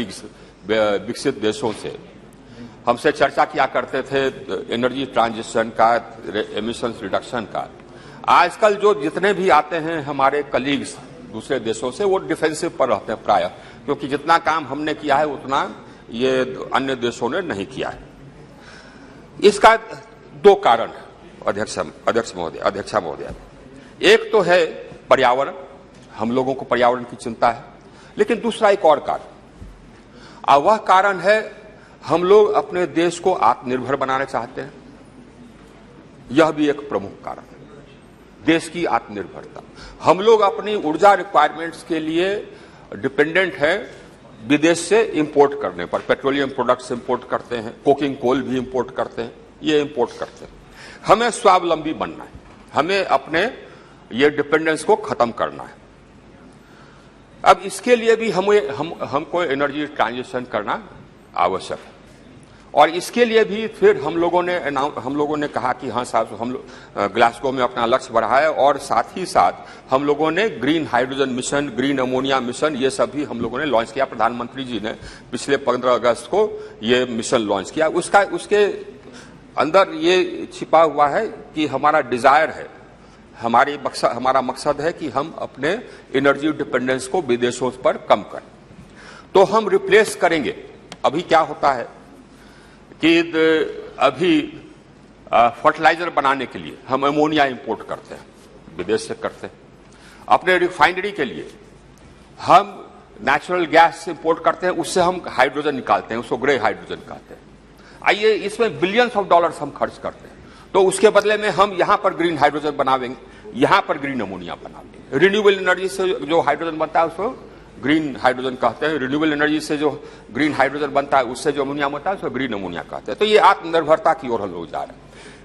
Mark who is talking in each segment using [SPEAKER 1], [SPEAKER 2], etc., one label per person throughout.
[SPEAKER 1] Colleagues विकसित देशों से हमसे चर्चा किया करते थे एनर्जी ट्रांजिशन का, एमिशंस रिडक्शन का। आजकल जो जितने भी आते हैं हमारे कलीग्स दूसरे देशों से, वो डिफेंसिव पर रहते हैं प्रायः, क्योंकि जितना काम हमने किया है उतना ये अन्य देशों ने नहीं किया है। इसका दो कारण है अध्यक्षा महोदय। एक तो है पर्यावरण, हम लोगों को पर्यावरण की चिंता है, लेकिन दूसरा एक और कारण, और वह कारण है हम लोग अपने देश को आत्मनिर्भर बनाना चाहते हैं। यह भी एक प्रमुख कारण है, देश की आत्मनिर्भरता। हम लोग अपनी ऊर्जा रिक्वायरमेंट्स के लिए डिपेंडेंट हैं विदेश से इंपोर्ट करने पर। पेट्रोलियम प्रोडक्ट्स इंपोर्ट करते हैं, कोकिंग कोल भी इंपोर्ट करते हैं, ये इंपोर्ट करते हैं। हमें स्वावलंबी बनना है, हमें अपने ये डिपेंडेंस को खत्म करना है। अब इसके लिए भी हमको एनर्जी ट्रांजिशन करना आवश्यक है, और इसके लिए भी फिर हम लोगों ने कहा कि हाँ साहब, हम लोग ग्लासगो में अपना लक्ष्य बढ़ाया, और साथ ही साथ हम लोगों ने green hydrogen mission, green ammonia mission, ये सब भी हम लोगों ने लॉन्च किया। प्रधानमंत्री जी ने पिछले 15 अगस्त को ये मिशन लॉन्च किया। उसके अंदर ये छिपा हुआ है कि हमारा डिजायर है, हमारा मकसद है कि हम अपने एनर्जी डिपेंडेंस को विदेशों पर कम करें। तो हम रिप्लेस करेंगे। अभी क्या होता है कि अभी फर्टिलाइजर बनाने के लिए हम अमोनिया इंपोर्ट करते हैं, विदेश से करते हैं। अपने रिफाइनरी के लिए हम नेचुरल गैस इंपोर्ट करते हैं, उससे हम हाइड्रोजन निकालते हैं, उसको ग्रे हाइड्रोजन कहते हैं। आइए, इसमें बिलियंस ऑफ डॉलर्स हम खर्च करते हैं, तो उसके बदले में हम यहां पर ग्रीन हाइड्रोजन बनावेंगे, यहां पर ग्रीन अमोनिया बनावेंगे। रिन्यूएबल एनर्जी से जो हाइड्रोजन बनता है उसको ग्रीन हाइड्रोजन कहते हैं। रिन्यूएबल एनर्जी से जो ग्रीन हाइड्रोजन बनता है, उससे जो अमोनिया बनता है उसको ग्रीन अमोनिया कहते हैं। तो ये आत्मनिर्भरता की ओर हम लोग जा रहे हैं।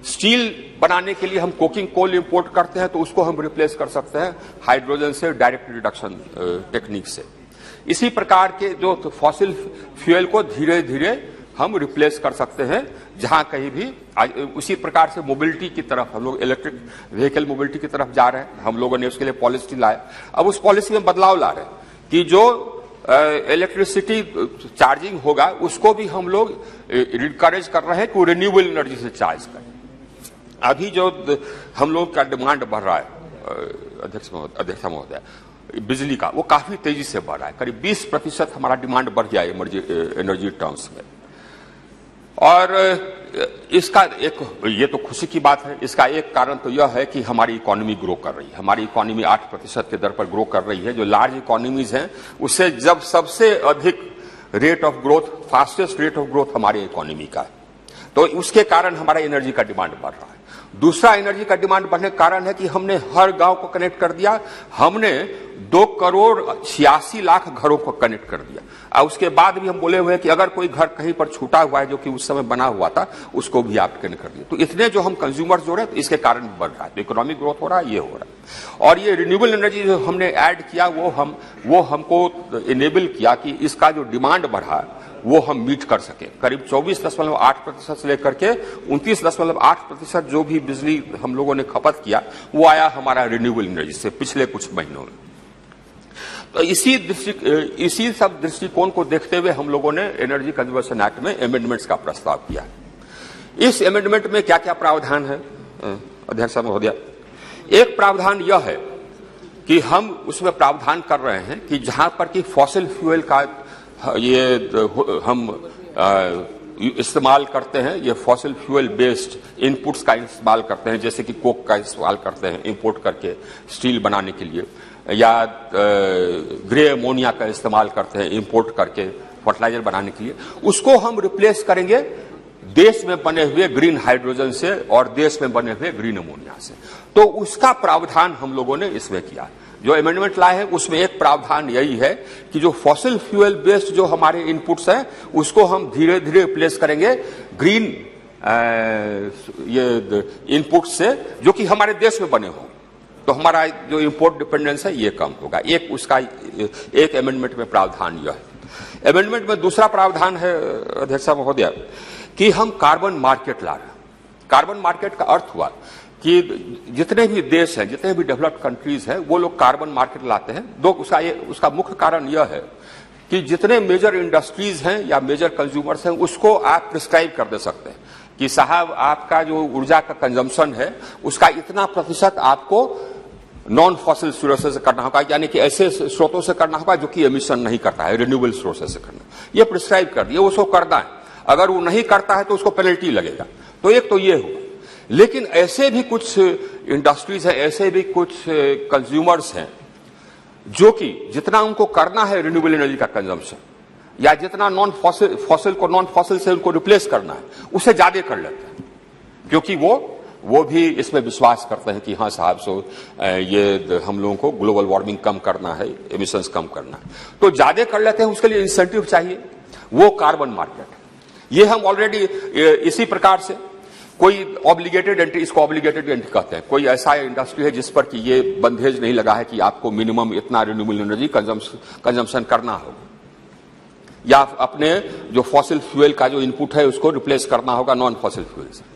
[SPEAKER 1] स्टील बनाने के लिए हम कोकिंग कोल इंपोर्ट करते हैं, तो उसको हम रिप्लेस कर सकते हैं हाइड्रोजन से, डायरेक्ट रिडक्शन टेक्निक से। इसी प्रकार के जो फॉसिल फ्यूल को धीरे धीरे हम रिप्लेस कर सकते हैं जहां कहीं भी। उसी प्रकार से मोबिलिटी की तरफ हम लोग इलेक्ट्रिक व्हीकल मोबिलिटी की तरफ जा रहे हैं। हम लोगों ने उसके लिए पॉलिसी लाया। अब उस पॉलिसी में बदलाव ला रहे हैं कि जो इलेक्ट्रिसिटी चार्जिंग होगा उसको भी हम लोग इनकरेज कर रहे हैं कि वो रिन्यूएबल एनर्जी से चार्ज करें। अभी जो हम लोग का डिमांड बढ़ रहा है अध्यक्षा महोदय, बिजली का, वो काफी तेजी से बढ़ रहा है। करीब 20% हमारा डिमांड बढ़ गया एनर्जी टर्म्स में। और इसका ये तो खुशी की बात है। इसका एक कारण तो यह है कि हमारी इकोनॉमी ग्रो कर रही है। हमारी इकोनॉमी 8% के दर पर ग्रो कर रही है। जो लार्ज इकोनॉमीज हैं उससे जब सबसे अधिक rate of growth, fastest rate of growth हमारी इकोनॉमी का है, तो उसके कारण हमारा एनर्जी का डिमांड बढ़ रहा है। दूसरा एनर्जी का डिमांड बढ़ने का कारण है कि हमने हर गांव को कनेक्ट कर दिया। हमने 2,86,00,000 घरों को कनेक्ट कर दिया। और उसके बाद भी हम बोले हुए हैं कि अगर कोई घर कहीं पर छूटा हुआ है जो कि उस समय बना हुआ था, उसको भी आप कनेक्ट कर दिया। तो इतने जो हम कंज्यूमर्स जोड़े, तो इसके कारण बढ़ रहा है। तो इकोनॉमिक ग्रोथ हो रहा है, ये हो रहा है। और ये रिन्यूएबल एनर्जी जो हमने ऐड किया, वो हमको इनेबल किया कि इसका जो डिमांड बढ़ा वो हम मीट कर सके। करीब 24.8% से लेकर के 29.8% जो भी बिजली हम लोगों ने खपत किया, वो आया हमारा रिन्यूएबल एनर्जी से पिछले कुछ महीनों में। तो इसी सब दृष्टिकोण को देखते हुए हम लोगों ने एनर्जी कंजर्वेशन एक्ट में अमेंडमेंट्स का प्रस्ताव किया है। इस अमेंडमेंट में क्या क्या प्रावधान है अध्यक्ष महोदय? एक प्रावधान यह है कि हम उसमें प्रावधान कर रहे हैं कि जहां पर कि फॉसिल फ्यूल का ये हम इस्तेमाल करते हैं, ये फॉसिल फ्यूल बेस्ड इनपुट्स का इस्तेमाल करते हैं, जैसे कि कोक का इस्तेमाल करते हैं इंपोर्ट करके स्टील बनाने के लिए, या ग्रे अमोनिया का इस्तेमाल करते हैं इंपोर्ट करके फर्टिलाइजर बनाने के लिए, उसको हम रिप्लेस करेंगे देश में बने हुए ग्रीन हाइड्रोजन से और देश में बने हुए ग्रीन अमोनिया से। तो उसका प्रावधान हम लोगों ने इसमें किया। जो अमेंडमेंट लाए हैं उसमें एक प्रावधान यही है कि जो फॉसिल फ्यूल बेस्ड जो हमारे इनपुट्स हैं उसको हम धीरे धीरे रिप्लेस करेंगे ग्रीन ये इनपुट से जो कि हमारे देश में बने हों। तो हमारा जो इंपोर्ट डिपेंडेंस है ये कम होगा। एक अमेंडमेंट में प्रावधान यह है। अमेंडमेंट में दूसरा प्रावधान है अध्यक्ष महोदय कि हम कार्बन मार्केट ला रहे हैं। कार्बन मार्केट का अर्थ हुआ कि जितने भी देश हैं, जितने भी डेवलप्ड कंट्रीज हैं, वो लोग कार्बन मार्केट लाते हैं। उसका मुख्य कारण यह है कि जितने मेजर इंडस्ट्रीज हैं या मेजर कंज्यूमर्स हैं उसको आप प्रिस्क्राइब कर दे सकते हैं कि साहब आपका जो ऊर्जा का कंजम्पशन है उसका इतना प्रतिशत आपको नॉन फॉसिल सोर्सेज से करना होगा, यानी कि ऐसे स्रोतों से करना होगा जो कि एमिशन नहीं करता है, रिन्यूएबल सोर्सेज से करना। ये प्रिस्क्राइब कर दिया, उसको करना है। अगर वो नहीं करता है तो उसको पेनल्टी लगेगा। तो एक तो ये हुआ। लेकिन ऐसे भी कुछ इंडस्ट्रीज है, ऐसे भी कुछ कंज्यूमर्स हैं जो कि जितना उनको करना है रिन्यूएबल एनर्जी का कंजम्पशन या जितना नॉन फॉसिल को नॉन फॉसिल से उनको रिप्लेस करना है उससे ज्यादा कर लेते हैं, क्योंकि वो भी इसमें विश्वास करते हैं कि हाँ साहब सो ये हम लोगों को ग्लोबल वार्मिंग कम करना है, एमिशंस कम करना है, तो ज्यादा कर लेते हैं। उसके लिए इंसेंटिव चाहिए, वो कार्बन मार्केट है। ये हम ऑलरेडी इसी प्रकार से कोई ऑब्लिगेटेड एंट्री, इसको ऑब्लिगेटेड एंट्री कहते हैं, कोई ऐसा इंडस्ट्री है जिस पर कि ये बंधेज नहीं लगा है कि आपको मिनिमम इतना रिन्यूएबल एनर्जी कंजम्पशन करना होगा या अपने जो फॉसिल फ्यूल का जो इनपुट है उसको रिप्लेस करना होगा नॉन फॉसिल फ्यूल से।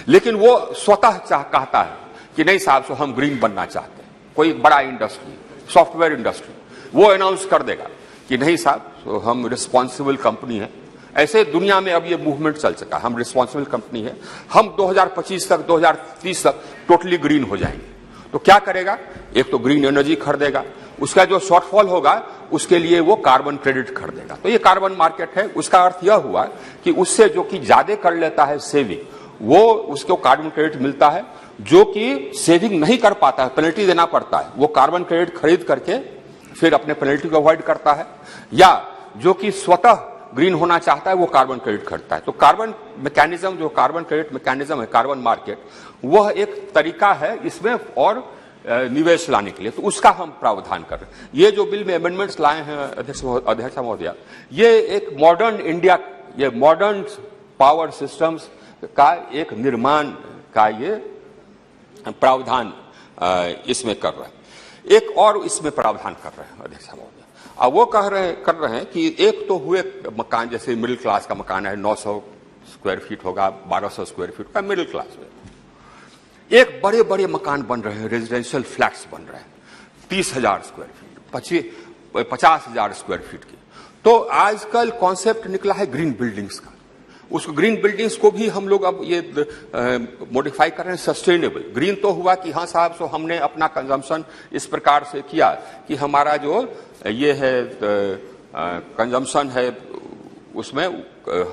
[SPEAKER 1] लेकिन वो स्वतः कहता है कि नहीं साहब सो हम ग्रीन बनना चाहते हैं। कोई बड़ा इंडस्ट्री, सॉफ्टवेयर इंडस्ट्री, वो अनाउंस कर देगा कि नहीं साहब सो हम रिस्पॉन्सिबल कंपनी है। ऐसे दुनिया में अब ये मूवमेंट चल सका, हम रिस्पॉन्सिबल कंपनी है, हम 2025 तक 2030 तक टोटली ग्रीन हो जाएंगे। तो क्या करेगा? एक तो ग्रीन एनर्जी खरीदेगा, उसका जो शॉर्टफॉल होगा उसके लिए वो कार्बन क्रेडिट खरीदेगा। तो ये कार्बन मार्केट है। उसका अर्थ यह हुआ कि उससे जो कि ज्यादा कर लेता है सेविंग, वो उसको कार्बन क्रेडिट मिलता है। जो कि सेविंग नहीं कर पाता है, पेनल्टी देना पड़ता है, वो कार्बन क्रेडिट खरीद करके फिर अपने पेनल्टी को अवॉइड करता है। या जो कि स्वतः ग्रीन होना चाहता है वो कार्बन क्रेडिट खरीदता है। तो कार्बन मैकेनिज्म, जो कार्बन क्रेडिट मैकेनिज्म है, कार्बन मार्केट, वह एक तरीका है इसमें और निवेश लाने के लिए। तो उसका हम प्रावधान कर रहे हैं। ये जो बिल में अमेंडमेंट्स लाए हैं अध्यक्ष महोदया, ये एक मॉडर्न इंडिया, ये मॉडर्न पावर सिस्टम्स का एक निर्माण का ये प्रावधान इसमें कर रहे हैं। एक और इसमें प्रावधान कर रहे हैं अध्यक्ष महोदय। अब वो कर रहे हैं कि एक तो हुए मकान, जैसे मिडिल क्लास का मकान है, 900 स्क्वायर फीट होगा, 1200 स्क्वायर फीट का मिडिल क्लास में। एक बड़े बड़े मकान बन रहे हैं, रेजिडेंशियल फ्लैट्स बन रहे हैं, 30,000 स्क्वायर फीट, 50,000 स्क्वायर फीट की। तो आजकल कॉन्सेप्ट निकला है ग्रीन बिल्डिंग्स का। उस ग्रीन बिल्डिंग्स को भी हम लोग अब ये मॉडिफाई कर रहे हैं सस्टेनेबल। ग्रीन तो हुआ कि हाँ साहब सो हमने अपना कंजम्पशन इस प्रकार से किया कि हमारा जो ये है कंजम्पशन है उसमें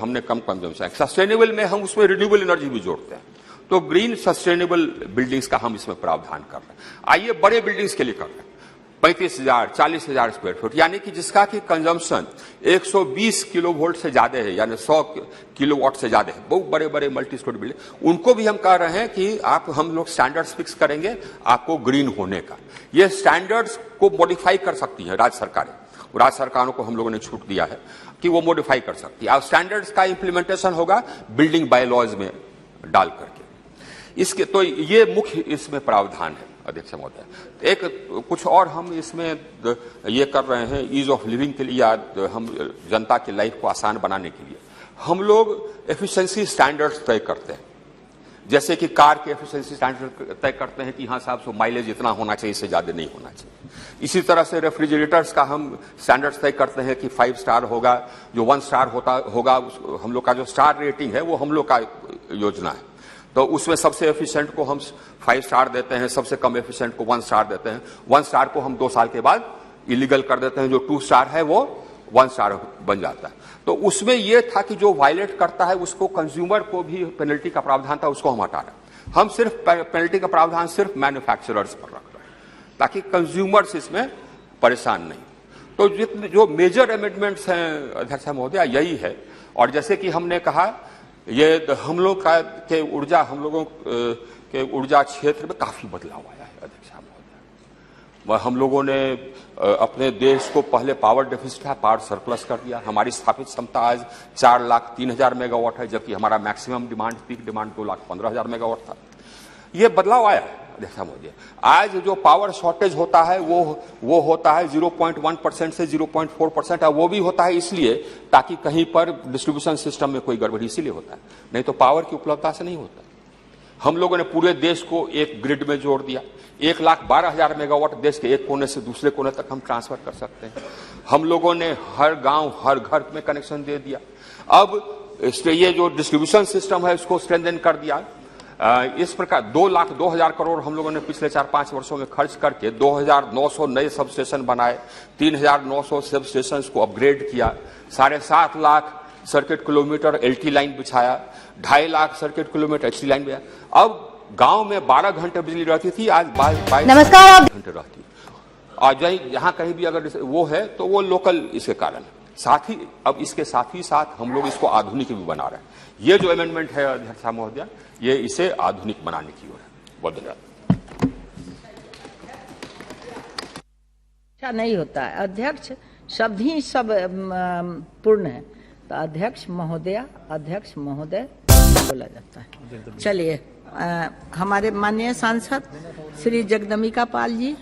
[SPEAKER 1] हमने कम कंजम्पशन है। सस्टेनेबल में हम उसमें रिन्यूएबल एनर्जी भी जोड़ते हैं। तो ग्रीन सस्टेनेबल बिल्डिंग्स का हम इसमें प्रावधान कर रहे हैं। आइए बड़े बिल्डिंग्स के लिए कर रहे हैं, 35,000, 40,000 स्क्वायर फीट, यानी कि जिसका कि कंजम्पशन 120 किलो वोल्ट से ज्यादा है, यानी 100 किलोवाट से ज्यादा है, बहुत बड़े बड़े मल्टी स्टोरी बिल्डिंग, उनको भी हम कह रहे हैं कि हम लोग स्टैंडर्ड्स फिक्स करेंगे आपको ग्रीन होने का। ये स्टैंडर्ड्स को मॉडिफाई कर सकती है राज्य सरकारें। राज्य सरकारों को हम लोगों ने छूट दिया है कि वो मॉडिफाई कर सकती है। अब स्टैंडर्ड्स का इंप्लीमेंटेशन होगा बिल्डिंग बायलॉज में डाल करके। इसके तो ये मुख्य इसमें प्रावधान है अध्यक्ष महोदय। एक कुछ और हम इसमें ये कर रहे हैं ईज ऑफ लिविंग के लिए, या हम जनता की लाइफ को आसान बनाने के लिए हम लोग एफिशिएंसी स्टैंडर्ड्स तय करते हैं। जैसे कि कार के एफिशिएंसी स्टैंडर्ड तय करते हैं कि हाँ साहब सो माइलेज इतना होना चाहिए, इससे ज्यादा नहीं होना चाहिए। इसी तरह से रेफ्रिजरेटर्स का हम स्टैंडर्ड्स तय करते हैं कि 5 स्टार होगा, जो 1 स्टार होगा हम लोग का जो स्टार रेटिंग है वो हम लोग का योजना है। तो उसमें सबसे एफिशिएंट को हम 5 स्टार देते हैं, सबसे कम एफिशिएंट को 1 स्टार देते हैं। 1 स्टार को हम 2 साल के बाद इलीगल कर देते हैं, जो 2 स्टार है वो 1 स्टार बन जाता है। तो उसमें यह था कि जो वायलेट करता है उसको कंज्यूमर को भी पेनल्टी का प्रावधान था, उसको हम हटा रहे हैं। हम सिर्फ पेनल्टी का प्रावधान सिर्फ मैन्युफैक्चरर्स पर रख रहे हैं ताकि कंज्यूमर्स इसमें परेशान नहीं। तो जो मेजर अमेंडमेंट्स हैं अध्यक्ष महोदय यही है। और जैसे कि हमने कहा ये हम लोग का के ऊर्जा, हम लोगों के ऊर्जा क्षेत्र में काफी बदलाव आया है अध्यक्ष महोदय। हम लोगों ने अपने देश को पहले पावर डेफिसिट था, पावर सरप्लस कर दिया। हमारी स्थापित क्षमता आज 4,03,000 मेगावाट है, जबकि हमारा maximum demand, peak demand 2,15,000 megawatt था। ये बदलाव आया है अध्यक्ष महोदय। आज जो पावर शॉर्टेज होता है वो होता है 0.1% से 0.4%, और वो भी होता है इसलिए ताकि कहीं पर डिस्ट्रीब्यूशन सिस्टम में कोई गड़बड़ी इसीलिए होता है, नहीं तो पावर की उपलब्धता से नहीं होता। हम लोगों ने पूरे देश को एक ग्रिड में जोड़ दिया। 1,12,000 मेगावाट देश के एक कोने से दूसरे कोने तक हम ट्रांसफर कर सकते हैं। हम लोगों ने हर गांव हर घर में कनेक्शन दे दिया। अब ये जो डिस्ट्रीब्यूशन सिस्टम है उसको स्ट्रेंथन कर दिया। इस प्रकार 2,02,000 करोड़ हम लोगों ने पिछले 4-5 वर्षों में खर्च करके 2,900 नए सब स्टेशन बनाए, 3,900 सब स्टेशन को अपग्रेड किया, 7.5 lakh circuit kilometre LT line बिछाया, 2.5 lakh circuit kilometre HT line बिछाया। अब गांव में 12 घंटे बिजली रहती थी, आज 22 घंटे रहती। आज जहां कहीं भी अगर वो है तो वो लोकल इसके कारण। साथ ही अब इसके साथ ही साथ हम लोग इसको आधुनिक भी बना रहे हैं। ये जो अमेंडमेंट है अध्यक्ष महोदय, ये इसे आधुनिक बनाने की ओर है। बहुत धन्यवाद।
[SPEAKER 2] अच्छा नहीं होता है अध्यक्ष, शब्द ही सब पूर्ण है, तो अध्यक्ष महोदय बोला जाता है। चलिए हमारे माननीय सांसद श्री जगदम्बिका पाल जी।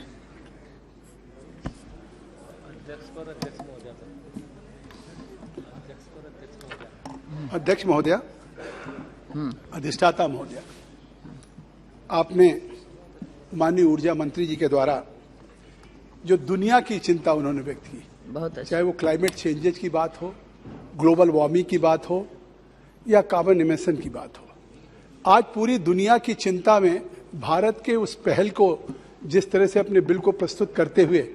[SPEAKER 3] अध्यक्ष महोदय, अधिष्ठाता महोदय, आपने माननीय ऊर्जा मंत्री जी के द्वारा जो दुनिया की चिंता उन्होंने व्यक्त की,
[SPEAKER 2] बहुत अच्छा,
[SPEAKER 3] चाहे वो क्लाइमेट चेंजेज की बात हो, ग्लोबल वार्मिंग की बात हो या कार्बन इमिशन की बात हो, आज पूरी दुनिया की चिंता में भारत के उस पहल को जिस तरह से अपने बिल को प्रस्तुत करते हुए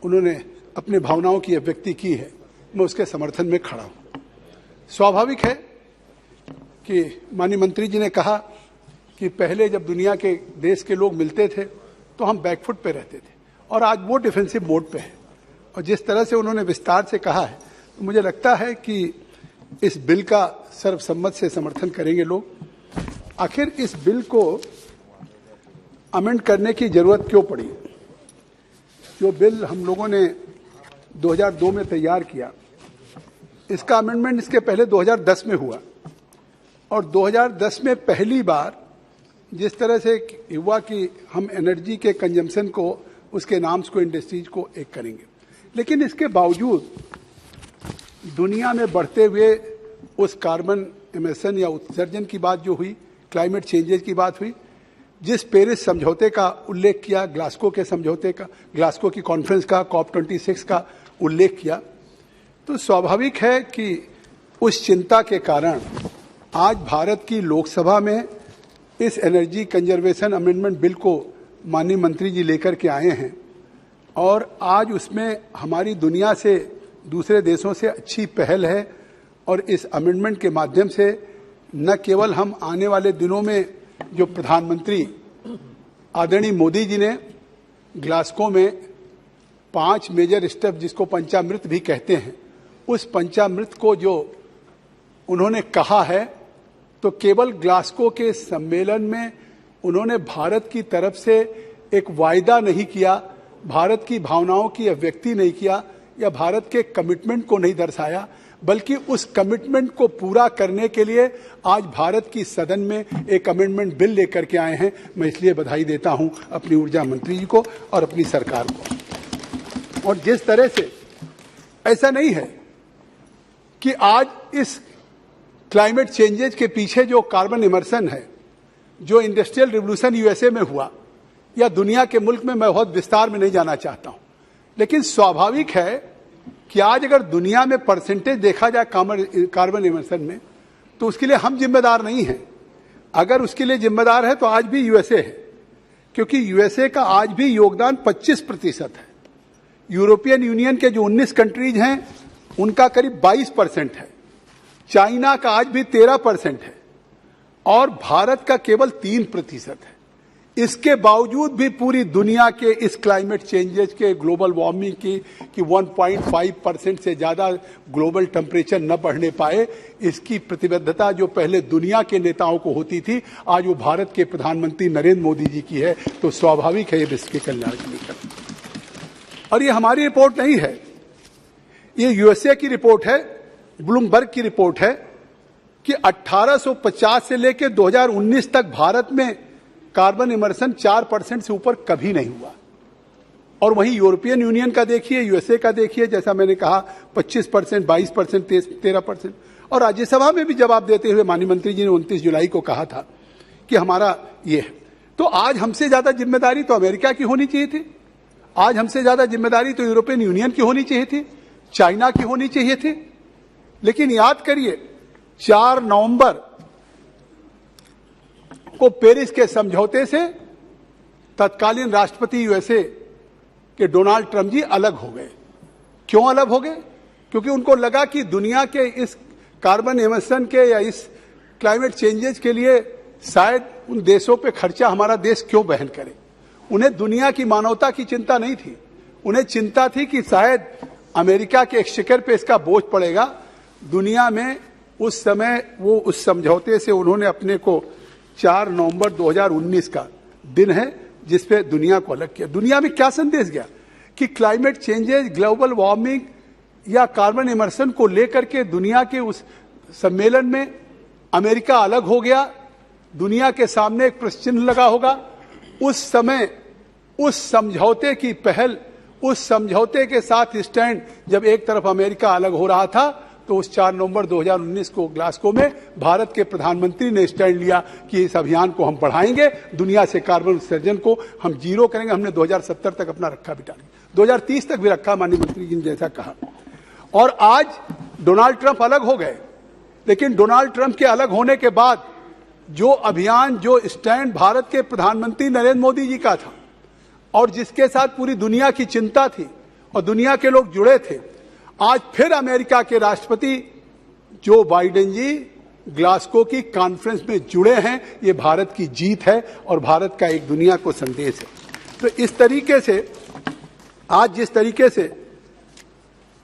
[SPEAKER 3] उन्होंने अपनी भावनाओं की अभिव्यक्ति की है, मैं उसके समर्थन में खड़ा हूं। स्वाभाविक है कि माननीय मंत्री जी ने कहा कि पहले जब दुनिया के देश के लोग मिलते थे तो हम बैकफुट पे रहते थे और आज वो डिफेंसिव मोड पे है। और जिस तरह से उन्होंने विस्तार से कहा है तो मुझे लगता है कि इस बिल का सर्वसम्मत से समर्थन करेंगे लोग। आखिर इस बिल को अमेंड करने की जरूरत क्यों पड़ी? जो बिल हम लोगों ने 2002 में तैयार किया, इसका अमेंडमेंट इसके पहले 2010 में हुआ और 2010 में पहली बार जिस तरह से हुआ कि हम एनर्जी के कंजम्पशन को, उसके नाम्स को, इंडस्ट्रीज को एक करेंगे, लेकिन इसके बावजूद दुनिया में बढ़ते हुए उस कार्बन एमिशन या उत्सर्जन की बात जो हुई, क्लाइमेट चेंजेज की बात हुई, जिस पेरिस समझौते का उल्लेख किया, ग्लासगो के समझौते का, ग्लासगो की कॉन्फ्रेंस का, COP26 का उल्लेख किया, तो स्वाभाविक है कि उस चिंता के कारण आज भारत की लोकसभा में इस एनर्जी कंजर्वेशन अमेंडमेंट बिल को माननीय मंत्री जी लेकर के आए हैं और आज उसमें हमारी दुनिया से, दूसरे देशों से अच्छी पहल है। और इस अमेंडमेंट के माध्यम से न केवल हम आने वाले दिनों में जो प्रधानमंत्री आदरणीय मोदी जी ने ग्लासगो में 5 मेजर स्टेप, जिसको पंचामृत भी कहते हैं, उस पंचामृत को जो उन्होंने कहा है, तो केवल ग्लासगो के सम्मेलन में उन्होंने भारत की तरफ से एक वायदा नहीं किया, भारत की भावनाओं की अभिव्यक्ति नहीं किया या भारत के कमिटमेंट को नहीं दर्शाया, बल्कि उस कमिटमेंट को पूरा करने के लिए आज भारत की सदन में एक अमेंडमेंट बिल लेकर के आए हैं। मैं इसलिए बधाई देता हूं अपनी ऊर्जा मंत्री जी को और अपनी सरकार को। और जिस तरह से, ऐसा नहीं है कि आज इस क्लाइमेट चेंजेज के पीछे जो कार्बन इमर्शन है, जो इंडस्ट्रियल रिवोल्यूशन यूएसए में हुआ या दुनिया के मुल्क में, मैं बहुत विस्तार में नहीं जाना चाहता हूं, लेकिन स्वाभाविक है कि आज अगर दुनिया में परसेंटेज देखा जाए कार्बन इमर्शन में, तो उसके लिए हम जिम्मेदार नहीं हैं। अगर उसके लिए जिम्मेदार है तो आज भी यूएसए है, क्योंकि यूएसए का आज भी योगदान 25% है। यूरोपियन यूनियन के जो 19 कंट्रीज हैं उनका करीब 22% है, चाइना का आज भी 13% है और भारत का केवल 3% है। इसके बावजूद भी पूरी दुनिया के इस क्लाइमेट चेंजेज के, ग्लोबल वार्मिंग की 1.5% से ज्यादा ग्लोबल टेम्परेचर न बढ़ने पाए, इसकी प्रतिबद्धता जो पहले दुनिया के नेताओं को होती थी, आज वो भारत के प्रधानमंत्री नरेंद्र मोदी जी की है। तो स्वाभाविक है ये विश्व के कल्याण के लिए करना। और ये हमारी रिपोर्ट नहीं है, ये यूएसए की रिपोर्ट है, ब्लूमबर्ग की रिपोर्ट है कि 1850 से लेकर 2019 तक भारत में कार्बन इमर्शन 4% से ऊपर कभी नहीं हुआ। और वहीं यूरोपियन यूनियन का देखिए, यूएसए का देखिए, जैसा मैंने कहा 25%, 22%, 13%। और राज्यसभा में भी जवाब देते हुए माननीय मंत्री जी ने 29 जुलाई को कहा था कि हमारा ये है। तो आज हमसे ज्यादा जिम्मेदारी तो अमेरिका की होनी चाहिए थी, आज हमसे ज्यादा जिम्मेदारी तो यूरोपियन यूनियन की होनी चाहिए थी, चाइना की होनी चाहिए थी। लेकिन याद करिए 4 नवंबर को पेरिस के समझौते से तत्कालीन राष्ट्रपति यूएसए के डोनाल्ड ट्रंप जी अलग हो गए। क्यों अलग हो गए? क्योंकि उनको लगा कि दुनिया के इस कार्बन एमिशन के या इस क्लाइमेट चेंजेस के लिए शायद उन देशों पे खर्चा हमारा देश क्यों वहन करे। उन्हें दुनिया की मानवता की चिंता नहीं थी, उन्हें चिंता थी कि शायद अमेरिका के एक्सचेकर पे इसका बोझ पड़ेगा। दुनिया में उस समय वो उस समझौते से उन्होंने अपने को 4 नवंबर 2019 का दिन है जिस पे दुनिया को अलग किया। दुनिया में क्या संदेश गया कि क्लाइमेट चेंजेस, ग्लोबल वार्मिंग या कार्बन इमर्शन को लेकर के दुनिया के उस सम्मेलन में अमेरिका अलग हो गया, दुनिया के सामने एक प्रश्न चिन्ह लगा होगा। उस समय उस समझौते की पहल, उस समझौते के साथ स्टैंड जब एक तरफ अमेरिका अलग हो रहा था तो उस 4 नवंबर 2019 को ग्लासगो में भारत के प्रधानमंत्री ने स्टैंड लिया कि इस अभियान को हम बढ़ाएंगे, दुनिया से कार्बन उत्सर्जन को हम जीरो करेंगे। हमने 2070 तक अपना रखा भी टारगेट, 2030 तक भी रखा, माननीय मंत्री जी ने जैसा कहा। और आज डोनाल्ड ट्रंप अलग हो गए, लेकिन डोनाल्ड ट्रंप के अलग होने के बाद जो अभियान, जो स्टैंड भारत के प्रधानमंत्री नरेंद्र मोदी जी का था और जिसके साथ पूरी दुनिया की चिंता थी और दुनिया के लोग जुड़े थे, आज फिर अमेरिका के राष्ट्रपति जो बाइडेन जी ग्लासगो की कॉन्फ्रेंस में जुड़े हैं। ये भारत की जीत है और भारत का एक दुनिया को संदेश है। तो इस तरीके से आज जिस तरीके से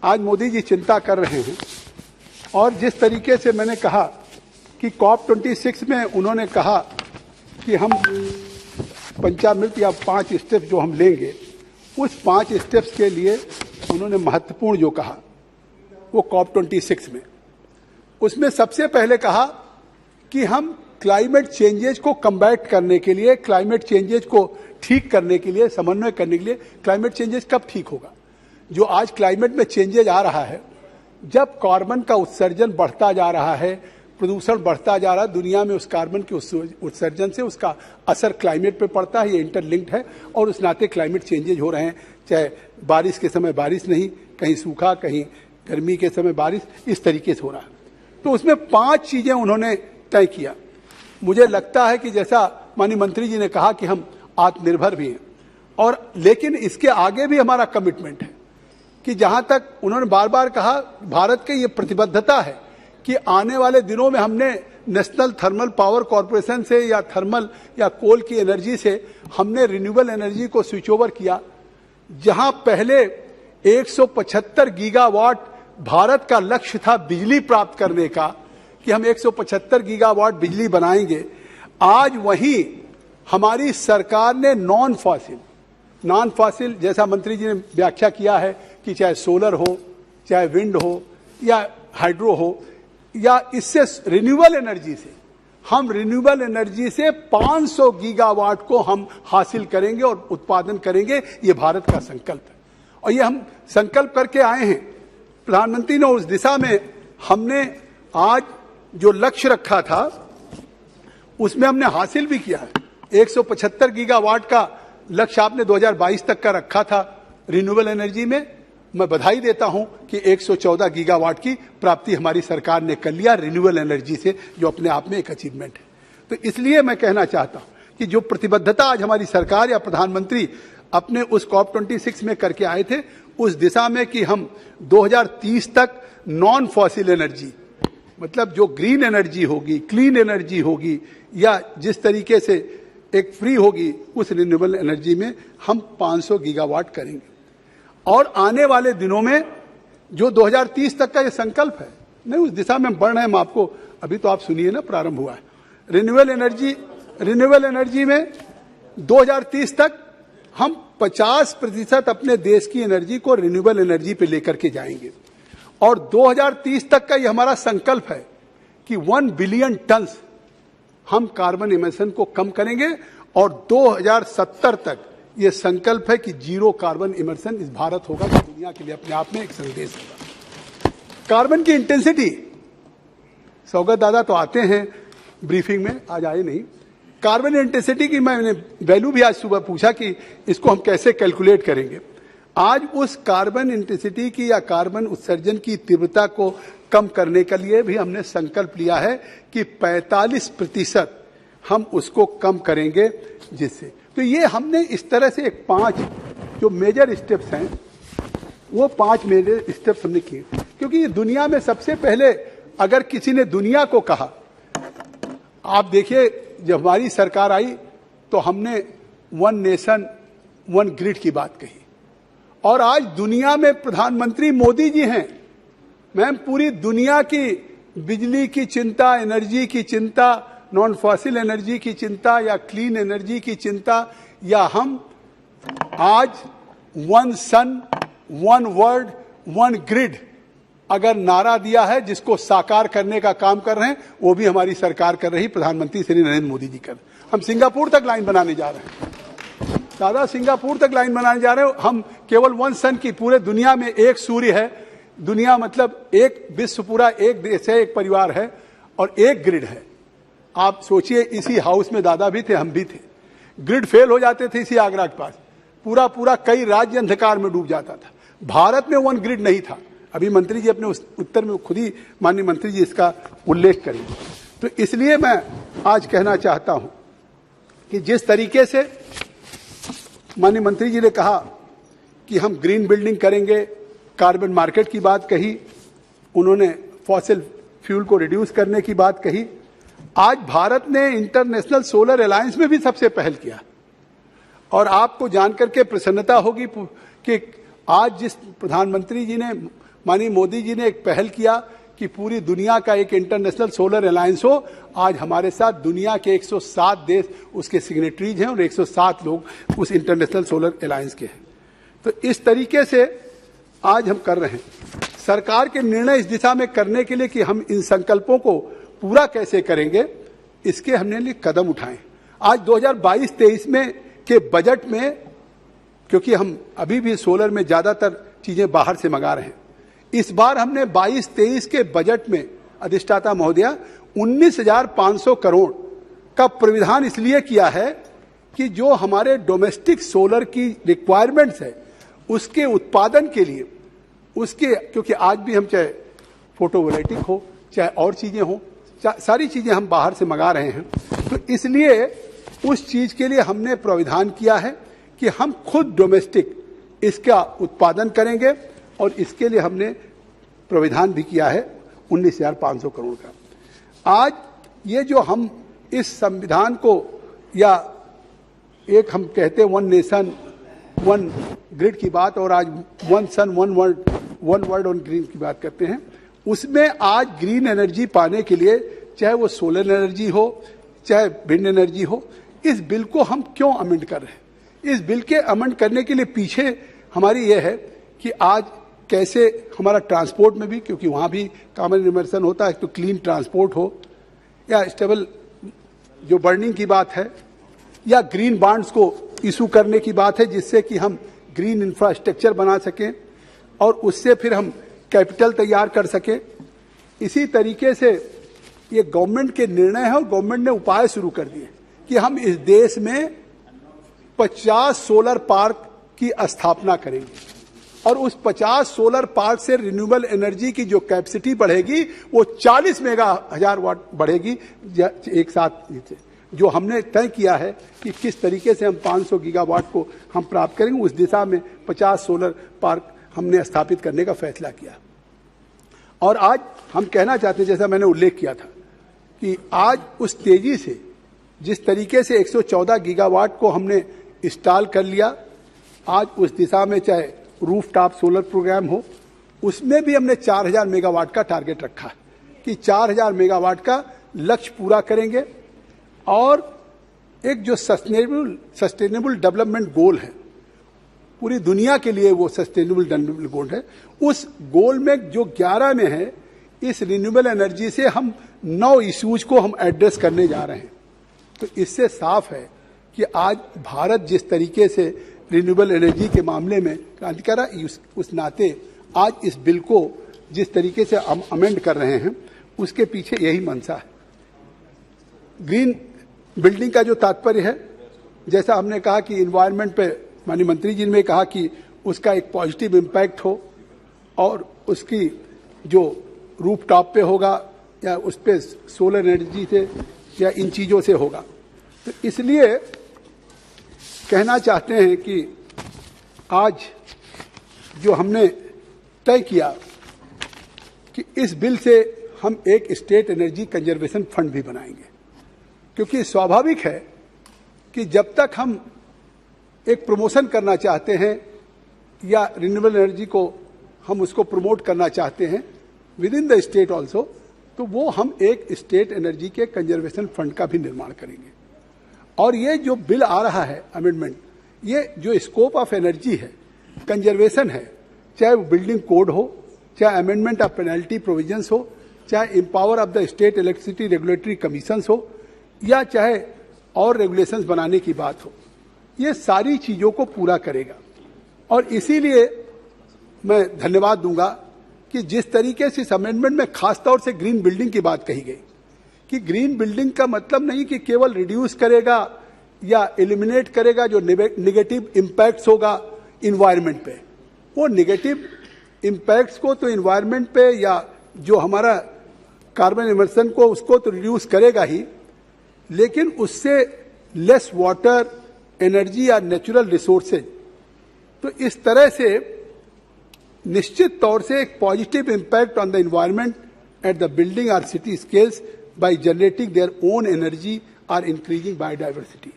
[SPEAKER 3] आज मोदी जी चिंता कर रहे हैं और जिस तरीके से मैंने कहा कि COP26 में उन्होंने कहा कि हम पंचामृत या 5 स्टेप्स जो हम लेंगे, उस 5 स्टेप्स के लिए उन्होंने महत्वपूर्ण जो कहा वो COP26 में, उसमें सबसे पहले कहा कि हम क्लाइमेट चेंजेज को कम्बैट करने के लिए, क्लाइमेट चेंजेज को ठीक करने के लिए, समन्वय करने के लिए, क्लाइमेट चेंजेज कब ठीक होगा? जो आज क्लाइमेट में चेंजेज आ रहा है, जब कार्बन का उत्सर्जन बढ़ता जा रहा है, प्रदूषण बढ़ता जा रहा है, दुनिया में उस कार्बन के उत्सर्जन से उसका असर क्लाइमेट पे पड़ता है, ये इंटरलिंक्ड है और उस नाते क्लाइमेट चेंजेज हो रहे हैं। चाहे बारिश के समय बारिश नहीं, कहीं सूखा, कहीं गर्मी के समय बारिश, इस तरीके से हो रहा है। तो उसमें 5 चीजें उन्होंने तय किया। मुझे लगता है कि जैसा माननीय मंत्री जी ने कहा कि हम आत्मनिर्भर भी हैं, और लेकिन इसके आगे भी हमारा कमिटमेंट है कि जहां तक उन्होंने बार बार कहा, भारत की ये प्रतिबद्धता है कि आने वाले दिनों में हमने नेशनल थर्मल पावर कॉरपोरेशन से या थर्मल या कोल की एनर्जी से हमने रिन्यूएबल एनर्जी को स्विच ओवर किया। जहां पहले 175 गीगावाट भारत का लक्ष्य था बिजली प्राप्त करने का कि हम 175 गीगावाट बिजली बनाएंगे, आज वहीं हमारी सरकार ने नॉन फॉसिल जैसा मंत्री जी ने व्याख्या किया है कि चाहे सोलर हो, चाहे विंड हो या हाइड्रो हो, या इससे रिन्यूएबल एनर्जी से, हम रिन्यूएबल एनर्जी से 500 गीगावाट को हम हासिल करेंगे और उत्पादन करेंगे। ये भारत का संकल्प है और ये हम संकल्प करके आए हैं। प्रधानमंत्री ने उस दिशा में हमने आज जो लक्ष्य रखा था उसमें हमने हासिल भी किया है। 175 गीगावाट का लक्ष्य आपने 2022 तक का रखा था रिन्यूएबल एनर्जी में। मैं बधाई देता हूं कि 114 गीगावाट की प्राप्ति हमारी सरकार ने कर लिया रिन्यूएबल एनर्जी से, जो अपने आप में एक अचीवमेंट है। तो इसलिए मैं कहना चाहता हूं कि जो प्रतिबद्धता आज हमारी सरकार या प्रधानमंत्री अपने उस COP26 में करके आए थे, उस दिशा में कि हम 2030 तक नॉन फॉसिल एनर्जी, मतलब जो ग्रीन एनर्जी होगी, क्लीन एनर्जी होगी या जिस तरीके से एक फ्री होगी, उस रिन्यूएबल एनर्जी में हम 500 गीगावाट करेंगे। और आने वाले दिनों में जो 2030 तक का ये संकल्प है, नहीं उस दिशा में बढ़ रहे हैं। हम आपको अभी तो आप सुनिए ना, प्रारंभ हुआ है रिन्यूएबल एनर्जी में 2030 तक हम 50% अपने देश की एनर्जी को रिन्यूएबल एनर्जी पे लेकर के जाएंगे। और 2030 तक का ये हमारा संकल्प है कि 1 बिलियन टन हम कार्बन इमिशन को कम करेंगे और 2070 तक ये संकल्प है कि जीरो कार्बन इमिशन इस भारत होगा, जो दुनिया के लिए अपने आप में एक संदेश होगा। कार्बन की इंटेंसिटी, सौगत दादा तो आते हैं ब्रीफिंग में, आज आए नहीं। कार्बन इंटेंसिटी की मैंने वैल्यू भी आज सुबह पूछा कि इसको हम कैसे कैलकुलेट करेंगे। आज उस कार्बन इंटेंसिटी की या कार्बन उत्सर्जन की तीव्रता को कम करने के लिए भी हमने संकल्प लिया है कि 45% हम उसको कम करेंगे। जिससे तो ये हमने इस तरह से एक 5 जो मेजर स्टेप्स हैं, वो 5 मेजर स्टेप्स हमने किए, क्योंकि ये दुनिया में सबसे पहले अगर किसी ने दुनिया को कहा, आप देखिए जब हमारी सरकार आई तो हमने वन नेशन वन ग्रिड की बात कही, और आज दुनिया में प्रधानमंत्री मोदी जी हैं। मैम, पूरी दुनिया की बिजली की चिंता, एनर्जी की चिंता, नॉन फॉसिल एनर्जी की चिंता या क्लीन एनर्जी की चिंता, या हम आज one sun one world one grid अगर नारा दिया है, जिसको साकार करने का काम कर रहे हैं, वो भी हमारी सरकार कर रही, प्रधानमंत्री श्री नरेंद्र मोदी जी कर। हम सिंगापुर तक लाइन बनाने जा रहे हैं, दादा सिंगापुर तक लाइन बनाने जा रहे हो। हम केवल वन सन की, पूरे दुनिया में एक सूर्य है, दुनिया मतलब एक विश्व, पूरा एक देश है, एक परिवार है और एक ग्रिड है। आप सोचिए, इसी हाउस में दादा भी थे, हम भी थे, ग्रिड फेल हो जाते थे इसी आगरा के पास, पूरा कई राज्य अंधकार में डूब जाता था। भारत में वन ग्रिड नहीं था। अभी मंत्री जी अपने उस उत्तर में खुद ही, माननीय मंत्री जी, इसका उल्लेख करेंगे। तो इसलिए मैं आज कहना चाहता हूं कि जिस तरीके से माननीय मंत्री जी ने कहा कि हम ग्रीन बिल्डिंग करेंगे, कार्बन मार्केट की बात कही, उन्होंने फॉसिल फ्यूल को रिड्यूस करने की बात कही। आज भारत ने इंटरनेशनल सोलर अलायंस में भी सबसे पहल किया, और आपको जानकर के प्रसन्नता होगी कि आज जिस प्रधानमंत्री जी ने, माननीय मोदी जी ने एक पहल किया कि पूरी दुनिया का एक इंटरनेशनल सोलर अलायंस हो। आज हमारे साथ दुनिया के 107 देश उसके सिग्नेटरीज हैं और 107 लोग उस इंटरनेशनल सोलर अलायंस के हैं। तो इस तरीके से आज हम कर रहे हैं। सरकार के निर्णय इस दिशा में करने के लिए कि हम इन संकल्पों को पूरा कैसे करेंगे, इसके हमने लिए कदम उठाए। आज 2022-23 में के बजट में, क्योंकि हम अभी भी सोलर में ज्यादातर चीजें बाहर से मंगा रहे हैं, इस बार हमने 22-23 के बजट में अधिष्ठाता महोदया 19,500 करोड़ का प्राविधान इसलिए किया है कि जो हमारे डोमेस्टिक सोलर की रिक्वायरमेंट्स है, उसके उत्पादन के लिए, उसके, क्योंकि आज भी हम चाहे फोटोवोल्टिक हो, चाहे और चीजें हो, सारी चीजें हम बाहर से मंगा रहे हैं। तो इसलिए उस चीज के लिए हमने प्राविधान किया है कि हम खुद डोमेस्टिक इसका उत्पादन करेंगे, और इसके लिए हमने प्राविधान भी किया है 19,500 करोड़ का। आज ये जो हम इस संविधान को, या एक हम कहते हैं वन नेशन वन ग्रिड की बात, और आज one sun one world one green की बात करते हैं, उसमें आज ग्रीन एनर्जी पाने के लिए, चाहे वो सोलर एनर्जी हो, चाहे विंड एनर्जी हो, इस बिल को हम क्यों अमेंड कर रहे हैं। इस बिल के अमेंड करने के लिए पीछे हमारी ये है कि आज कैसे हमारा ट्रांसपोर्ट में भी, क्योंकि वहां भी कॉमन इमर्सन होता है, तो क्लीन ट्रांसपोर्ट हो, या स्टेबल जो बर्निंग की बात है, या ग्रीन बॉन्ड्स को इशू करने की बात है, जिससे कि हम ग्रीन इंफ्रास्ट्रक्चर बना सकें और उससे फिर हम कैपिटल तैयार कर सकें। इसी तरीके से ये गवर्नमेंट के निर्णय है, और गवर्नमेंट ने उपाय शुरू कर दिए कि हम इस देश में 50 सोलर पार्क की स्थापना करेंगे, और उस 50 सोलर पार्क से रिन्यूएबल एनर्जी की जो कैपेसिटी बढ़ेगी वो 40 मेगाहजार वाट बढ़ेगी एक साथ। जो हमने तय किया है कि किस तरीके से हम 500 गीगावाट को हम प्राप्त करेंगे, उस दिशा में 50 सोलर पार्क हमने स्थापित करने का फैसला किया। और आज हम कहना चाहते हैं, जैसा मैंने उल्लेख किया था, कि आज उस तेजी से जिस तरीके से 114 गीगावाट को हमने इंस्टॉल कर लिया, आज उस दिशा में चाहे रूफ टॉप सोलर प्रोग्राम हो, उसमें भी हमने 4,000 मेगावाट का टारगेट रखा है कि 4,000 मेगावाट का लक्ष्य पूरा करेंगे। और एक जो सस्टेनेबल डेवलपमेंट गोल है, पूरी दुनिया के लिए वो सस्टेनेबल डेवलपमेंट गोल है, उस गोल में जो 11 में है, इस रिन्यूएबल एनर्जी से हम 9 इश्यूज को हम एड्रेस करने जा रहे हैं। तो इससे साफ है कि आज भारत जिस तरीके से रिन्यूएबल एनर्जी के मामले में क्रांति कर रहा है, उस नाते आज इस बिल को जिस तरीके से हम अमेंड कर रहे हैं, उसके पीछे यही मंशा है। ग्रीन बिल्डिंग का जो तात्पर्य है, जैसा हमने कहा कि इन्वायरमेंट पे माननीय मंत्री जी ने कहा कि उसका एक पॉजिटिव इम्पैक्ट हो और उसकी जो रूफ टॉप पे होगा या उस पे सोलर एनर्जी से या इन चीजों से होगा। तो इसलिए कहना चाहते हैं कि आज जो हमने तय किया कि इस बिल से हम एक स्टेट एनर्जी कंजर्वेशन फंड भी बनाएंगे, क्योंकि स्वाभाविक है कि जब तक हम एक प्रमोशन करना चाहते हैं या रिन्यूएबल एनर्जी को हम उसको प्रमोट करना चाहते हैं with in the state also, तो वो हम एक स्टेट एनर्जी के कंजर्वेशन फंड का भी निर्माण करेंगे। और ये जो बिल आ रहा है अमेंडमेंट, ये जो स्कोप ऑफ एनर्जी है, कंजर्वेशन है, चाहे वो बिल्डिंग कोड हो, चाहे अमेंडमेंट ऑफ पेनल्टी प्रोविजंस हो, चाहे empower of the state electricity regulatory commissions हो, या चाहे और रेगुलेशंस बनाने की बात हो, ये सारी चीजों को पूरा करेगा। और इसीलिए मैं धन्यवाद दूंगा कि जिस तरीके से इस अमेंडमेंट में खासतौर से ग्रीन बिल्डिंग की बात कही गई, कि ग्रीन बिल्डिंग का मतलब नहीं कि केवल रिड्यूस करेगा या एलिमिनेट करेगा जो नेगेटिव इम्पैक्ट्स होगा इन्वायरमेंट पे। वो नेगेटिव इम्पैक्ट्स को तो इन्वायरमेंट पे या जो हमारा कार्बन इमिशन को उसको तो रिड्यूस करेगा ही, लेकिन उससे लेस वाटर, एनर्जी या नेचुरल रिसोर्सेज, तो इस तरह से निश्चित तौर से एक positive impact on the environment at the building और city scales by generating their own energy और इंक्रीजिंग बायोडाइवर्सिटी।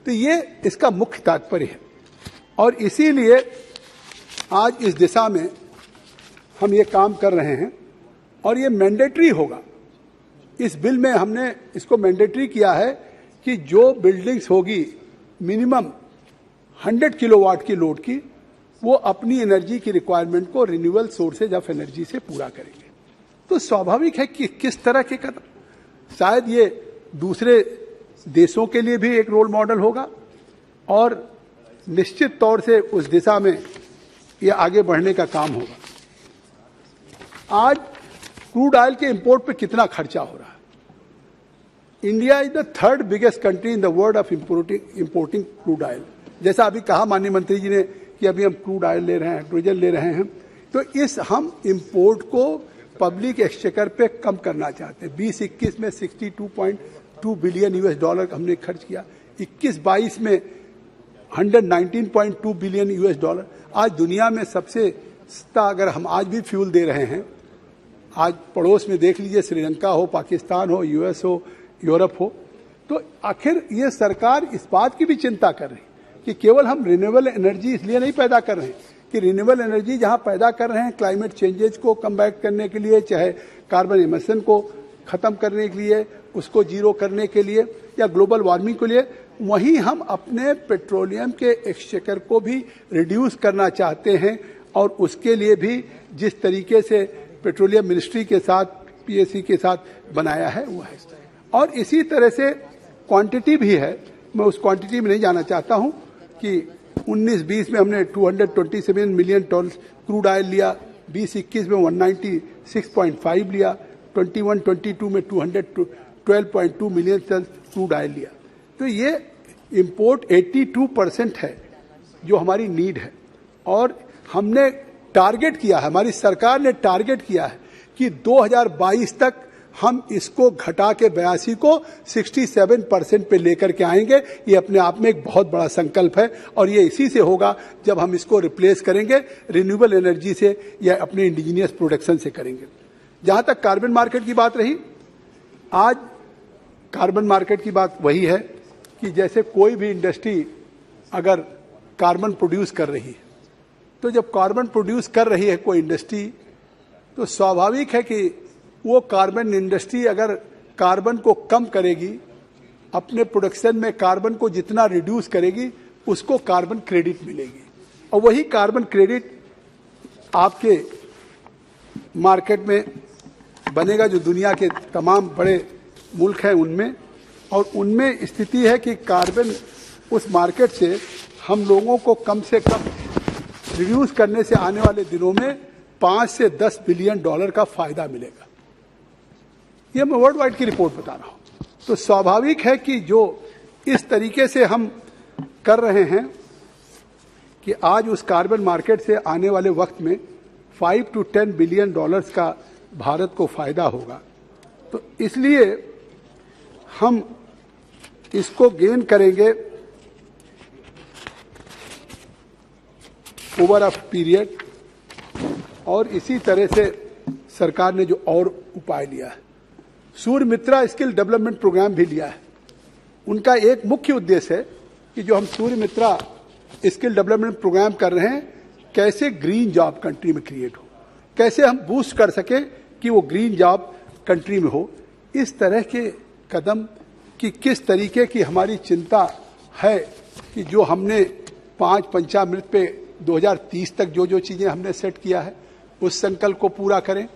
[SPEAKER 3] तो ये इसका मुख्य तात्पर्य है और इसीलिए आज इस दिशा में हम ये काम कर रहे हैं और ये मैंडेटरी होगा। इस बिल में हमने इसको मैंडेटरी किया है कि जो बिल्डिंग्स होगी मिनिमम 100 किलोवाट की लोड की, वो अपनी एनर्जी की रिक्वायरमेंट को रिन्यूएबल सोर्सेज ऑफ एनर्जी से पूरा करेंगे। तो स्वाभाविक है कि किस तरह के कदम, शायद ये दूसरे देशों के लिए भी एक रोल मॉडल होगा और निश्चित तौर से उस दिशा में ये आगे बढ़ने का काम होगा। आज क्रूड ऑयल के इंपोर्ट पे कितना खर्चा हो रहा है? India is the third biggest country in the world of importing crude oil. जैसा अभी कहा माननीय मंत्री जी ने कि अभी हम क्रूड ऑयल ले रहे हैं, हाइड्रोजन ले रहे हैं, तो इस हम इंपोर्ट को पब्लिक एक्सचेकर पे कम करना चाहते हैं। 2021 में 62.2 बिलियन यूएस डॉलर हमने खर्च किया, 21-22 में 119.2 बिलियन यूएस डॉलर। आज दुनिया में सबसे सस्ता अगर हम आज भी फ्यूल दे रहे हैं, आज पड़ोस में देख लीजिए, श्रीलंका हो, पाकिस्तान हो, यूएस हो, यूरोप हो, तो आखिर ये सरकार इस बात की भी चिंता कर रही है कि केवल हम रिन्यूएबल एनर्जी इसलिए नहीं पैदा कर रहे हैं कि रिन्यूएबल एनर्जी जहां पैदा कर रहे हैं क्लाइमेट चेंजेज को कम्बैट करने के लिए, चाहे कार्बन इमिशन को खत्म करने के लिए, उसको जीरो करने के लिए या ग्लोबल वार्मिंग के लिए, वहीं हम अपने पेट्रोलियम के एक्सचेकर को भी रिड्यूस करना चाहते हैं। और उसके लिए भी जिस तरीके से पेट्रोलियम मिनिस्ट्री के साथ, पीएससी के साथ बनाया है वो है। और इसी तरह से क्वांटिटी भी है, मैं उस क्वांटिटी में नहीं जाना चाहता हूं कि 19-20 में हमने 227 मिलियन टन क्रूड ऑयल लिया, 20-21 में 196.5 लिया, 21-22 में 212.2 मिलियन टन क्रूड ऑयल लिया। तो ये इंपोर्ट 82% है जो हमारी नीड है। और हमने टारगेट किया है, हमारी सरकार ने टारगेट किया है कि 2022 तक हम इसको घटा के 82 को 67% पे लेकर के आएंगे। ये अपने आप में एक बहुत बड़ा संकल्प है और ये इसी से होगा जब हम इसको रिप्लेस करेंगे रिन्यूएबल एनर्जी से या अपने इंडिजीनियस प्रोडक्शन से करेंगे। जहां तक कार्बन मार्केट की बात रही, आज कार्बन मार्केट की बात वही है कि जैसे कोई भी इंडस्ट्री अगर कार्बन प्रोड्यूस कर रही है, तो जब कार्बन प्रोड्यूस कर रही है कोई इंडस्ट्री, तो स्वाभाविक है कि वो कार्बन इंडस्ट्री अगर कार्बन को कम करेगी, अपने प्रोडक्शन में कार्बन को जितना रिड्यूस करेगी, उसको कार्बन क्रेडिट मिलेगी। और वही कार्बन क्रेडिट आपके मार्केट में बनेगा जो दुनिया के तमाम बड़े मुल्क हैं उनमें, और उनमें स्थिति है कि कार्बन उस मार्केट से हम लोगों को कम से कम रिड्यूस करने से आने वाले दिनों में 5 से 10 बिलियन डॉलर का फायदा मिलेगा। ये मैं वर्ल्ड वाइड की रिपोर्ट बता रहा हूं। तो स्वाभाविक है कि जो इस तरीके से हम कर रहे हैं कि आज उस कार्बन मार्केट से आने वाले वक्त में 5 to 10 बिलियन डॉलर्स का भारत को फायदा होगा। तो इसलिए हम इसको गेन करेंगे ओवर अ पीरियड, और इसी तरह से सरकार ने जो और उपाय लिया है, सूर्य मित्रा स्किल डेवलपमेंट प्रोग्राम भी लिया है। उनका एक मुख्य उद्देश्य है कि जो हम सूर्य मित्रा स्किल डेवलपमेंट प्रोग्राम कर रहे हैं, कैसे ग्रीन जॉब कंट्री में क्रिएट हो, कैसे हम बूस्ट कर सके कि वो ग्रीन जॉब कंट्री में हो। इस तरह के कदम की किस तरीके की हमारी चिंता है कि जो हमने 5 पंचामृत पे 2030 तक जो चीजें हमने सेट किया है उस संकल्प को पूरा करें।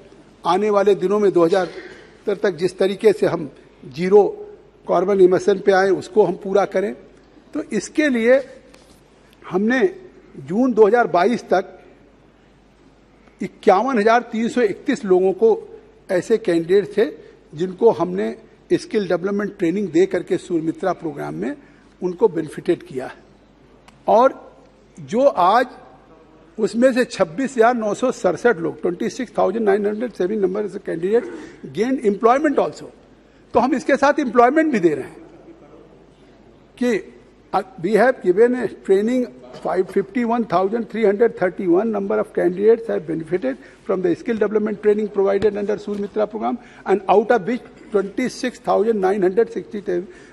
[SPEAKER 3] आने वाले दिनों में 2070 तक जिस तरीके से हम जीरो कार्बन इमिशन पे आए उसको हम पूरा करें। तो इसके लिए हमने जून 2022 तक 51,331 लोगों को ऐसे कैंडिडेट थे जिनको हमने स्किल डेवलपमेंट ट्रेनिंग दे करके सूर्य मित्रा प्रोग्राम में उनको बेनिफिटेड किया है। और जो आज उसमें से 26,967 लोग 26,907 number of candidate gain employment also. तो हम इसके साथ एम्प्लॉयमेंट भी दे रहे हैं कि we have given a training 51,331 number of candidates have benefited from the skill development training provided under Surya Mitra program, and out of which 26,960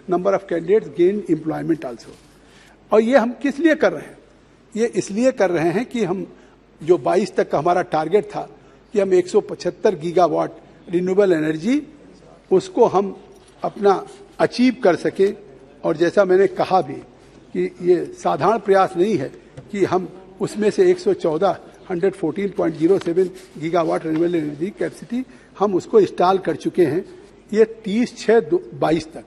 [SPEAKER 3] number of candidates gained employment also. और ये हम किस लिए कर रहे हैं? ये इसलिए कर रहे हैं कि हम जो 22 तक का हमारा टारगेट था कि हम 175 गीगावाट रिन्यूएबल एनर्जी उसको हम अपना अचीव कर सके। और जैसा मैंने कहा भी कि ये साधारण प्रयास नहीं है कि हम उसमें से 114.07 गीगावाट रिन्यूएबल एनर्जी कैपेसिटी हम उसको इंस्टॉल कर चुके हैं। ये 30/6/22 तक,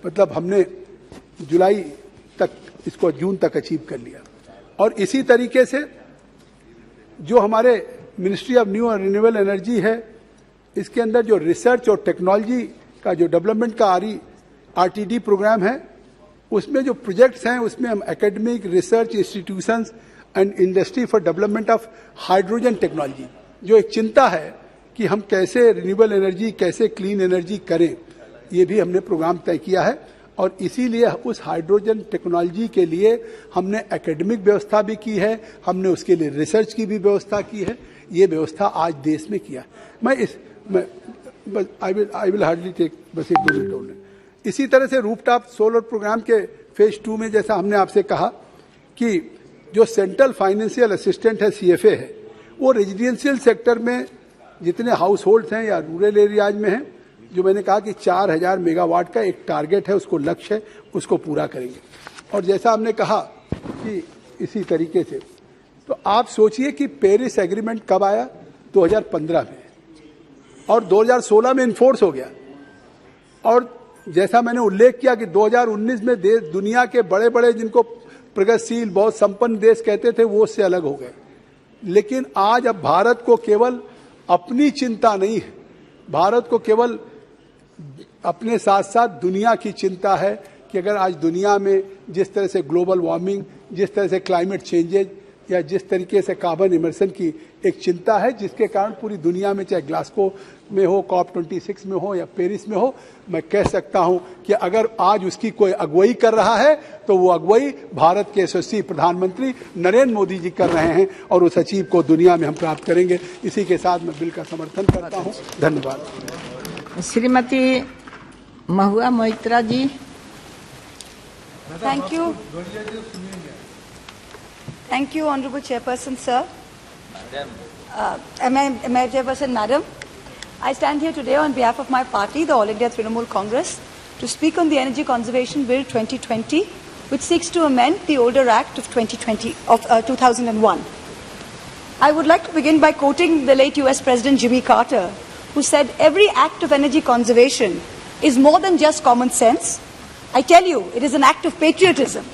[SPEAKER 3] मतलब हमने जुलाई तक इसको जून तक अचीव कर लिया। और इसी तरीके से जो हमारे मिनिस्ट्री ऑफ न्यू और रिन्यूएबल एनर्जी है, इसके अंदर जो रिसर्च और टेक्नोलॉजी का जो डेवलपमेंट का RTD प्रोग्राम है, उसमें जो प्रोजेक्ट्स हैं उसमें हम academic research institutions and industry for development of hydrogen technology, जो एक चिंता है कि हम कैसे रिन्यूएबल एनर्जी, कैसे क्लीन एनर्जी करें, ये भी हमने प्रोग्राम तय किया है। और इसीलिए उस हाइड्रोजन टेक्नोलॉजी के लिए हमने एकेडमिक व्यवस्था भी की है, हमने उसके लिए रिसर्च की भी व्यवस्था की है। ये व्यवस्था आज देश में किया। आई विल हार्डली टेक बस 1-2 मिनट होने। इसी तरह से रूफटॉप सोलर प्रोग्राम के फेज 2 में जैसा हमने आपसे कहा कि जो सेंट्रल फाइनेंशियल असिस्टेंट है, CFA है, वो रेजिडेंशियल सेक्टर में जितने हाउस होल्ड्स हैं या रूरल एरियाज में हैं, जो मैंने कहा कि 4,000 मेगावाट का एक टारगेट है, उसको लक्ष्य है, उसको पूरा करेंगे। और जैसा हमने कहा कि इसी तरीके से, तो आप सोचिए कि पेरिस एग्रीमेंट कब आया? 2015 में, और 2016 में इन्फोर्स हो गया। और जैसा मैंने उल्लेख किया कि 2019 में दुनिया के बड़े बड़े जिनको प्रगतिशील, बहुत संपन्न देश कहते थे, वो उससे अलग हो गए। लेकिन आज अब भारत को केवल अपनी चिंता नहीं है, भारत को केवल अपने साथ साथ दुनिया की चिंता है कि अगर आज दुनिया में जिस तरह से ग्लोबल वार्मिंग, जिस तरह से क्लाइमेट चेंजेज, या जिस तरीके से कार्बन इमर्शन की एक चिंता है, जिसके कारण पूरी दुनिया में, चाहे ग्लासगो में हो, COP26 में हो या पेरिस में हो, मैं कह सकता हूं कि अगर आज उसकी कोई अगुवाई कर रहा है तो वो अगुवाई भारत के यशस्वी प्रधानमंत्री नरेंद्र मोदी जी कर रहे हैं, और उस अचीव को दुनिया में हम प्राप्त करेंगे। इसी के साथ मैं बिल का समर्थन करता हूं। धन्यवाद।
[SPEAKER 2] श्रीमती महुआ मोइत्रा जी।
[SPEAKER 4] Thank you, Honorable Chairperson, sir. Chairperson, Madam. I stand here today on behalf of my party, the All India Renewable Congress, to speak on the Energy Conservation Bill 2020, which seeks to amend the older Act of 2001. I would like to begin by quoting the late US President Jimmy Carter, who said, "Every act of energy conservation is more than just common sense. I tell you, it is an act of patriotism."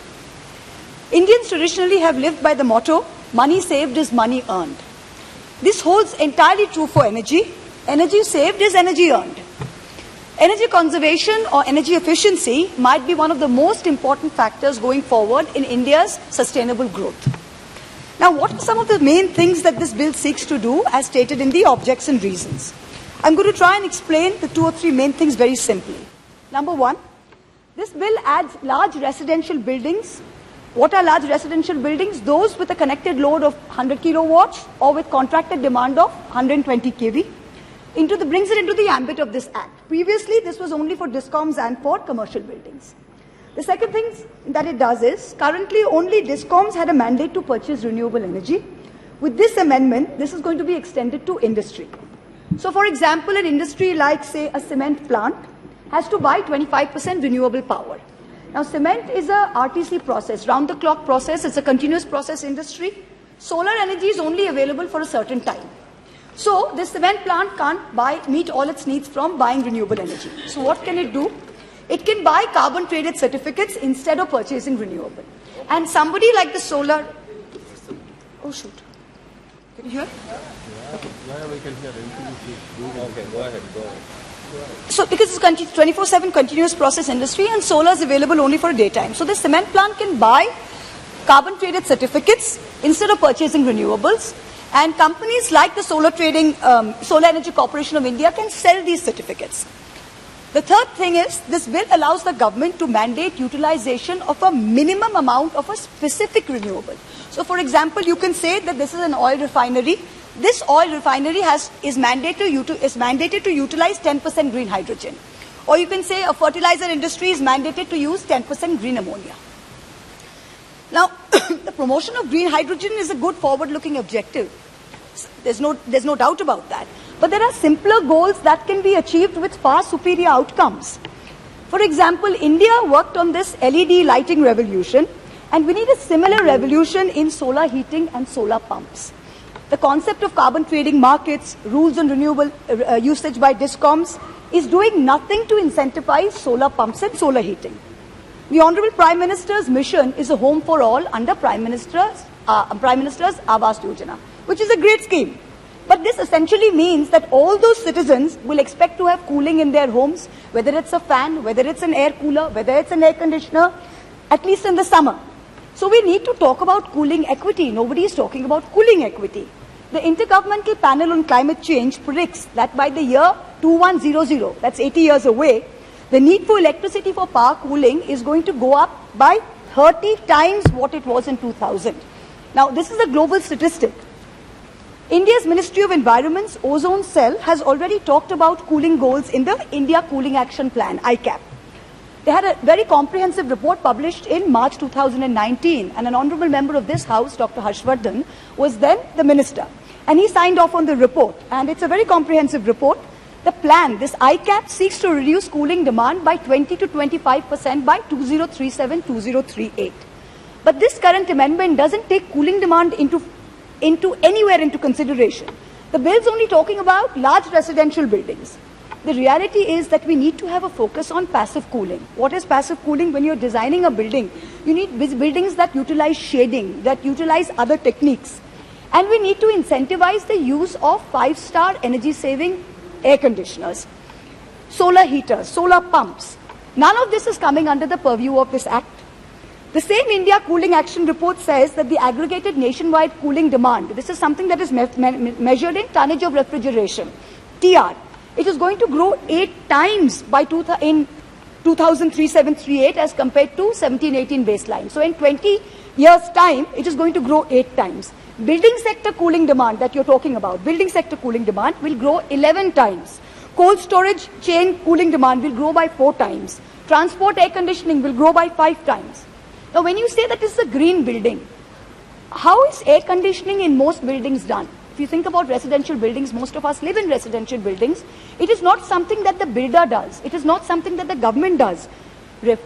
[SPEAKER 4] Indians traditionally have lived by the motto, "Money saved is money earned." This holds entirely true for energy. Energy saved is energy earned. Energy conservation or energy efficiency might be one of the most important factors going forward in India's sustainable growth. Now, what are some of the main things that this bill seeks to do as stated in the objects and reasons? I'm going to try and explain the 2 or 3 main things very simply. Number one, this bill adds large residential buildings. What are large residential buildings? Those with a connected load of 100 kilowatts or with contracted demand of 120 kV. Brings it into the ambit of this act. Previously, this was only for discoms and for commercial buildings. The second thing that it does is, currently only discoms had a mandate to purchase renewable energy. With this amendment, this is going to be extended to industry. So, for example, an industry like, say, a cement plant has to buy 25% renewable power. Now, cement is a RTC process, round-the-clock process. It's a continuous process industry. Solar energy is only available for a certain time. So, this cement plant can't meet all its needs from buying renewable energy. So, what can it do? It can buy carbon-traded certificates instead of purchasing renewable. And somebody like the solar... Oh, shoot. Can you hear? Okay. Yeah, we can hear. Okay, go ahead. So, because it's 24/7 continuous process industry and solar is available only for daytime. So, the cement plant can buy carbon-traded certificates instead of purchasing renewables. And companies like the Solar Energy Corporation of India can sell these certificates. The third thing is, this bill allows the government to mandate utilization of a minimum amount of a specific renewable. So, for example, you can say that this is an oil refinery. This oil refinery is mandated to utilize 10% green hydrogen. Or you can say a fertilizer industry is mandated to use 10% green ammonia. Now, the promotion of green hydrogen is a good forward-looking objective. There's no doubt about that. But there are simpler goals that can be achieved with far superior outcomes. For example, India worked on this LED lighting revolution, and we need a similar revolution in solar heating and solar pumps. The concept of carbon trading markets, rules on renewable usage by discoms is doing nothing to incentivize solar pumps and solar heating. The Honorable Prime Minister's mission is a home for all under Prime Minister's Awas Yojana, which is a great scheme. But this essentially means that all those citizens will expect to have cooling in their homes, whether it's a fan, whether it's an air cooler, whether it's an air conditioner, at least in the summer. So we need to talk about cooling equity. Nobody is talking about cooling equity. The Intergovernmental Panel on Climate Change predicts that by the year 2100, that's 80 years away, the need for electricity for power cooling is going to go up by 30 times what it was in 2000. Now, this is a global statistic. India's Ministry of Environment's ozone cell has already talked about cooling goals in the India Cooling Action Plan, ICAP. They had a very comprehensive report published in March 2019, and an honourable member of this House, Dr. Harshvardhan, was then the minister. And he signed off on the report, and it's a very comprehensive report. The plan, this ICAP, seeks to reduce cooling demand by 20 to 25% by 2037-2038. But this current amendment doesn't take cooling demand into consideration. The bill's only talking about large residential buildings. The reality is that we need to have a focus on passive cooling. What is passive cooling? When you're designing a building, you need buildings that utilize shading, that utilize other techniques. And we need to incentivize the use of 5-star energy-saving air conditioners, solar heaters, solar pumps. None of this is coming under the purview of this act. The same India Cooling Action Report says that the aggregated nationwide cooling demand, this is something that is measured in tonnage of refrigeration, TR. It is going to grow 8 times by 2037-38 as compared to 17-18 baseline. So in 20 years' time, it is going to grow 8 times. Building sector cooling demand that you're talking about, building sector cooling demand will grow 11 times. Cold storage chain cooling demand will grow by 4 times. Transport air conditioning will grow by 5 times. Now, when you say that this is a green building, how is air conditioning in most buildings done? If you think about residential buildings, most of us live in residential buildings. It is not something that the builder does. It is not something that the government does.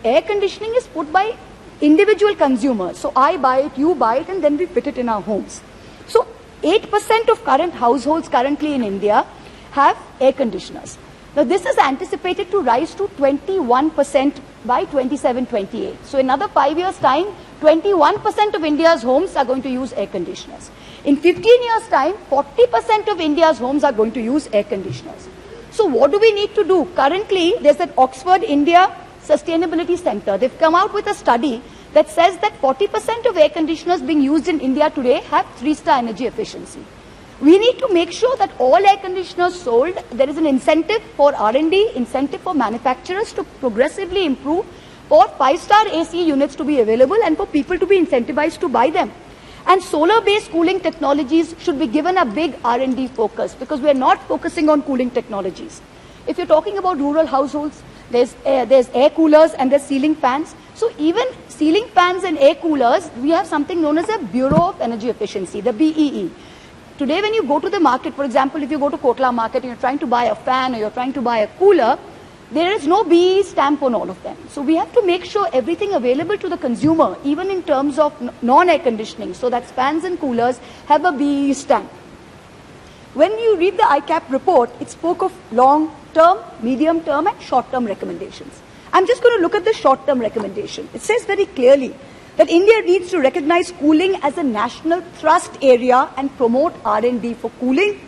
[SPEAKER 4] Air conditioning is put by individual consumers. So I buy it, you buy it, and then we fit it in our homes. So 8% of current households currently in India have air conditioners. Now this is anticipated to rise to 21% by 27-28. So in another 5 years' time, 21% of India's homes are going to use air conditioners. In 15 years' time, 40% of India's homes are going to use air conditioners. So what do we need to do? Currently, there's an Oxford India Sustainability Center. They've come out with a study that says that 40% of air conditioners being used in India today have 3-star energy efficiency. We need to make sure that all air conditioners sold, there is an incentive for R&D, incentive for manufacturers to progressively improve, for 5-star AC units to be available and for people to be incentivized to buy them. And solar-based cooling technologies should be given a big R&D focus, because we are not focusing on cooling technologies. If you're talking about rural households, there's air coolers and there's ceiling fans. So even ceiling fans and air coolers, we have something known as a Bureau of Energy Efficiency, the BEE. Today when you go to the market, for example, if you go to Kotla market and you're trying to buy a fan or you're trying to buy a cooler, there is no BEE stamp on all of them. So we have to make sure everything available to the consumer, even in terms of non-air conditioning, so that fans and coolers have a BEE stamp. When you read the ICAP report, it spoke of long-term, medium-term and short-term recommendations. I'm just going to look at the short-term recommendation. It says very clearly that India needs to recognize cooling as a national thrust area and promote R&D for cooling.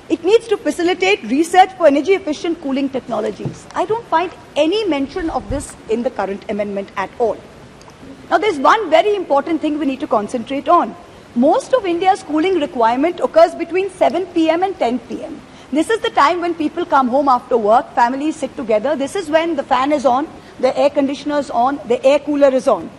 [SPEAKER 4] It needs to facilitate research for energy-efficient cooling technologies. I don't find any mention of this in the current amendment at all. Now, there's one very important thing we need to concentrate on. Most of India's cooling requirement occurs between 7 p.m. and 10 p.m. This is the time when people come home after work, families sit together. This is when the fan is on, the air conditioner is on, the air cooler is on.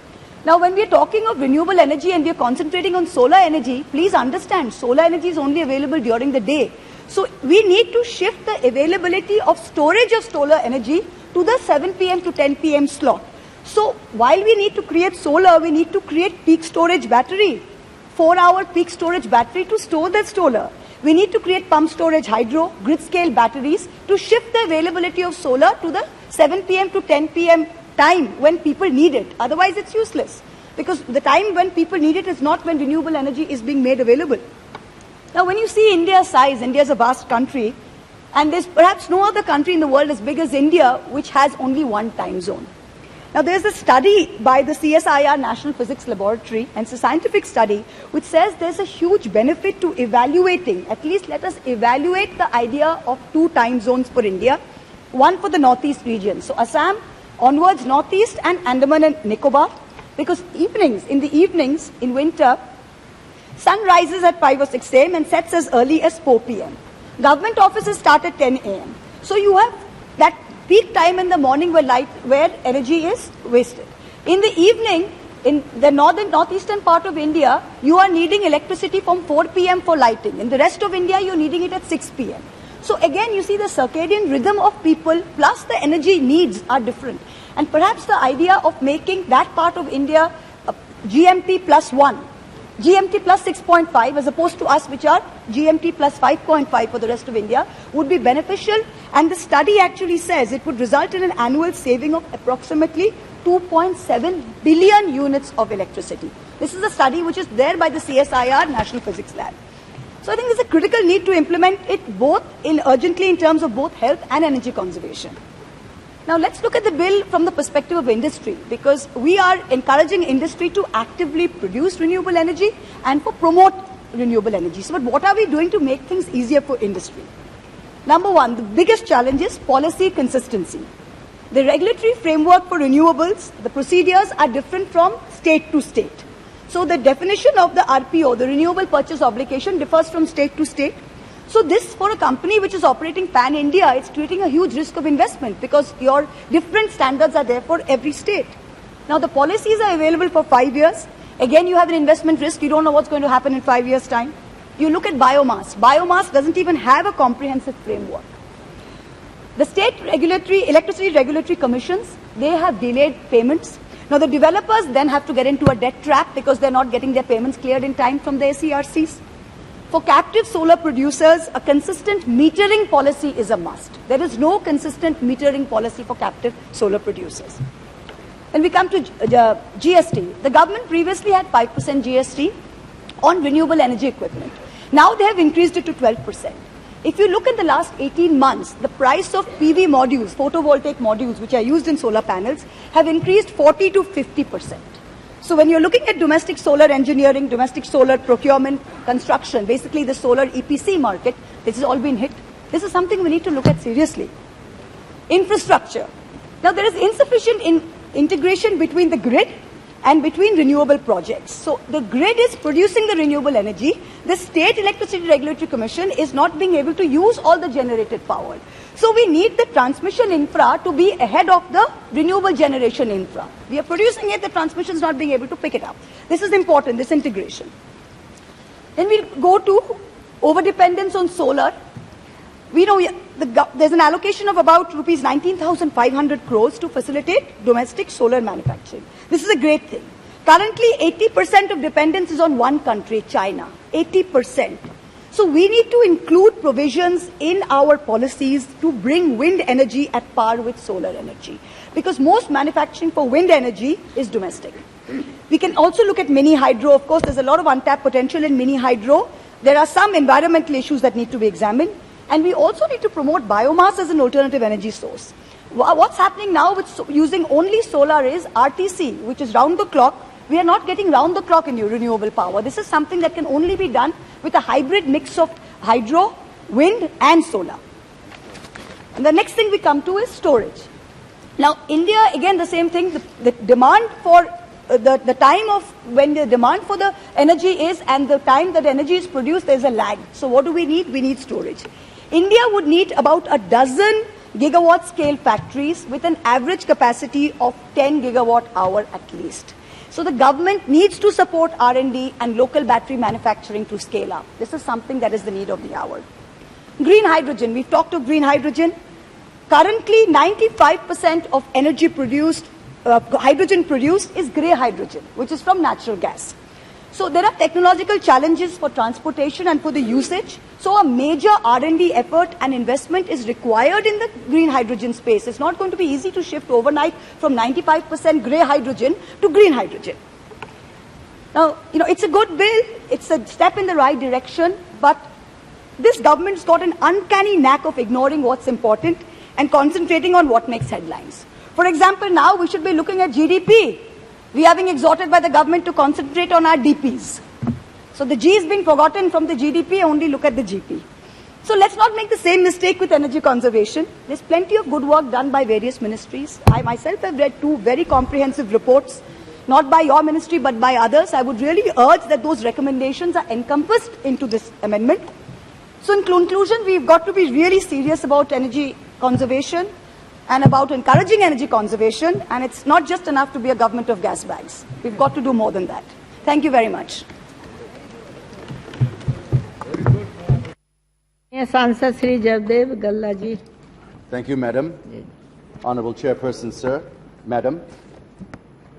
[SPEAKER 4] Now, when we are talking of renewable energy and we are concentrating on solar energy, please understand, solar energy is only available during the day. So we need to shift the availability of storage of solar energy to the 7 p.m. to 10 p.m. slot. So while we need to create solar, we need to create peak storage battery, 4-hour peak storage battery to store that solar. We need to create pump storage hydro, grid scale batteries to shift the availability of solar to the 7 p.m. to 10 p.m. time when people need it. Otherwise, it's useless, because the time when people need it is not when renewable energy is being made available. Now, when you see India's size, India is a vast country, and there's perhaps no other country in the world as big as India which has only one time zone. Now, there's a study by the CSIR National Physics Laboratory, and it's a scientific study, which says there's a huge benefit to evaluating, at least let us evaluate the idea of 2 time zones for India, one for the northeast region. So Assam, onwards northeast, and Andaman and Nicobar, because in the evenings in winter, sun rises at 5 or 6 a.m. and sets as early as 4 p.m. Government offices start at 10 a.m. So you have that peak time in the morning where energy is wasted. In the evening, in the northeastern part of India, you are needing electricity from 4 p.m. for lighting. In the rest of India, you're needing it at 6 p.m. So again, you see the circadian rhythm of people plus the energy needs are different. And perhaps the idea of making that part of India GMT plus 1, GMT plus 6.5 as opposed to us, which are GMT plus 5.5 for the rest of India, would be beneficial. And the study actually says it would result in an annual saving of approximately 2.7 billion units of electricity. This is a study which is there by the CSIR National Physics Lab. So I think there's a critical need to implement it both urgently in terms of both health and energy conservation. Now let's look at the bill from the perspective of industry, because we are encouraging industry to actively produce renewable energy and to promote renewable energy. So but what are we doing to make things easier for industry? Number one, the biggest challenge is policy consistency. The regulatory framework for renewables, the procedures are different from state to state. So the definition of the RPO, the renewable purchase obligation, differs from state to state. So this, for a company which is operating pan-India, it's creating a huge risk of investment, because your different standards are there for every state. Now the policies are available for 5 years. Again, you have an investment risk. You don't know what's going to happen in 5 years' time. You look at biomass. Biomass doesn't even have a comprehensive framework. The state electricity regulatory commissions, they have delayed payments. Now the developers then have to get into a debt trap because they're not getting their payments cleared in time from the SERCs. For captive solar producers, a consistent metering policy is a must. There is no consistent metering policy for captive solar producers. When we come to GST, the government previously had 5% GST on renewable energy equipment. Now they have increased it to 12%. If you look at the last 18 months, the price of PV modules, photovoltaic modules, which are used in solar panels, have increased 40 to 50%. So when you're looking at domestic solar engineering, domestic solar procurement, construction, basically the solar EPC market, this has all been hit. This is something we need to look at seriously. Infrastructure. Now, there is insufficient integration between the grid and between renewable projects. So the grid is producing the renewable energy. The State Electricity Regulatory Commission is not being able to use all the generated power. So we need the transmission infra to be ahead of the renewable generation infra. We are producing it, the transmission is not being able to pick it up. This is important, this integration. Then we'll go to overdependence on solar. We know there's an allocation of about rupees 19,500 crores to facilitate domestic solar manufacturing. This is a great thing. Currently, 80% of dependence is on one country, China. 80%. So we need to include provisions in our policies to bring wind energy at par with solar energy. Because most manufacturing for wind energy is domestic. We can also look at mini hydro. Of course, there's a lot of untapped potential in mini hydro. There are some environmental issues that need to be examined. And we also need to promote biomass as an alternative energy source. What's happening now with using only solar is RTC, which is round the clock. We are not getting round the clock in renewable power. This is something that can only be done with a hybrid mix of hydro, wind and solar. And the next thing we come to is storage. Now, India, again, the same thing. The demand for the time of when the demand for the energy is and the time that energy is produced, there's a lag. So what do we need? We need storage. India would need about a dozen gigawatt scale factories with an average capacity of 10 gigawatt hour at least. So the government needs to support R&D and local battery manufacturing to scale up. This is something that is the need of the hour. Green hydrogen. We've talked of green hydrogen. Currently, 95% of energy produced, hydrogen produced is grey hydrogen, which is from natural gas. So there are technological challenges for transportation and for the usage. So a major R&D effort and investment is required in the green hydrogen space. It's not going to be easy to shift overnight from 95% grey hydrogen to green hydrogen. Now, it's a good bill. It's a step in the right direction. But this government's got an uncanny knack of ignoring what's important and concentrating on what makes headlines. For example, now we should be looking at GDP. We are being exhorted by the government to concentrate on our DPs. So the G is being forgotten from the GDP, only look at the GP. So let's not make the same mistake with energy conservation. There's plenty of good work done by various ministries. I myself have read 2 very comprehensive reports, not by your ministry but by others. I would really urge that those recommendations are encompassed into this amendment. So in conclusion, we've got to be really serious about energy conservation and about encouraging energy conservation, and it's not just enough to be a government of gas bags. We've got to do more than that. Thank you very much.
[SPEAKER 2] सांसद श्री जयदेव गल्ला जी.
[SPEAKER 5] Thank you, Madam. Honorable Chairperson, sir. Madam,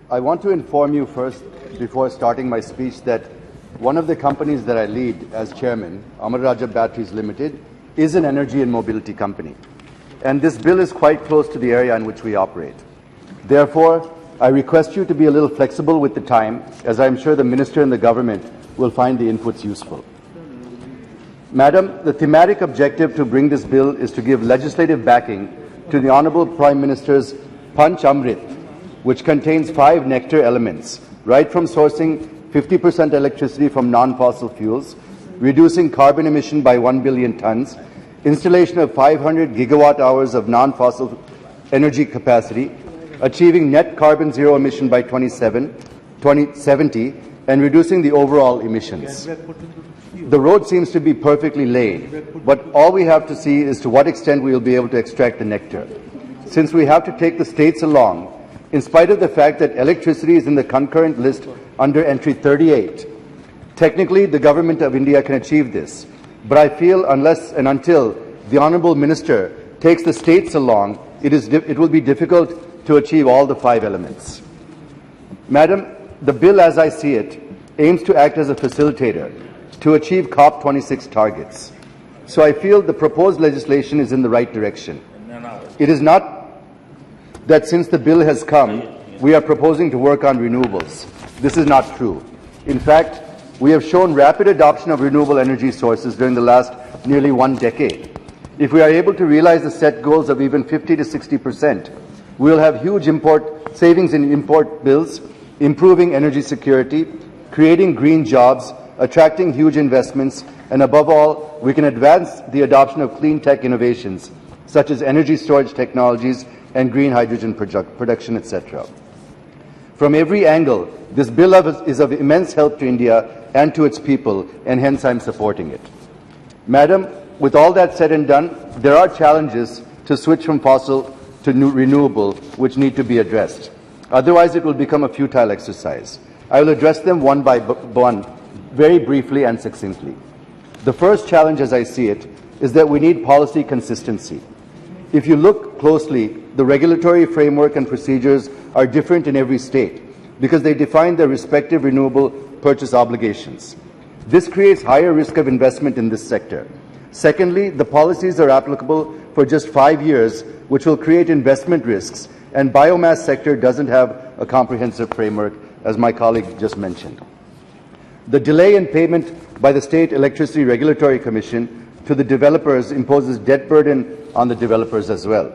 [SPEAKER 5] I want to inform you first, before starting my speech, that one of the companies that I lead as chairman, Amar Raja Batteries Limited, is an energy and mobility company. And this bill is quite close to the area in which we operate. Therefore, I request you to be a little flexible with the time, as I'm sure the Minister and the government will find the inputs useful. Madam, the thematic objective to bring this bill is to give legislative backing to the Honorable Prime Minister's Panch Amrit, which contains 5 nectar elements, right from sourcing 50% electricity from non-fossil fuels, reducing carbon emission by 1 billion tons, installation of 500 gigawatt hours of non-fossil energy capacity, achieving net carbon zero emission by 2070, and reducing the overall emissions. The road seems to be perfectly laid, but all we have to see is to what extent we will be able to extract the nectar. Since we have to take the states along, in spite of the fact that electricity is in the concurrent list under entry 38, technically the Government of India can achieve this. But I feel unless and until the Honourable Minister takes the states along, it will be difficult to achieve all the 5 elements. Madam, the bill as I see it aims to act as a facilitator to achieve COP26 targets. So I feel the proposed legislation is in the right direction. It is not that since the bill has come, we are proposing to work on renewables. This is not true. In fact, we have shown rapid adoption of renewable energy sources during the last nearly 1 decade. If we are able to realize the set goals of even 50 to 60%, we will have huge savings in import bills, improving energy security, creating green jobs, attracting huge investments, and above all, we can advance the adoption of clean tech innovations, such as energy storage technologies and green hydrogen production, etc. From every angle, this bill is of immense help to India and to its people, and hence I'm supporting it. Madam, with all that said and done, there are challenges to switch from fossil to renewable which need to be addressed. Otherwise, it will become a futile exercise. I will address them one by one, very briefly and succinctly. The first challenge, as I see it, is that we need policy consistency. If you look closely, the regulatory framework and procedures are different in every state because they define their respective renewable purchase obligations. This creates higher risk of investment in this sector. Secondly, the policies are applicable for just 5 years, which will create investment risks, and biomass sector doesn't have a comprehensive framework, as my colleague just mentioned. The delay in payment by the State Electricity Regulatory Commission to the developers imposes debt burden on the developers as well.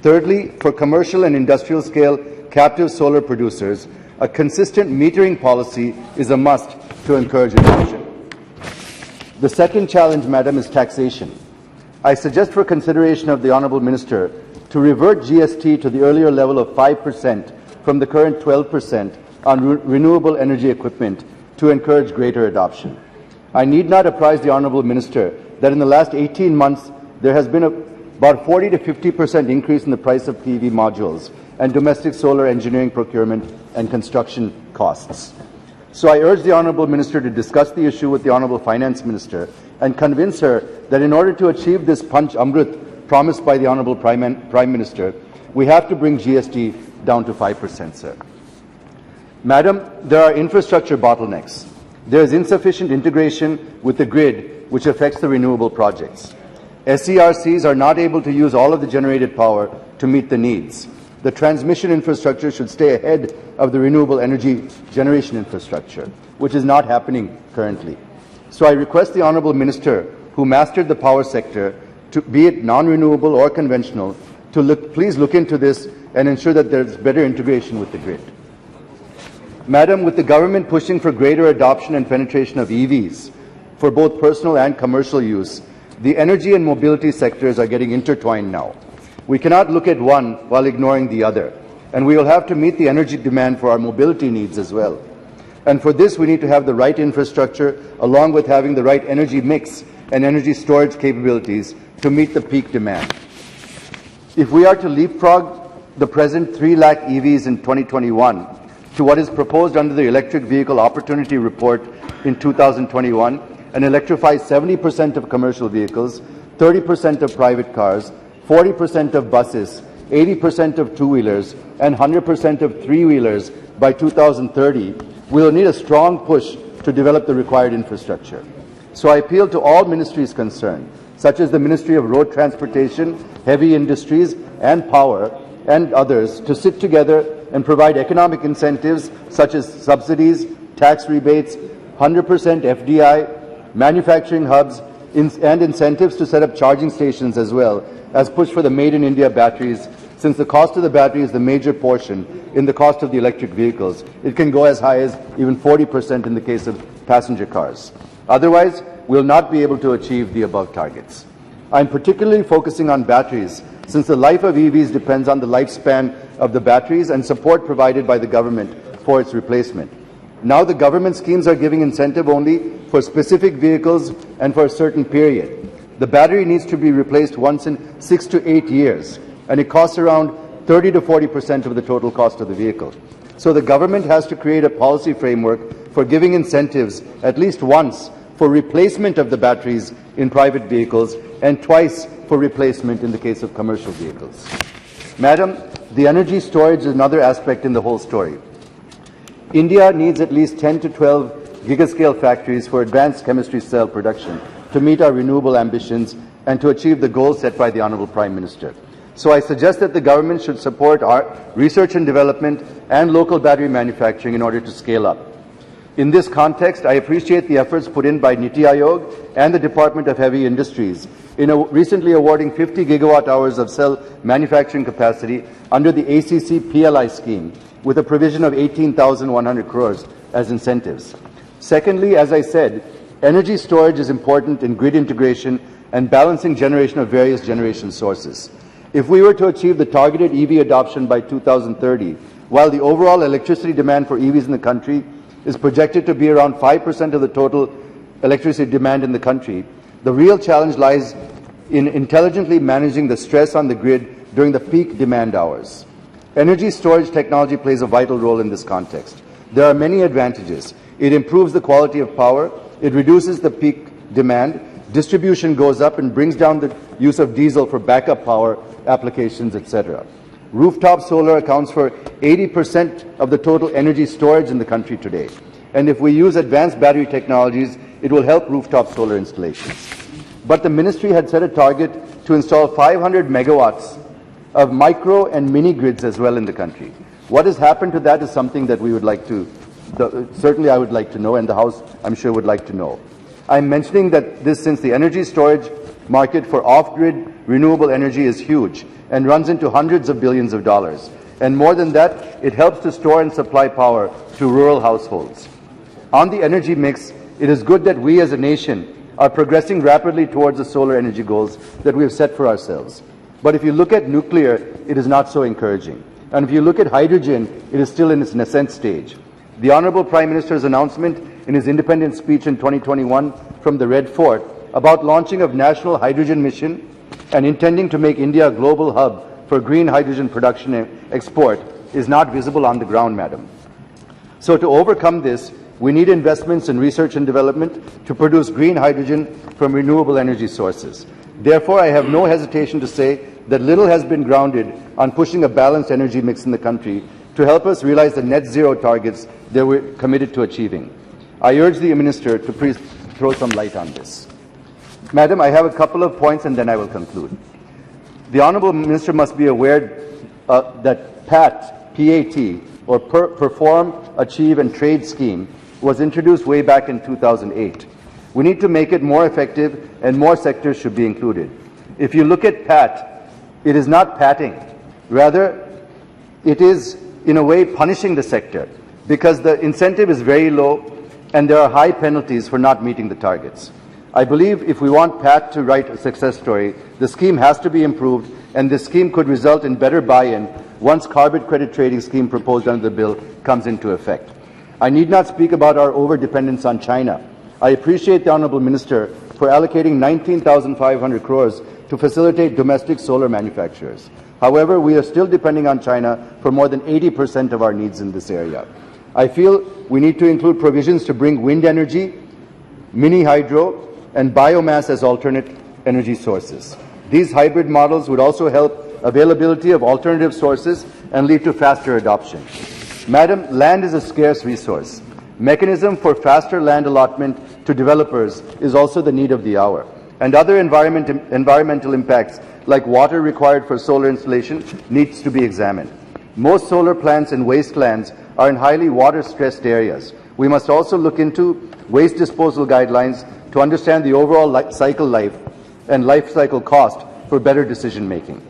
[SPEAKER 5] Thirdly, for commercial and industrial scale captive solar producers, a consistent metering policy is a must to encourage adoption. The second challenge, Madam, is taxation. I suggest for consideration of the Honourable Minister to revert GST to the earlier level of 5% from the current 12% on renewable energy equipment to encourage greater adoption. I need not apprise the Honourable Minister that in the last 18 months there has been about 40 to 50% increase in the price of PV modules and domestic solar engineering procurement and construction costs. So I urge the Honourable Minister to discuss the issue with the Honourable Finance Minister and convince her that in order to achieve this Panch Amrit promised by the Honourable Prime Minister, we have to bring GST down to 5%, sir. Madam, there are infrastructure bottlenecks. There is insufficient integration with the grid, which affects the renewable projects. SERCs are not able to use all of the generated power to meet the needs. The transmission infrastructure should stay ahead of the renewable energy generation infrastructure, which is not happening currently. So I request the Honourable Minister, who mastered the power sector, to be it non-renewable or conventional, to please look into this and ensure that there is better integration with the grid. Madam, with the government pushing for greater adoption and penetration of EVs for both personal and commercial use, the energy and mobility sectors are getting intertwined now. We cannot look at one while ignoring the other, and we will have to meet the energy demand for our mobility needs as well. And for this, we need to have the right infrastructure along with having the right energy mix and energy storage capabilities to meet the peak demand. If we are to leapfrog the present 3 lakh EVs in 2021 to what is proposed under the Electric Vehicle Opportunity Report in 2021 and electrify 70% of commercial vehicles, 30% of private cars, 40% of buses, 80% of two-wheelers, and 100% of three-wheelers by 2030, we will need a strong push to develop the required infrastructure. So I appeal to all ministries concerned, such as the Ministry of Road Transportation, Heavy Industries, and Power, and others, to sit together and provide economic incentives such as subsidies, tax rebates, 100% FDI, manufacturing hubs, and incentives to set up charging stations as well as push for the Made in India batteries, since the cost of the battery is the major portion in the cost of the electric vehicles. It can go as high as even 40% in the case of passenger cars. Otherwise, we will not be able to achieve the above targets. I am particularly focusing on batteries, since the life of EVs depends on the lifespan of the batteries and support provided by the government for its replacement. Now the government schemes are giving incentive only for specific vehicles and for a certain period. The battery needs to be replaced once in 6 to 8 years, and it costs around 30 to 40% of the total cost of the vehicle. So the government has to create a policy framework for giving incentives at least once for replacement of the batteries in private vehicles and twice for replacement in the case of commercial vehicles. Madam, the energy storage is another aspect in the whole story. India needs at least 10 to 12 gigascale factories for advanced chemistry cell production to meet our renewable ambitions and to achieve the goals set by the Honourable Prime Minister. So I suggest that the government should support our research and development and local battery manufacturing in order to scale up. In this context, I appreciate the efforts put in by Niti Aayog and the Department of Heavy Industries in recently awarding 50 gigawatt hours of cell manufacturing capacity under the ACC PLI scheme with a provision of 18,100 crores as incentives. Secondly, as I said, Energy storage is important in grid integration and balancing generation of various generation sources. If we were to achieve the targeted EV adoption by 2030, while the overall electricity demand for EVs in the country is projected to be around 5% of the total electricity demand in the country, the real challenge lies in intelligently managing the stress on the grid during the peak demand hours. Energy storage technology plays a vital role in this context. There are many advantages. It improves the quality of power, it reduces the peak demand, distribution goes up and brings down the use of diesel for backup power applications, etc. Rooftop solar accounts for 80% of the total energy storage in the country today. And if we use advanced battery technologies, it will help rooftop solar installations. But the ministry had set a target to install 500 megawatts of micro and mini grids as well in the country. What has happened to that is something that we would like to, certainly I would like to know, and the House I'm sure would like to know. I'm mentioning that this since the energy storage market for off-grid renewable energy is huge and runs into hundreds of billions of dollars. And more than that, it helps to store and supply power to rural households. On the energy mix, it is good that we as a nation are progressing rapidly towards the solar energy goals that we have set for ourselves. But if you look at nuclear, it is not so encouraging. And if you look at hydrogen, it is still in its nascent stage. The Honorable Prime Minister's announcement in his independence speech in 2021 from the Red Fort about launching of National Hydrogen Mission and intending to make India a global hub for green hydrogen production and export is not visible on the ground, madam. So to overcome this, we need investments in research and development to produce green hydrogen from renewable energy sources. Therefore, I have no hesitation to say that little has been grounded on pushing a balanced energy mix in the country to help us realize the net zero targets that we're committed to achieving. I urge the Minister to please throw some light on this. Madam, I have a couple of points and then I will conclude. The Honourable Minister must be aware that PAT, P-A-T, or Perform, Achieve and Trade Scheme, was introduced way back in 2008. We need to make it more effective and more sectors should be included. If you look at PAT, it is not patting. Rather, it is in a way punishing the sector because the incentive is very low and there are high penalties for not meeting the targets. I believe if we want PAT to write a success story, the scheme has to be improved and this scheme could result in better buy-in once carbon credit trading scheme proposed under the bill comes into effect. I need not speak about our over-dependence on China. I appreciate the Honourable Minister for allocating 19,500 crores to facilitate domestic solar manufacturers. However, we are still depending on China for more than 80% of our needs in this area. I feel we need to include provisions to bring wind energy, mini hydro, and biomass as alternate energy sources. These hybrid models would also help availability of alternative sources and lead to faster adoption. Madam, land is a scarce resource. Mechanism for faster land allotment to developers is also the need of the hour. And other environmental impacts like water required for solar installation needs to be examined. Most solar plants in wastelands are in highly water-stressed areas. We must also look into waste disposal guidelines to understand the overall cycle life and life cycle cost for better decision making.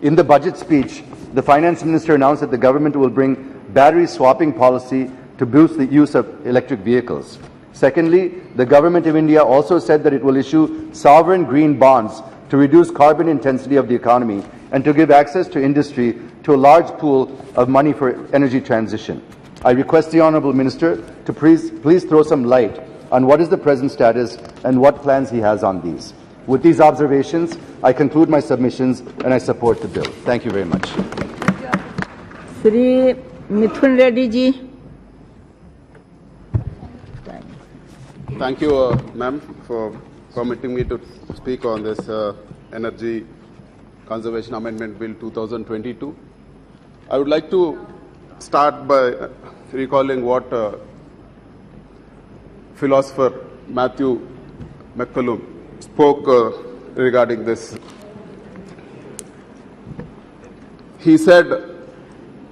[SPEAKER 5] In the budget speech, the Finance Minister announced that the government will bring battery swapping policy to boost the use of electric vehicles. Secondly, the Government of India also said that it will issue sovereign green bonds to reduce carbon intensity of the economy and to give access to industry to a large pool of money for energy transition. I request the Honourable Minister to please throw some light on what is the present status and what plans he has on these. With these observations, I conclude my submissions and I support the bill. Thank you very much.
[SPEAKER 2] Shri Mithun Reddy ji.
[SPEAKER 6] Thank you, ma'am, for permitting me to speak on this Energy Conservation Amendment Bill 2022. I would like to start by recalling what philosopher Matthew McCallum spoke regarding this. He said,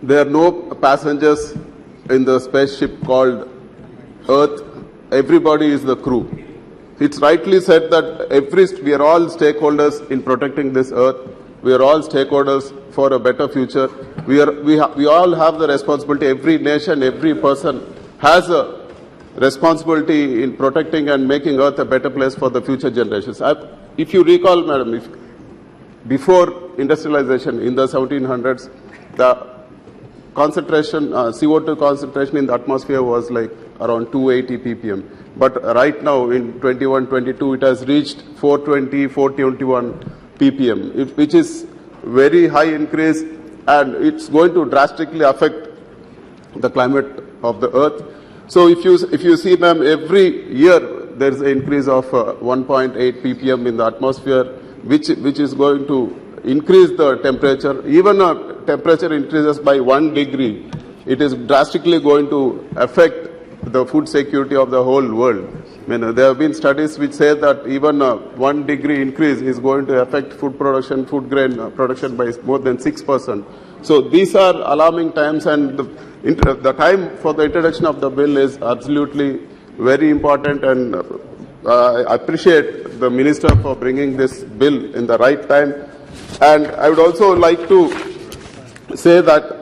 [SPEAKER 6] there are no passengers in the spaceship called Earth. Everybody is the crew. It's rightly said that we are all stakeholders in protecting this Earth. We are all stakeholders for a better future. We all have the responsibility. Every nation, every person has a responsibility in protecting and making Earth a better place for the future generations. If you recall, madam, before industrialization in the 1700s, the concentration, CO2 concentration in the atmosphere was like around 280 ppm. But right now in 21-22, it has reached 420, 421 ppm, which is very high increase, and it's going to drastically affect the climate of the Earth. So if you see, ma'am, every year there is an increase of 1.8 ppm in the atmosphere, which is going to increase the temperature. Even a temperature increases by 1 degree, it is drastically going to affect the food security of the whole world. I mean, there have been studies which say that even a 1 degree increase is going to affect food production, food grain production by more than 6%. So these are alarming times, and the time for the introduction of the bill is absolutely very important, and I appreciate the Minister for bringing this bill in the right time. And I would also like to say that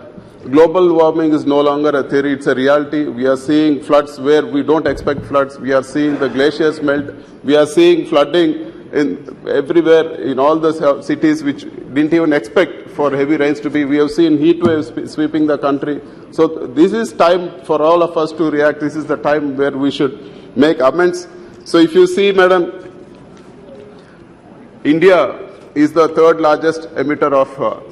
[SPEAKER 6] global warming is no longer a theory, it's a reality. We are seeing floods where we don't expect floods. We are seeing the glaciers melt. We are seeing flooding everywhere in all the cities which didn't even expect for heavy rains to be. We have seen heat waves sweeping the country. So this is time for all of us to react. This is the time where we should make amends. So if you see, madam, India is the third largest emitter of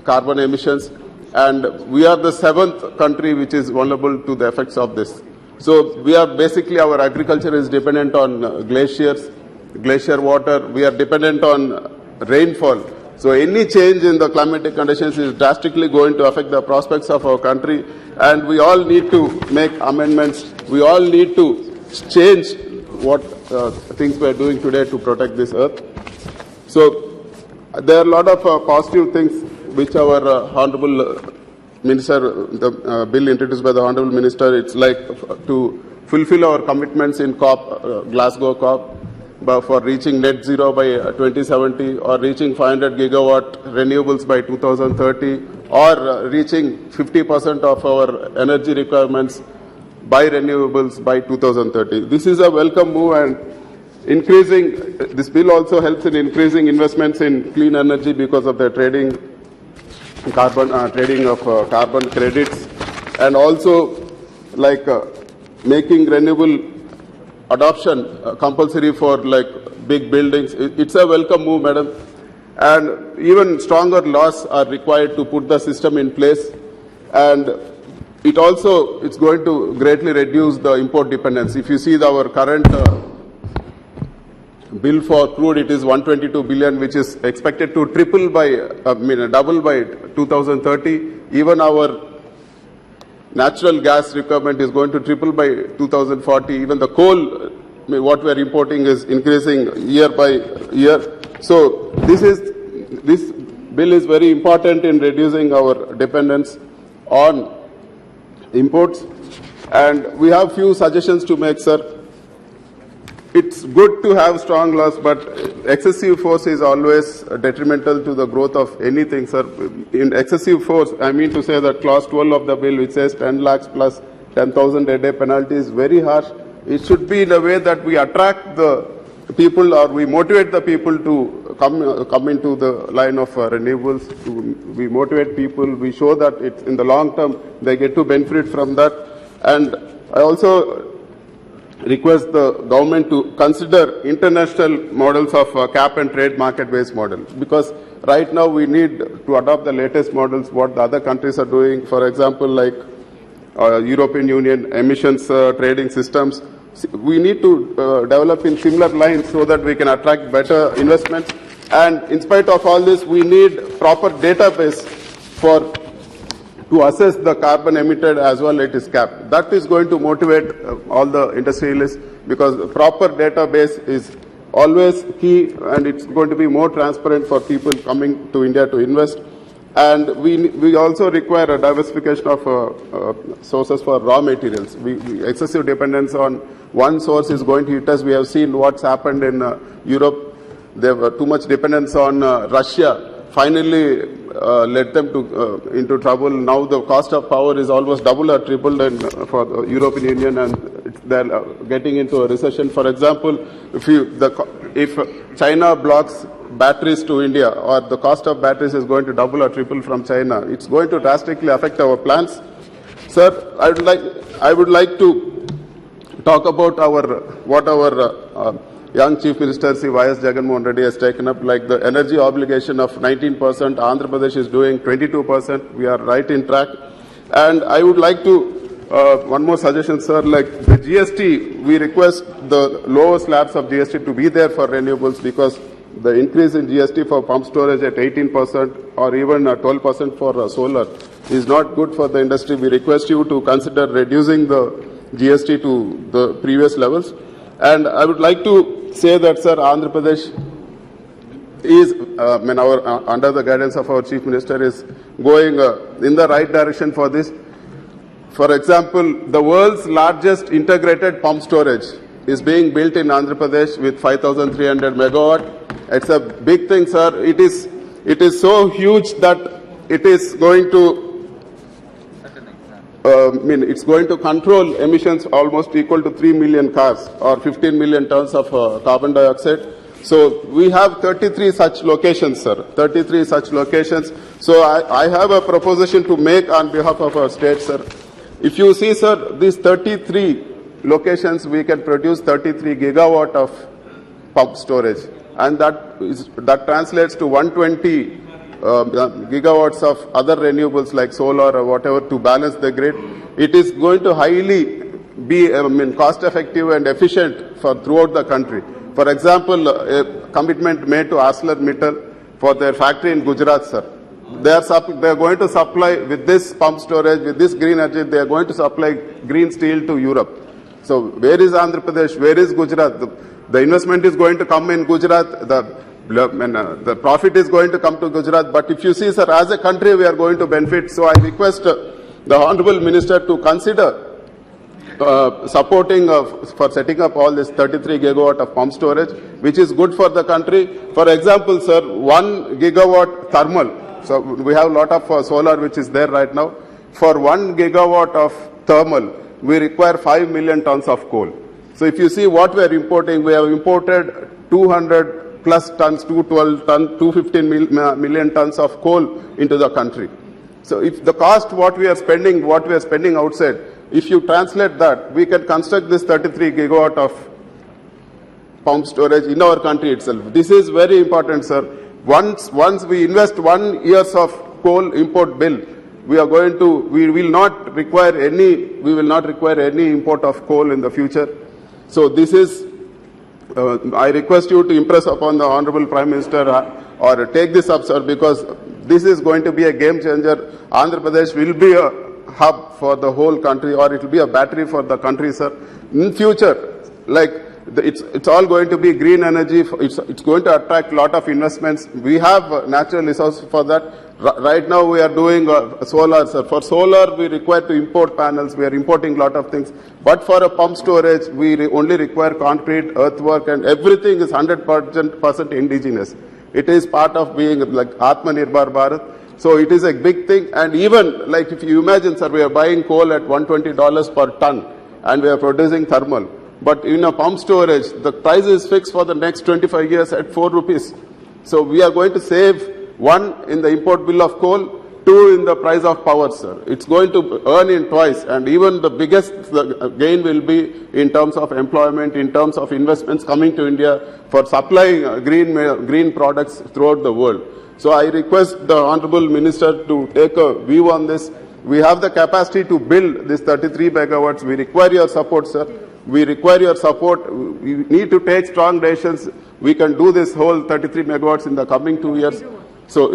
[SPEAKER 6] carbon emissions, and we are the 7th country which is vulnerable to the effects of this. So we are basically, our agriculture is dependent on glaciers, glacier water. We are dependent on rainfall. So any change in the climatic conditions is drastically going to affect the prospects of our country, and we all need to make amendments. We all need to change what things we are doing today to protect this earth. So there are a lot of positive things which our Honorable Minister, the bill introduced by the Honorable Minister, it's like to fulfill our commitments in Glasgow COP, for reaching net zero by 2070, or reaching 500 gigawatt renewables by 2030, or reaching 50% of our energy requirements by renewables by 2030. This is a welcome move, and this bill also helps in increasing investments in clean energy because of the trading of carbon credits, and also like making renewable adoption compulsory for like big buildings. It's a welcome move, madam. And even stronger laws are required to put the system in place. And it's going to greatly reduce the import dependence. If you see our current bill for crude, it is 122 billion, which is expected to double by 2030. Even our natural gas requirement is going to triple by 2040. Even the coal, what we are importing, is increasing year by year. So this bill is very important in reducing our dependence on imports. And we have few suggestions to make, sir. It's good to have strong laws, but excessive force is always detrimental to the growth of anything, sir. In excessive force, I mean to say that clause 12 of the bill, which says 10 lakhs plus 10,000 a day penalty, is very harsh. It should be in a way that we attract the people, or we motivate the people to come into the line of renewables. We motivate people. We show that it's in the long term they get to benefit from that. And I also request the government to consider international models of cap and trade market-based model, because right now we need to adopt the latest models what the other countries are doing. For example, like European Union emissions trading systems. We need to develop in similar lines so that we can attract better investments. And in spite of all this, we need proper database to assess the carbon emitted as well it is capped. That is going to motivate all the industrialists, because the proper database is always key, and it's going to be more transparent for people coming to India to invest. And we also require a diversification of sources for raw materials. Excessive dependence on one source is going to hit us. We have seen what's happened in Europe. There were too much dependence on Russia finally led them to into trouble. Now the cost of power is almost double or tripled for the European Union, and they're getting into a recession. For example, if China blocks batteries to India, or the cost of batteries is going to double or triple from China, it's going to drastically affect our plans. Sir, I would like to talk about what our young Chief Minister Sri Y.S. Jagannath Reddy has taken up, like the energy obligation of 19%, Andhra Pradesh is doing 22%, we are right in track. And I would like to, one more suggestion, sir, like the GST, we request the lower slabs of GST to be there for renewables, because the increase in GST for pump storage at 18% or even 12% for solar is not good for the industry. We request you to consider reducing the GST to the previous levels. And I would like to say that, sir, Andhra Pradesh is, under the guidance of our Chief Minister, is going in the right direction for this. For example, the world's largest integrated pump storage is being built in Andhra Pradesh with 5,300 megawatt. It's a big thing, sir. It is so huge that it is going to it's going to control emissions almost equal to 3 million cars or 15 million tons of carbon dioxide. So we have 33 such locations, sir. 33 such locations. So I have a proposition to make on behalf of our state, sir. If you see, sir, these 33 locations, we can produce 33 gigawatt of pump storage, and that translates to 120 gigawatts of other renewables like solar or whatever to balance the grid. It is going to highly be cost effective and efficient for throughout the country. For example, a commitment made to ArcelorMittal for their factory in Gujarat, sir. They are going to supply with this pump storage, with this green energy, they are going to supply green steel to Europe. So where is Andhra Pradesh? Where is Gujarat? The investment is going to come in Gujarat. The profit is going to come to Gujarat. But if you see, sir, as a country, we are going to benefit. So I request the Honorable Minister to consider supporting for setting up all this 33 gigawatt of pump storage, which is good for the country. For example, sir, 1 gigawatt thermal. So we have a lot of solar which is there right now. For 1 gigawatt of thermal, we require 5 million tons of coal. So if you see what we are importing, we have imported 200 plus tons, 212 tons, 215 million tons of coal into the country. So if the cost what we are spending outside, if you translate that, we can construct this 33 gigawatt of pump storage in our country itself. This is very important, sir. Once we invest 1 year's of coal import bill, we will not require any import of coal in the future. So this is, I request you to impress upon the Honorable Prime Minister or take this up, sir, because this is going to be a game changer. Andhra Pradesh will be a hub for the whole country, or it will be a battery for the country, sir. In future, like it's all going to be green energy. It's going to attract a lot of investments. We have natural resources for that. Right now we are doing solar, sir. For solar, we require to import panels. We are importing a lot of things. But for a pump storage, we only require concrete, earthwork, and everything is 100% indigenous. It is part of being like Atmanirbhar Bharat. So it is a big thing. And even like if you imagine, sir, we are buying coal at $120 per ton and we are producing thermal. But in a pump storage, the price is fixed for the next 25 years at 4 rupees. So we are going to save, 1 in the import bill of coal, 2 in the price of power, sir. It's going to earn in twice, and even the biggest gain will be in terms of employment, in terms of investments coming to India for supplying green products throughout the world. So I request the Honorable Minister to take a view on this. We have the capacity to build this 33 megawatts. We require your support, sir. We require your support. We need to take strong decisions. We can do this whole 33 megawatts in the coming 2 years. So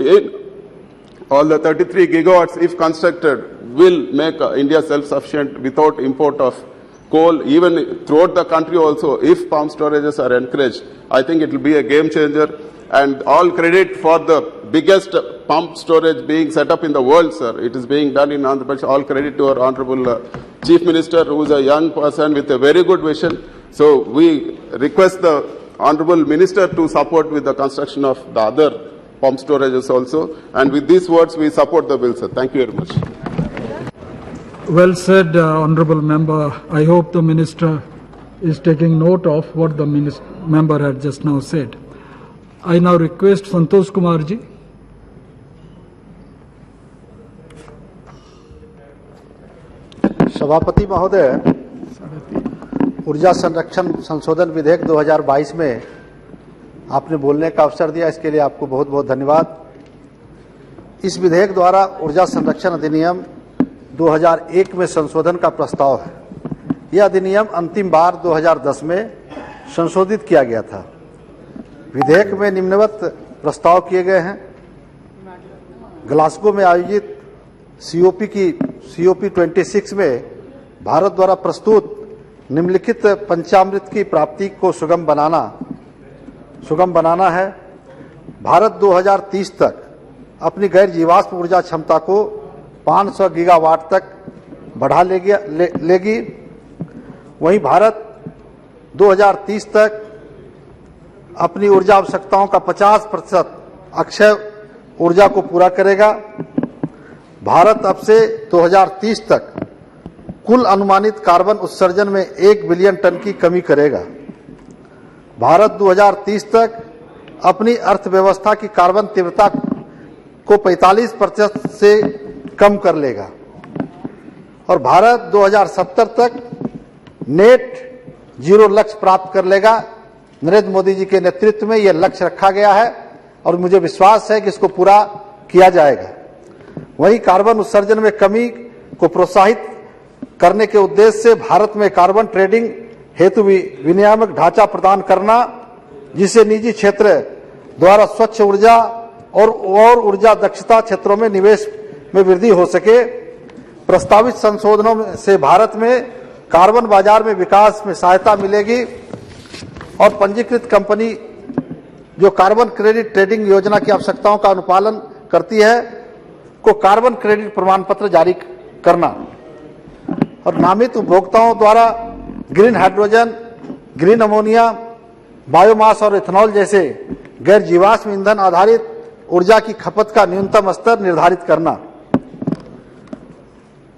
[SPEAKER 6] all the 33 gigawatts, if constructed, will make India self-sufficient without import of coal, even throughout the country also. If pump storages are encouraged, I think it will be a game changer. And all credit for the biggest pump storage being set up in the world, sir. It is being done in Andhra Pradesh. All credit to our Honorable Chief Minister, who is a young person with a very good vision. So we request the Honorable Minister to support with the construction of the other pump storages also. And with these words, we support the bill, sir. Thank you very much.
[SPEAKER 7] Well said, Honourable Member. I hope the Minister is taking note of what the member had just now said. I now request Santosh Kumar ji.
[SPEAKER 8] सभापति महोदय, ऊर्जा संरक्षण संशोधन विधेयक 2022 में आपने बोलने का अवसर दिया, इसके लिए आपको बहुत बहुत धन्यवाद। इस विधेयक द्वारा ऊर्जा संरक्षण अधिनियम 2001 में संशोधन का प्रस्ताव है। यह अधिनियम अंतिम बार 2010 में संशोधित किया गया था। विधेयक में निम्नवत प्रस्ताव किए गए हैं। ग्लासगो में आयोजित COP 26 में भारत द्वारा प्रस्तुत निम्नलिखित पंचामृत की प्राप्ति को सुगम बनाना है। भारत 2030 तक अपनी गैर जीवाश्म ऊर्जा क्षमता को 500 गीगावाट तक बढ़ा लेगी। वहीं भारत 2030 तक अपनी ऊर्जा आवश्यकताओं का 50% अक्षय ऊर्जा को पूरा करेगा। भारत अब से 2030 तक कुल अनुमानित कार्बन उत्सर्जन में 1 बिलियन टन की कमी करेगा। भारत 2030 तक अपनी अर्थव्यवस्था की कार्बन तीव्रता को 45% से कम कर लेगा और भारत 2070 तक नेट जीरो लक्ष्य प्राप्त कर लेगा। नरेंद्र मोदी जी के नेतृत्व में यह लक्ष्य रखा गया है और मुझे विश्वास है कि इसको पूरा किया जाएगा। वहीं कार्बन उत्सर्जन में कमी को प्रोत्साहित करने के उद्देश्य से भारत में कार्बन ट्रेडिंग हेतु विनियामक ढांचा प्रदान करना, जिससे निजी क्षेत्र द्वारा स्वच्छ ऊर्जा और ऊर्जा दक्षता क्षेत्रों में निवेश में वृद्धि हो सके। प्रस्तावित संशोधनों से भारत में कार्बन बाजार में विकास में सहायता मिलेगी और पंजीकृत कंपनी जो कार्बन क्रेडिट ट्रेडिंग योजना की आवश्यकताओं का अनुपालन करती है को कार्बन क्रेडिट प्रमाण पत्र जारी करना और नामित उपभोक्ताओं द्वारा green hydrogen, green ammonia, biomass और इथेनॉल जैसे गैर जीवाश्म ईंधन आधारित ऊर्जा की खपत का न्यूनतम स्तर निर्धारित करना।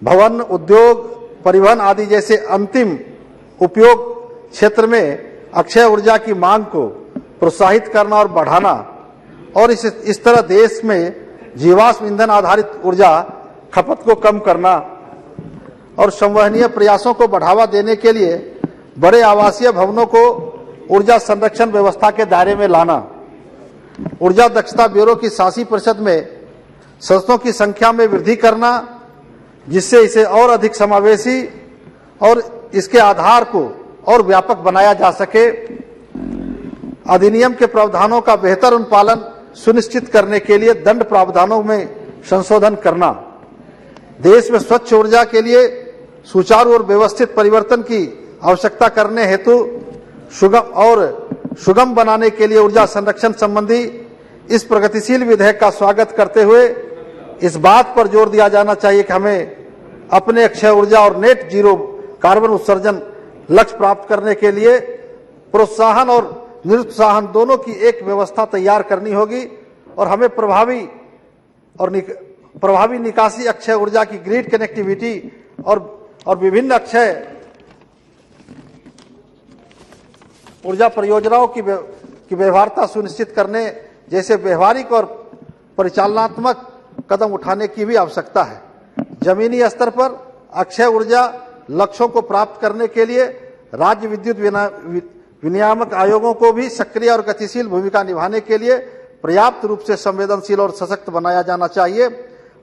[SPEAKER 8] भवन, उद्योग, परिवहन आदि जैसे अंतिम उपयोग क्षेत्र में अक्षय ऊर्जा की मांग को प्रोत्साहित करना और बढ़ाना और इस तरह देश में जीवाश्म ईंधन आधारित ऊर्जा खपत को कम करना और संवहनीय प्रयासों को बढ़ावा देने के लिए बड़े आवासीय भवनों को ऊर्जा संरक्षण व्यवस्था के दायरे में लाना। ऊर्जा दक्षता ब्यूरो की शासी परिषद में सदस्यों की संख्या में वृद्धि करना, जिससे इसे और अधिक समावेशी और इसके आधार को और व्यापक बनाया जा सके। अधिनियम के प्रावधानों का बेहतर अनुपालन सुनिश्चित करने के लिए दंड प्रावधानों में संशोधन करना। देश में स्वच्छ ऊर्जा के लिए सुचारू और व्यवस्थित परिवर्तन की आवश्यकता करने हेतु सुगम बनाने के लिए ऊर्जा संरक्षण संबंधी इस प्रगतिशील विधेयक का स्वागत करते हुए इस बात पर जोर दिया जाना चाहिए कि हमें अपने अक्षय ऊर्जा और नेट जीरो कार्बन उत्सर्जन लक्ष्य प्राप्त करने के लिए प्रोत्साहन और निरुत्साहन दोनों की एक व्यवस्था तैयार करनी होगी और हमें प्रभावी निकासी अक्षय ऊर्जा की ग्रिड कनेक्टिविटी और विभिन्न अक्षय ऊर्जा परियोजनाओं की व्यवहार्यता सुनिश्चित करने जैसे व्यवहारिक और परिचालनात्मक कदम उठाने की भी आवश्यकता है। जमीनी स्तर पर अक्षय ऊर्जा लक्ष्यों को प्राप्त करने के लिए राज्य विद्युत विनियामक आयोगों को भी सक्रिय और गतिशील भूमिका निभाने के लिए पर्याप्त रूप से संवेदनशील और सशक्त बनाया जाना चाहिए।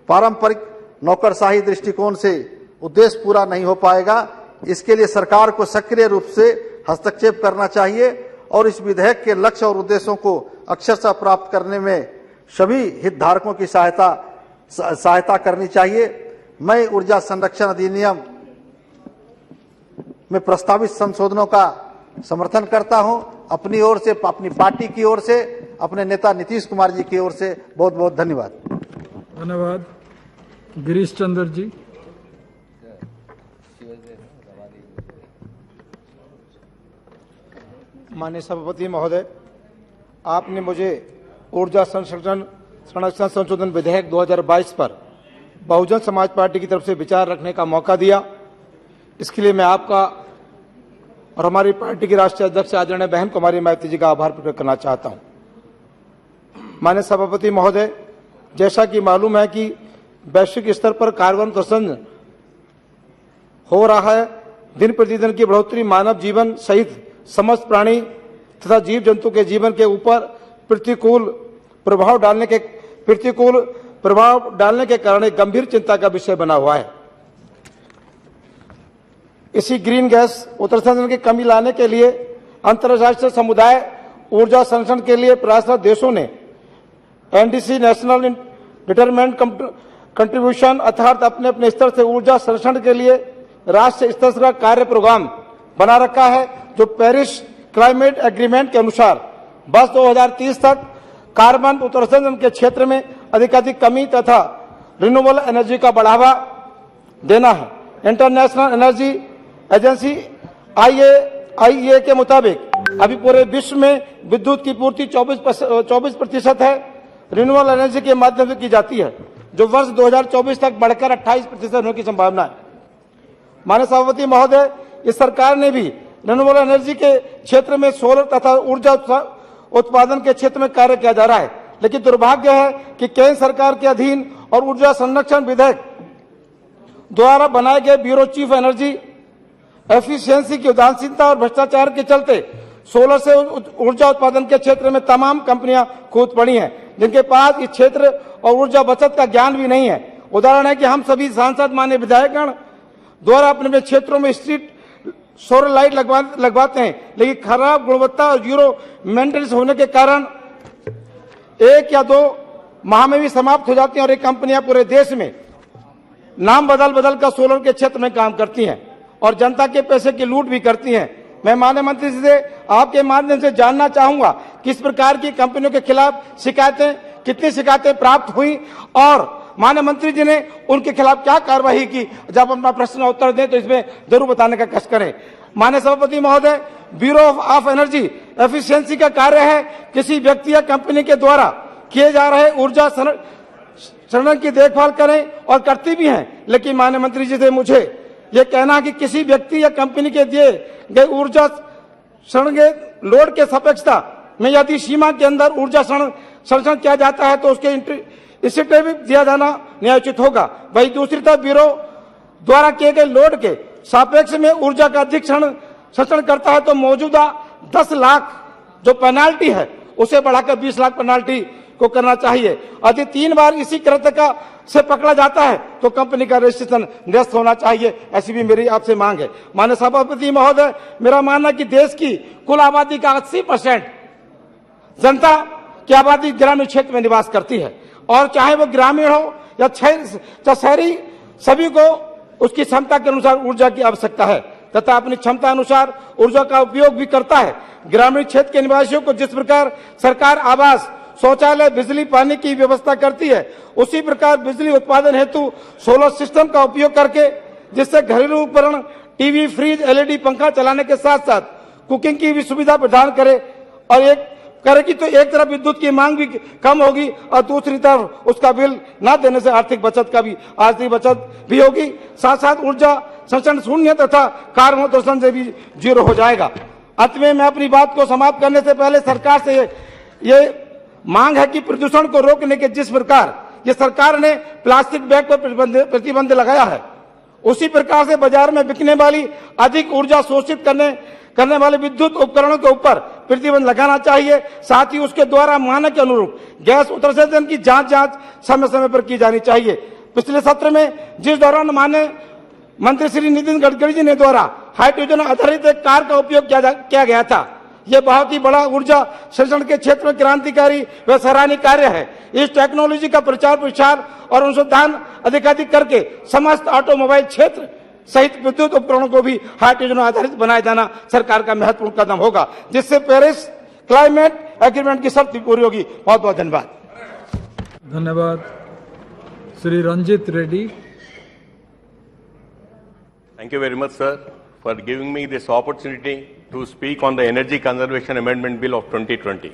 [SPEAKER 8] पारंपरिक नौकरशाही दृष्टिकोण से उद्देश्य पूरा नहीं हो पाएगा। इसके लिए सरकार को सक्रिय रूप से हस्तक्षेप करना चाहिए और इस विधेयक के लक्ष्य और उद्देश्यों को अक्षरशः प्राप्त करने में सभी हितधारकों की सहायता करनी चाहिए। मैं ऊर्जा संरक्षण अधिनियम में प्रस्तावित संशोधनों का समर्थन करता हूं। अपनी ओर से, अपनी पार्टी की ओर से, अपने नेता नीतीश कुमार जी की ओर से बहुत बहुत धन्यवाद।
[SPEAKER 7] धन्यवाद। गिरीश चंद्र जी।
[SPEAKER 9] माननीय सभापति महोदय, आपने मुझे
[SPEAKER 8] ऊर्जा संरक्षण संशोधन विधेयक 2022 पर बहुजन समाज पार्टी की तरफ से विचार रखने का मौका दिया। इसके लिए मैं आपका और हमारी पार्टी की राष्ट्रीय अध्यक्ष आदरणीय बहन कुमारी मायावती जी का आभार प्रकट करना चाहता हूं। माननीय सभापति महोदय, जैसा कि मालूम है कि वैश्विक स्तर पर कार्बन उत्सर्जन हो रहा है, दिन प्रतिदिन की बढ़ोतरी मानव जीवन सहित समस्त प्राणी तथा जीव जंतु के जीवन के ऊपर प्रतिकूल प्रभाव डालने के कारण एक गंभीर चिंता का विषय बना हुआ है। इसी ग्रीन गैस उत्सर्जन की कमी लाने के लिए अंतर्राष्ट्रीय समुदाय ऊर्जा संरक्षण के लिए प्रयासरत देशों ने एनडीसी नेशनल डिटरमिनेंट कंट्रीब्यूशन अर्थात अपने अपने स्तर से ऊर्जा संरक्षण के लिए राष्ट्रीय स्तर का कार्य प्रोग्राम बना रखा है, जो पेरिस क्लाइमेट एग्रीमेंट के अनुसार वर्ष 2030 तक कार्बन उत्सर्जन के क्षेत्र में अधिकाधिक कमी तथा रिन्यूएबल एनर्जी का बढ़ावा देना है। इंटरनेशनल एनर्जी एजेंसी IEA के मुताबिक अभी पूरे विश्व में विद्युत की पूर्ति 24% है, रिन्यूएबल एनर्जी के माध्यम से की जाती है, जो वर्ष 2024 तक बढ़कर 28% होने की संभावना है। माननीय सभापति महोदय, इस सरकार ने भी रिन्यूएबल एनर्जी के क्षेत्र में सोलर तथा ऊर्जा उत्पादन के क्षेत्र में कार्य किया जा रहा है, लेकिन दुर्भाग्य है कि केंद्र सरकार के अधीन और ऊर्जा संरक्षण विधेयक द्वारा बनाए गए ब्यूरो चीफ एनर्जी एफिशिएंसी की उदासीनता और भ्रष्टाचार के चलते सोलर से ऊर्जा उत्पादन के क्षेत्र में तमाम कंपनियां कूद पड़ी हैं, जिनके पास इस क्षेत्र और ऊर्जा बचत का ज्ञान भी नहीं है। उदाहरण है कि हम सभी सांसद माननीय विधायकगण द्वारा अपने क्षेत्रों में स्ट्रीट सोलर लाइट लगवाते हैं, लेकिन खराब गुणवत्ता और जीरो मेंटेनेंस होने के कारण 1 या 2 माह में भी समाप्त हो जाती हैं और ये कंपनियां पूरे देश में नाम बदल कर सोलर के क्षेत्र में काम करती हैं और जनता के पैसे की लूट भी करती हैं। मैं माननीय मंत्री जी से आपके माध्यम से जानना चाहूंगा कि इस प्रकार की कंपनियों के खिलाफ कितनी शिकायतें प्राप्त हुई और माननीय मंत्री जी ने उनके खिलाफ क्या कार्रवाई की। जब अपना प्रश्न उत्तर दें तो इसमें जरूर बताने का कष्ट करें। माननीय सभापति महोदय, ब्यूरो ऑफ एनर्जी एफिशिएंसी का कार्य है किसी व्यक्ति या कंपनी के द्वारा किए जा रहे ऊर्जा संरक्षण की देखभाल करें और करती भी हैं, लेकिन माननीय मंत्री जी से मुझे ये कहना है कि किसी व्यक्ति या कंपनी के दिए गए ऊर्जा संरक्षण के लोड के सापेक्षता में यदि सीमा के अंदर ऊर्जा संरक्षण किया जाता है तो उसके इंसेंटिव दिया जाना न्यायोचित होगा। वही दूसरी तरफ ब्यूरो द्वारा किए गए लोड के सापेक्ष में ऊर्जा का अधिक संरक्षण करता है तो मौजूदा 10 लाख जो पेनाल्टी है उसे बढ़ाकर 20 लाख पेनाल्टी को करना चाहिए। यदि 3 बार इसी कृत्य से पकड़ा जाता है तो कंपनी का रजिस्ट्रेशन निरस्त होना चाहिए, ऐसी भी मेरी आपसे मांग है। माननीय सभापति महोदय, मेरा मानना है कि देश की कुल आबादी का 80% जनता की आबादी ग्रामीण क्षेत्र में निवास करती है और चाहे वो ग्रामीण हो या शहरी, सभी को उसकी क्षमता के अनुसार ऊर्जा की आवश्यकता है तथा अपनी क्षमता अनुसार ऊर्जा का उपयोग भी करता है। ग्रामीण क्षेत्र के निवासियों को जिस प्रकार सरकार आवास, शौचालय, बिजली, पानी की व्यवस्था करती है, उसी प्रकार बिजली उत्पादन हेतु सोलर सिस्टम का उपयोग करके जिससे घरेलू उपकरण, टीवी, फ्रिज, LED पंखा चलाने के साथ साथ कुकिंग की भी सुविधा प्रदान करे और करेगी तो एक तरफ विद्युत की मांग भी कम होगी और दूसरी तरफ उसका बिल न देने से आर्थिक बचत भी होगी। साथ साथ ऊर्जा संरक्षण शून्य तथा कार्बन उत्सर्जन से भी 0 हो जाएगा। अंत में मैं अपनी बात को समाप्त करने से पहले सरकार से ये मांग है कि प्रदूषण को रोकने के जिस प्रकार ये सरकार ने प्लास्टिक बैग पर प्रतिबंध लगाया है, उसी प्रकार से बाजार में बिकने वाली अधिक ऊर्जा शोषित करने वाले विद्युत उपकरणों के ऊपर प्रतिबंध लगाना चाहिए। साथ ही उसके द्वारा मानक के अनुरूप गैस उत्सर्जन की जांच समय समय पर की जानी चाहिए। पिछले सत्र में जिस दौरान माननीय मंत्री श्री नितिन गडकरी जी ने द्वारा हाइड्रोजन आधारित एक कार का उपयोग किया गया था, यह बहुत ही बड़ा ऊर्जा संरक्षण के क्षेत्र में क्रांतिकारी व सराहनीय कार्य है। इस टेक्नोलॉजी का प्रचार प्रसार और अनुसंधान अधिकाधिक करके समस्त ऑटोमोबाइल क्षेत्र सहित विद्युत उपकरणों को भी हाइड्रोजन आधारित बनाया जाना सरकार का महत्वपूर्ण कदम होगा, जिससे पेरिस क्लाइमेट एग्रीमेंट की शर्त पूरी होगी। बहुत बहुत धन्यवाद।
[SPEAKER 7] धन्यवाद। Shri Ranjit Reddy.
[SPEAKER 9] Thank you very much, sir, for giving me this opportunity to speak on the Energy Conservation Amendment Bill of 2020.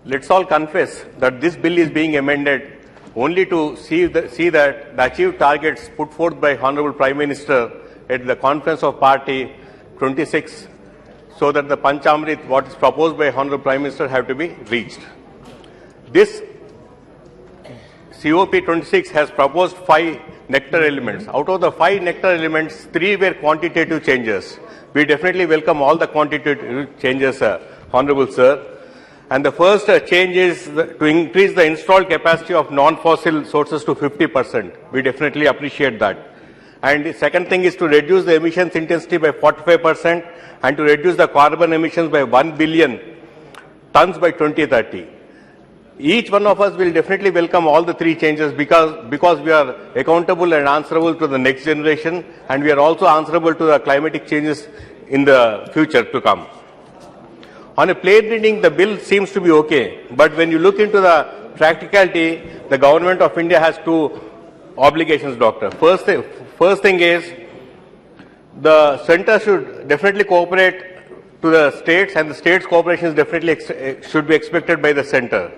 [SPEAKER 9] let's all confess that this bill is being amended only to see that the achieved targets put forth by Honorable Prime Minister at the Conference of Party 26, so that the Panchamrit, what is proposed by Honorable Prime Minister, have to be reached. This COP 26 has proposed 5 nectar elements. Out of the 5 nectar elements, 3 were quantitative changes. We definitely welcome all the quantitative changes, Honorable Sir. And the first change is to increase the installed capacity of non-fossil sources to 50%. We definitely appreciate that. And the second thing is to reduce the emissions intensity by 45% and to reduce the carbon emissions by 1 billion tons by 2030. Each one of us will definitely welcome all the 3 changes because we are accountable and answerable to the next generation, and we are also answerable to the climatic changes in the future to come. On a plain reading, the bill seems to be okay, but when you look into the practicality, the government of India has 2 obligations, Doctor. First thing is, the center should definitely cooperate to the states, and the states' cooperation is definitely should be expected by the center.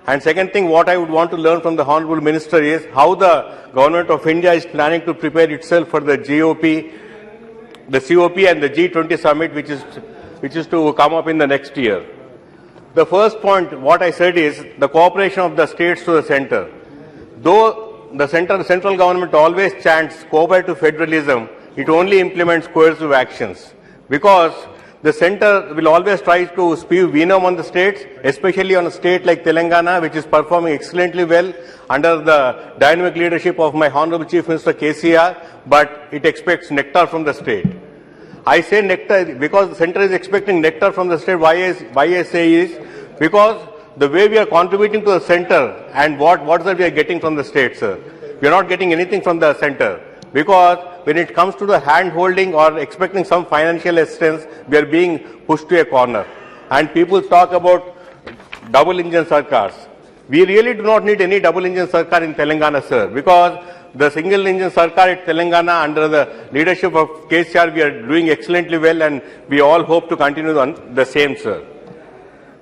[SPEAKER 9] And second thing, what I would want to learn from the Honorable Minister is how the government of India is planning to prepare itself for the COP and the G20 summit, which is to come up in the next year. The first point, what I said is the cooperation of the states to the center. Though the central government always chants cooperative federalism, it only implements coercive actions, because the center will always try to spew venom on the states, especially on a state like Telangana, which is performing excellently well under the dynamic leadership of my Honorable Chief Minister KCR, but it expects nectar from the state. I say nectar because the center is expecting nectar from the state. Why I say is because the way we are contributing to the center and what that we are getting from the state, sir. We are not getting anything from the center, because when it comes to the hand holding or expecting some financial assistance, we are being pushed to a corner. And people talk about double engine sarkars. We really do not need any double engine sarkar in Telangana, sir, because the single engine sarkar at Telangana under the leadership of KCR, we are doing excellently well, and we all hope to continue on the same, sir.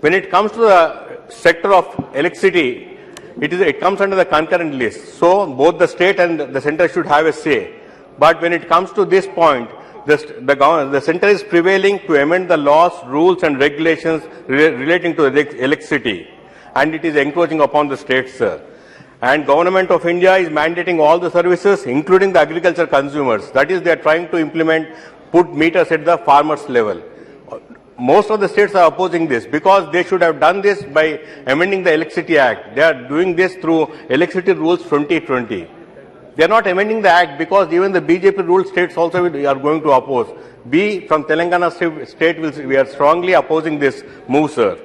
[SPEAKER 9] When it comes to the sector of electricity, it comes under the concurrent list. So both the state and the center should have a say. But when it comes to this point, the center is prevailing to amend the laws, rules and regulations relating to electricity, and it is encroaching upon the states, sir. And Government of India is mandating all the services, including the agriculture consumers. That is, they are trying to put meters at the farmers' level. Most of the states are opposing this because they should have done this by amending the Electricity Act. They are doing this through Electricity Rules 2020. They are not amending the Act because even the BJP ruled states also are going to oppose. We from Telangana state we are strongly opposing this move, sir.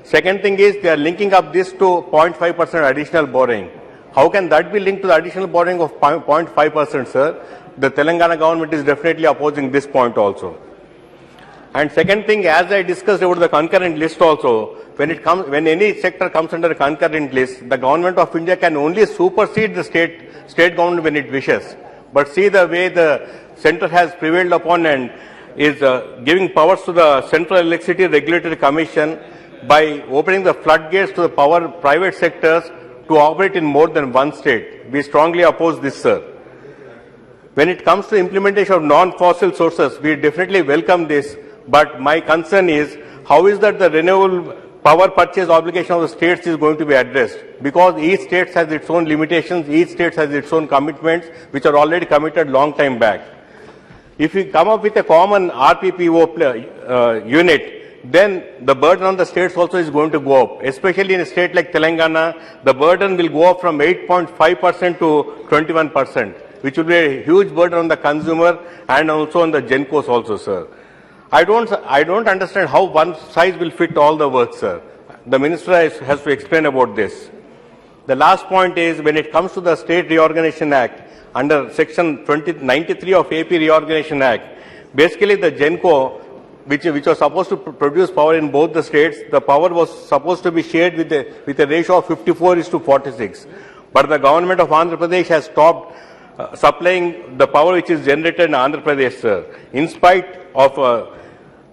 [SPEAKER 9] Second thing is they are linking up this to 0.5% additional borrowing. How can that be linked to the additional borrowing of 0.5%, sir? The Telangana government is definitely opposing this point also. And second thing, as I discussed about the concurrent list also, when any sector comes under a concurrent list, the government of India can only supersede the state government when it wishes. But see the way the center has prevailed upon and is giving powers to the Central Electricity Regulatory Commission by opening the floodgates to the private sectors to operate in more than one state. We strongly oppose this, sir. When it comes to implementation of non-fossil sources, we definitely welcome this. But my concern is, how is that the renewable power purchase obligation of the states is going to be addressed? Because each state has its own limitations, each state has its own commitments, which are already committed long time back. If we come up with a common RPPO unit, then the burden on the states also is going to go up. Especially in a state like Telangana, the burden will go up from 8.5% to 21%, which will be a huge burden on the consumer and also on the GENCOs also, sir. I don't understand how one size will fit all the work, sir. The minister has to explain about this. The last point is, when it comes to the State Reorganization Act, under Section 93 of AP Reorganization Act, basically the GENCO, which was supposed to produce power in both the states, the power was supposed to be shared with a ratio of 54:46. But the government of Andhra Pradesh has stopped supplying the power which is generated in Andhra Pradesh, sir, in spite of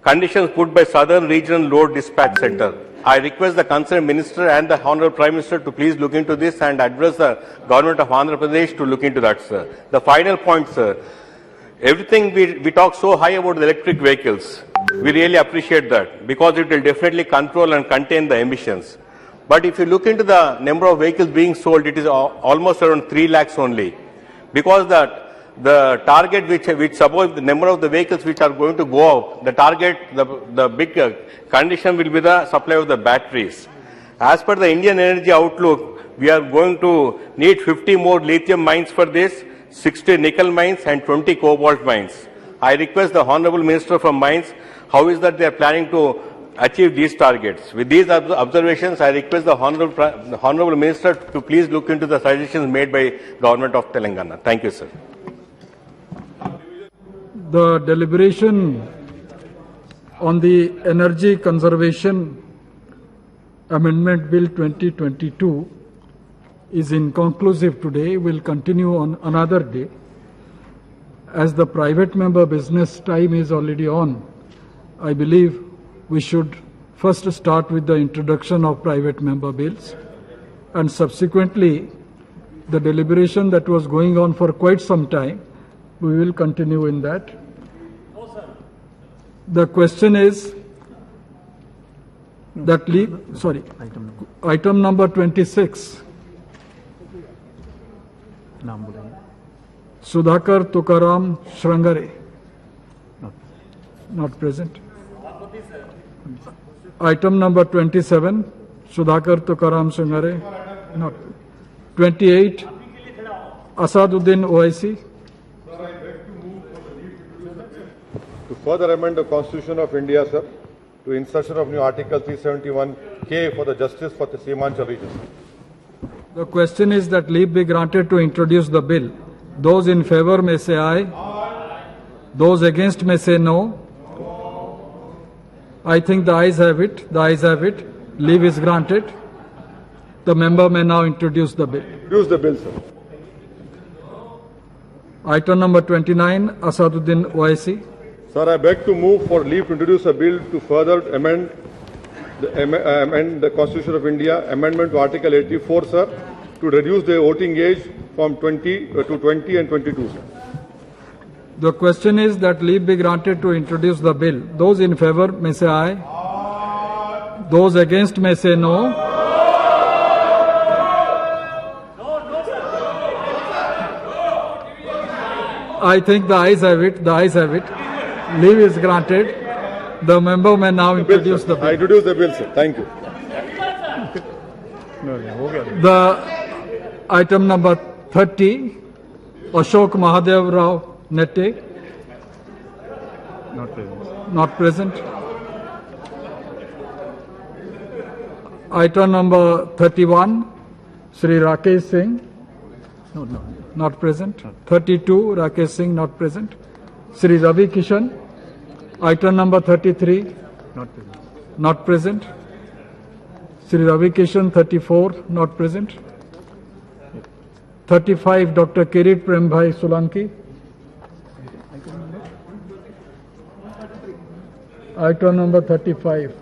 [SPEAKER 9] conditions put by Southern Regional Load Dispatch Center. I request the concerned minister and the Honorable Prime Minister to please look into this and address the government of Andhra Pradesh to look into that, sir. The final point, sir. Everything we talk so high about the electric vehicles. We really appreciate that because it will definitely control and contain the emissions. But if you look into the number of vehicles being sold, it is almost around 3 lakhs only. Because the target which suppose the number of the vehicles which are going to go out, the target, the big condition will be the supply of the batteries. As per the Indian energy outlook, we are going to need 50 more lithium mines for this, 60 nickel mines and 20 cobalt mines. I request the Honorable Minister for Mines, how is that they are planning to achieve these targets? With these observations, I request the Honorable Minister to please look into the suggestions made by Government of Telangana. Thank you, sir.
[SPEAKER 7] The deliberation on the Energy Conservation Amendment Bill 2022 is inconclusive today, will continue on another day. As the private member business time is already on, I believe we should first start with the introduction of private member bills and subsequently the deliberation that was going on for quite some time, we will continue in that. The question is that item number 26. Sudhakar Tukaram Shrangare. Not present. Item number 27. Sudhakar Tukaram Shrangare. Not. 28. Asaduddin OIC.
[SPEAKER 10] To further amend the Constitution of India, sir, to insertion of new Article 371K for the justice for the Semanchal region.
[SPEAKER 7] The question is that leave be granted to introduce the bill. Those in favor may say aye. Aye. Those against may say no. I think the ayes have it. The ayes have it. Leave is granted. The member may now introduce the bill.
[SPEAKER 10] Introduce the bill, sir.
[SPEAKER 7] Item number 29, Asaduddin OIC.
[SPEAKER 10] Sir, I beg to move for leave to introduce a bill to further amend the Constitution of India, amendment to Article 84, sir, to reduce the voting age from 20 to 20 and 22, sir.
[SPEAKER 7] The question is that leave be granted to introduce the bill. Those in favor may say aye. Aye. Those against may say no. I think the ayes have it. The ayes have it. Leave is granted. The member may now introduce the bill.
[SPEAKER 10] I introduce the bill, sir. Thank you.
[SPEAKER 7] The item number 30, Ashok Mahadev Rao Nette. Not present. Item number 31, Sri Rakesh Singh. Not present. 32, Rakesh Singh, not present. Sri Ravi Kishan. Item number 33. Not present. Sri Ravi Kishan, 34, not present. 35, Dr. Kirit Prembhai Solanki. Item number 35,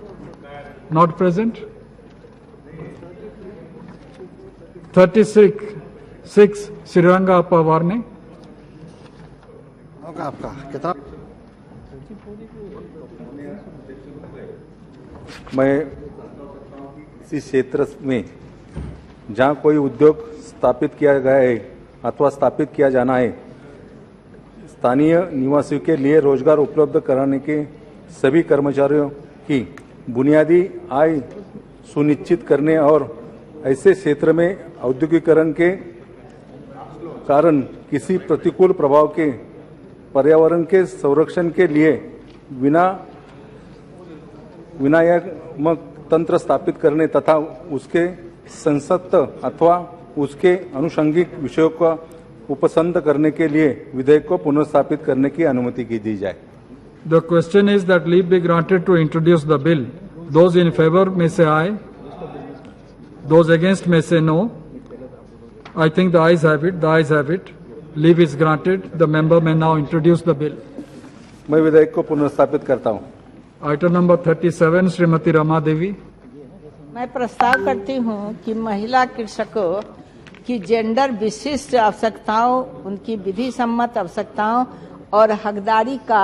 [SPEAKER 7] not present. 36, Sriranga Pavarne.
[SPEAKER 8] आपका कितना?
[SPEAKER 11] मैं इसी क्षेत्र में जहाँ कोई उद्योग स्थापित किया गया है अथवा स्थापित किया जाना है, स्थानीय निवासियों के लिए रोजगार उपलब्ध कराने के सभी कर्मचारियों की बुनियादी आय सुनिश्चित करने और ऐसे क्षेत्र में औद्योगिकरण के कारण किसी प्रतिकूल प्रभाव के पर्यावरण के संरक्षण के लिए विनायात्मक तंत्र स्थापित करने तथा उसके संसद अथवा उसके अनुषंगिक विषयों का उपसंद करने के लिए विधेयक को पुनर्स्थापित करने की अनुमति की दी जाए.
[SPEAKER 7] The question is that leave be granted to introduce the bill. Those in favor may say aye. Those against may say no. I think the ayes have it. The ayes have it. Leave is granted. The member may now introduce the bill.
[SPEAKER 11] मैं विधेयक को पुनर्स्थापित करता हूं.
[SPEAKER 7] Item number 37, Srimati Rama Devi.
[SPEAKER 2] मैं प्रस्ताव करती हूं कि महिला कृषकों की जेंडर विशिष्ट आवश्यकताओं, उनकी विधि सम्मत आवश्यकताओं और हकदारी का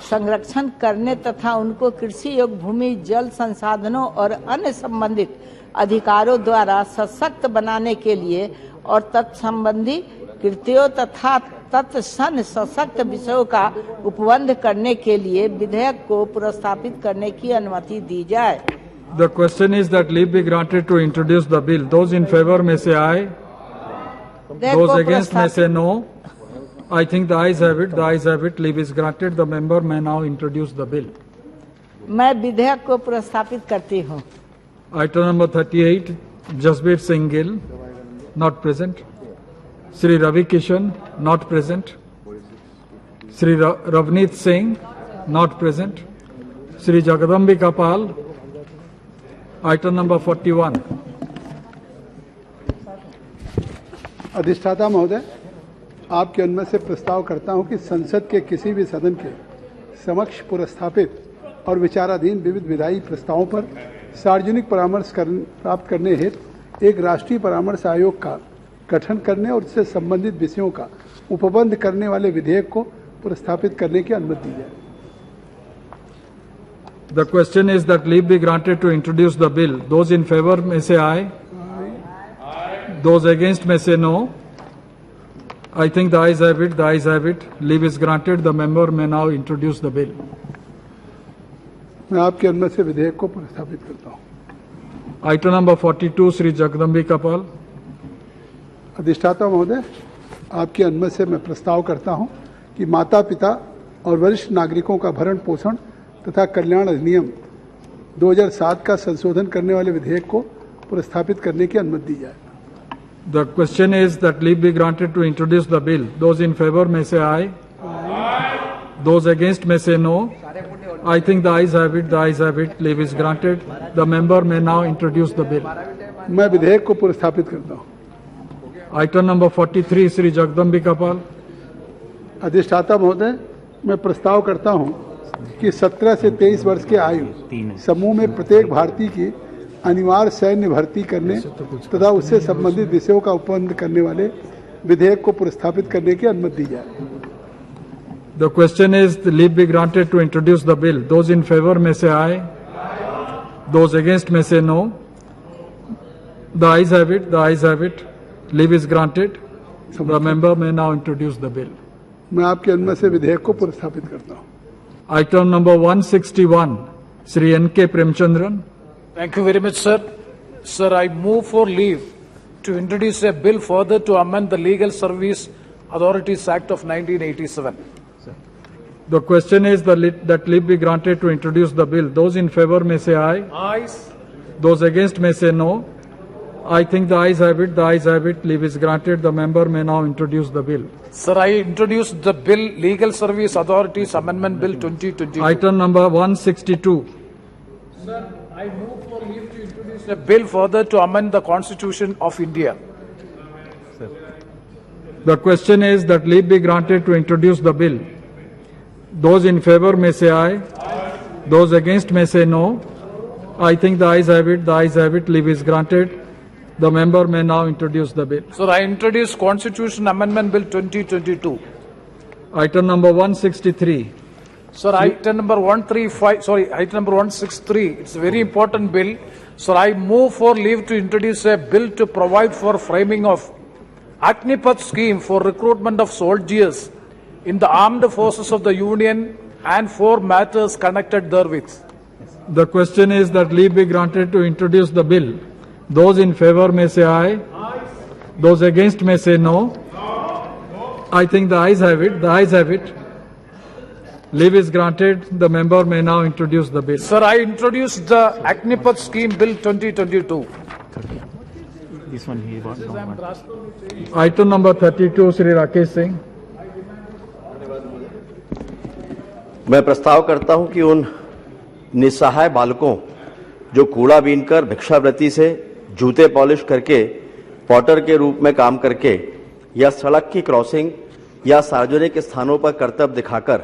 [SPEAKER 2] संरक्षण करने तथा उनको कृषि योग्य भूमि, जल संसाधनों और अन्य संबंधित अधिकारों द्वारा सशक्त बनाने के लिए और तत्संबंधी कृत्यों तथा तत्सन्न सशक्त विषयों का उपबंध करने के लिए विधेयक को प्रस्तावित करने की अनुमति दी जाए।
[SPEAKER 7] The question is that leave be granted to introduce the bill. Those in favor may say aye. Those against may say no. I think the ayes have it. The ayes have it. Leave is granted. The member may now introduce the bill.
[SPEAKER 2] मैं विधेयक को प्रस्तावित करती हूँ।
[SPEAKER 7] Item number 38, Jasbir Singh Gill, not present. Sri Ravi Kishan, not present. Sri Ravneet Singh, not present. Sri Jagadambika Pal, item number 41.
[SPEAKER 3] अधिष्ठाता महोदय, आपके अनुमति से प्रस्ताव करता हूं कि संसद के किसी भी सदन के समक्ष पुरस्थापित और विचाराधीन विविध विधायी प्रस्तावों पर सार्वजनिक परामर्श प्राप्त करने हेतु एक राष्ट्रीय परामर्श आयोग का गठन करने और उससे संबंधित विषयों का उपबंध करने वाले विधेयक को प्रस्तावित करने की अनुमति दी जाए।
[SPEAKER 7] The question is that leave be granted to introduce the bill. Those in favor may say aye. Those against may say no. I think the ayes have it. The ayes have it. Leave is granted. The member may now introduce the bill.
[SPEAKER 3] मैं आपकी अनुमति से विधेयक को प्रस्तावित करता हूं।
[SPEAKER 7] Item number 42, Sri Jagadambika Pal.
[SPEAKER 3] अधिष्ठाता महोदय, आपकी अनुमति से मैं प्रस्ताव करता हूं कि माता पिता और वरिष्ठ नागरिकों का भरण पोषण तथा कल्याण अधिनियम 2007 का संशोधन करने वाले विधेयक को प्रस्तावित करने की अनुमति दी जाए।
[SPEAKER 7] The question is that leave be granted to introduce the bill. Those in favor may say aye. Those against may say no. I think the ayes have it. The ayes have it. Leave is granted. The member may now introduce the bill.
[SPEAKER 3] मैं विधेयक को प्रस्तावित करता हूं।
[SPEAKER 7] Item number 43, Sri Jagadambika Pal.
[SPEAKER 3] अधिष्ठाता महोदय, मैं प्रस्ताव करता हूं कि 17 से 23 वर्ष के आयु समूह में प्रत्येक भारतीय की अनिवार्य सैन्य भर्ती करने तथा उससे संबंधित विषयों का उपबंध करने वाले विधेयक को प्रस्तावित करने की अनुमति दी जाए।
[SPEAKER 7] The question is the leave be granted to introduce the bill. Those in favor may say aye. Those against may say no. The ayes have it. The ayes have it. Leave is granted. The member may now introduce the bill.
[SPEAKER 3] मैं आपकी अनुमति से विधेयक को प्रस्तावित करता हूं।
[SPEAKER 7] Item number 161, Sri N.K. Premchandran.
[SPEAKER 12] Thank you very much, sir. Sir, I move for leave to introduce a bill further to amend the Legal Service Authorities Act of 1987.
[SPEAKER 7] The question is that leave be granted to introduce the bill. Those in favor may say aye.
[SPEAKER 12] Ayes.
[SPEAKER 7] Those against may say no. I think the ayes have it. The ayes have it. Leave is granted. The member may now introduce the bill.
[SPEAKER 12] Sir, I introduce the bill, Legal Service Authorities Amendment Bill 2022.
[SPEAKER 7] Item number 162.
[SPEAKER 12] Sir, I move for leave to introduce a bill further to amend the Constitution of India.
[SPEAKER 7] The question is that leave be granted to introduce the bill. Those in favor may say aye. Those against may say no. I think the ayes have it. The ayes have it. Leave is granted. The member may now introduce the bill.
[SPEAKER 12] Sir, I introduce Constitution Amendment Bill 2022.
[SPEAKER 7] Item number 163.
[SPEAKER 12] Sir, item number 163. It's a very important bill. Sir, I move for leave to introduce a bill to provide for framing of Agnipath scheme for recruitment of soldiers in the armed forces of the Union and for matters connected therewith.
[SPEAKER 7] The question is that leave be granted to introduce the bill. Those in favor may say aye. Those against may say no. I think the ayes have it. The ayes have it. Leave is granted. The member may now introduce the bill.
[SPEAKER 12] Sir, I introduce the Agnipath scheme bill 2022.
[SPEAKER 13] This one he wants.
[SPEAKER 7] Item number 32, Sri Rakesh Singh.
[SPEAKER 14] मैं प्रस्ताव करता हूं कि उन निस्सहाय बालकों जो कूड़ा बीनकर भिक्षावृत्ति से जूते पॉलिश करके पॉटर के रूप में काम करके या सड़क की क्रॉसिंग या सार्वजनिक स्थानों पर कर्तव्य दिखाकर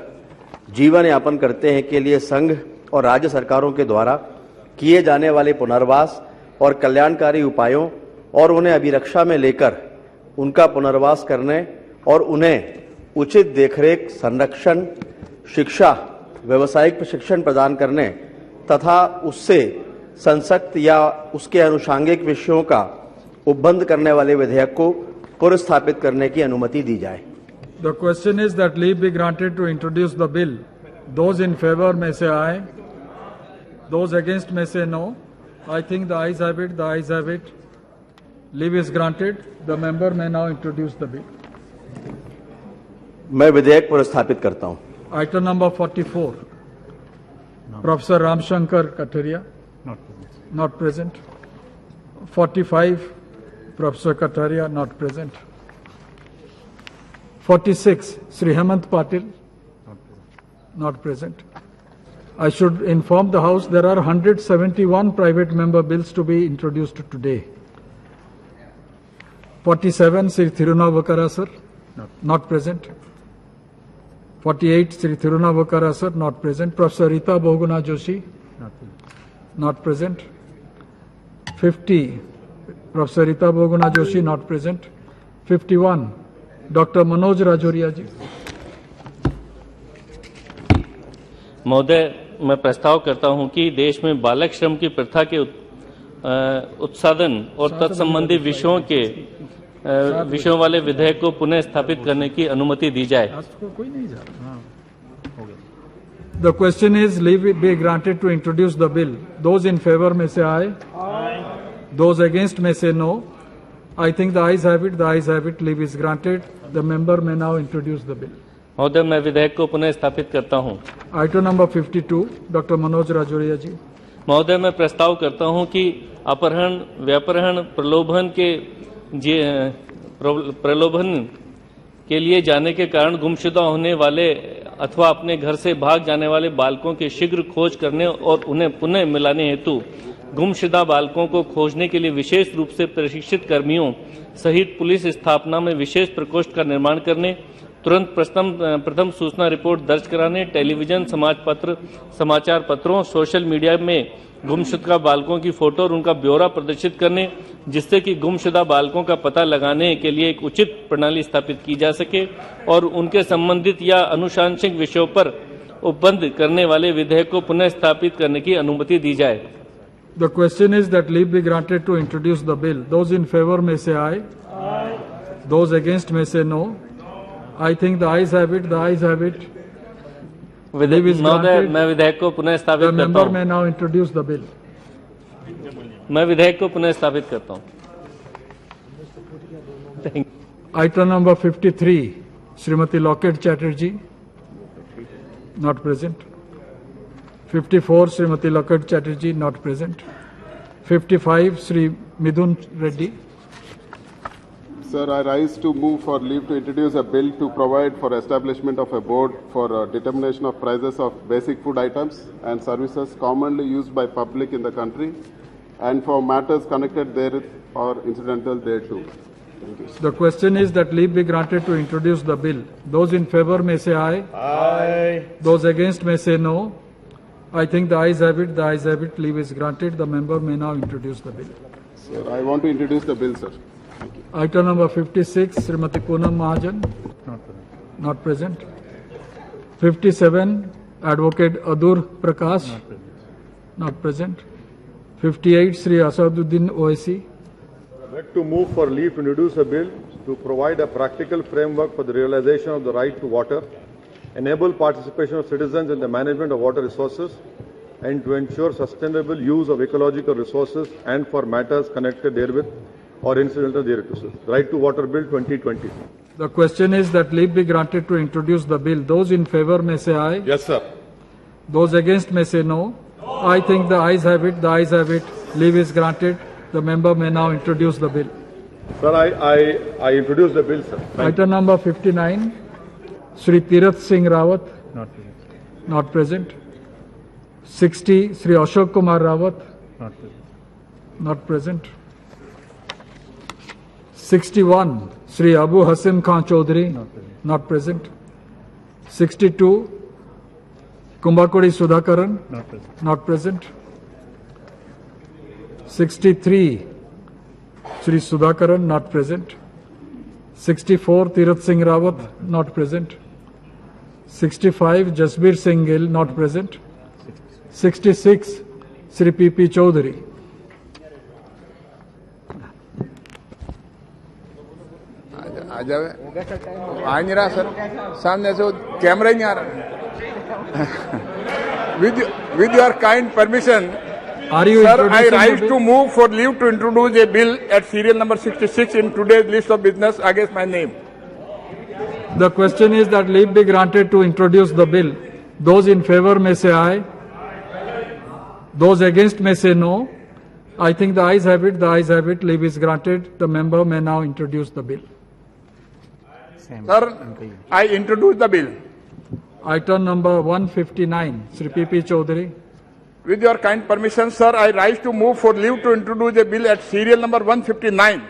[SPEAKER 14] जीवन यापन करते हैं के लिए संघ और राज्य सरकारों के द्वारा किए जाने वाले पुनर्वास और कल्याणकारी उपायों और उन्हें अभिरक्षा में लेकर उनका पुनर्वास करने और उन्हें उचित देखरेख, संरक्षण, शिक्षा, व्यावसायिक प्रशिक्षण प्रदान करने तथा उससे संसक्त या उसके अनुषांगिक विषयों का उपबंध करने वाले विधेयक को पुनर्स्थापित करने की अनुमति दी जाए।
[SPEAKER 7] The question is that leave be granted to introduce the bill. Those in favor may say aye. Those against may say no. I think the ayes have it. The ayes have it. Leave is granted. The member may now introduce the bill.
[SPEAKER 14] मैं विधेयक पुनर्स्थापित करता हूं।
[SPEAKER 7] Item number 44. Professor Ramshankar Kataria. Not present. 45. Professor Kataria not present. 46. Sri Hemant Patil not present. I should inform the House there are 171 private member bills to be introduced today. 47. Sri Thirunavakara sir not present. 48. Sri Thirunavakara sir not present. Professor Rita Boguna Joshi not present. 50. Professor Rita Boguna Joshi not present. 51. Dr. Manoj Rajoria ji.
[SPEAKER 15] महोदय, मैं प्रस्ताव करता हूं कि देश में बालक श्रम की प्रथा के उत्साधन और तत्संबंधी विषयों वाले विधेयक को पुनः स्थापित करने की अनुमति दी जाए।
[SPEAKER 7] The question is leave be granted to introduce the bill. Those in favor may say aye. Aye. Those against may say no. I think the ayes have it. The ayes have it. Leave is granted. The member may now introduce the bill.
[SPEAKER 15] महोदय, मैं विधेयक को पुनः स्थापित करता हूं।
[SPEAKER 7] Item number 52, Dr. Manoj Rajoria ji.
[SPEAKER 15] महोदय, मैं प्रस्ताव करता हूं कि अपहरण, व्यापहरण, प्रलोभन के लिए जाने के कारण गुमशुदा होने वाले अथवा अपने घर से भाग जाने वाले बालकों की शीघ्र खोज करने और उन्हें पुनः मिलाने हेतु गुमशुदा बालकों को खोजने के लिए विशेष रूप से प्रशिक्षित कर्मियों सहित पुलिस स्थापना में विशेष प्रकोष्ठ का निर्माण करने, तुरंत प्रथम सूचना रिपोर्ट दर्ज कराने, टेलीविजन, समाचार पत्रों, सोशल मीडिया में गुमशुदा बालकों की फोटो और उनका ब्यौरा प्रदर्शित करने, जिससे कि गुमशुदा बालकों का पता लगाने के लिए एक उचित प्रणाली स्थापित की जा सके और उनके संबंधित या अनुशांसिक विषयों पर उपबंध करने वाले विधेयक को पुनः स्थापित करने की अनुमति दी जाए।
[SPEAKER 7] The question is that leave be granted to introduce the bill. Those in favor may say aye. Aye. Those against may say no. I think the ayes have it. The ayes have it.
[SPEAKER 15] महोदय, मैं विधेयक को पुनः स्थापित करता हूं।
[SPEAKER 7] The member may now introduce the bill.
[SPEAKER 15] मैं विधेयक को पुनः स्थापित करता हूं।
[SPEAKER 7] Item number 53, Srimati Lockett Chatterjee, not present. 54, Srimati Lockett Chatterjee, not present. 55, Sri Midun Reddy.
[SPEAKER 6] Sir, I rise to move for leave to introduce a bill to provide for establishment of a board for determination of prices of basic food items and services commonly used by public in the country and for matters connected therewith or incidental thereto.
[SPEAKER 7] The question is that leave be granted to introduce the bill. Those in favor may say aye. Aye. Those against may say no. I think the ayes have it. The ayes have it. Leave is granted. The member may now introduce the bill.
[SPEAKER 6] Sir, I want to introduce the bill, sir.
[SPEAKER 7] Item number 56, Srimati Poonam Mahajan. Not present. 57, Advocate Adur Prakash. Not present. 58, Sri Asaduddin Owaisi.
[SPEAKER 10] I'd like to move for leave to introduce a bill to provide a practical framework for the realization of the right to water, enable participation of citizens in the management of water resources, and to ensure sustainable use of ecological resources and for matters connected therewith or incidental thereto. Right to Water Bill 2020.
[SPEAKER 7] The question is that leave be granted to introduce the bill. Those in favor may say aye.
[SPEAKER 10] Yes, sir.
[SPEAKER 7] Those against may say no. I think the ayes have it. The ayes have it. Leave is granted. The member may now introduce the bill.
[SPEAKER 10] Sir, I introduce the bill, sir.
[SPEAKER 7] Item number 59, Sri Tirath Singh Rawat. Not present. 60, Sri Ashok Kumar Rawat. Not present. 61, Sri Abu Hassan Khan Chaudhary. Not present. 62, Kumbakodi Sudhakaran. Not present. 63, Sri Sudhakaran, not present. 64, Tirath Singh Rawat, not present. 65, Jasbir Singh Gill, not present. 66, Sri P.P. Chaudhary.
[SPEAKER 16] आ जावे आ नहीं रहा sir सामने से camera ही नहीं आ रहा with your kind permission sir I rise to move for leave to introduce a bill at serial number 66 in today's list of business against my name.
[SPEAKER 7] The question is that leave be granted to introduce the bill. Those in favor may say aye. Those against may say no. I think the ayes have it. The ayes have it. Leave is granted. The member may now introduce the bill.
[SPEAKER 16] Sir, I introduce the bill.
[SPEAKER 7] Item number 159, Sri P.P. Chaudhary.
[SPEAKER 16] With your kind permission, sir, I rise to move for leave to introduce a bill at serial number 159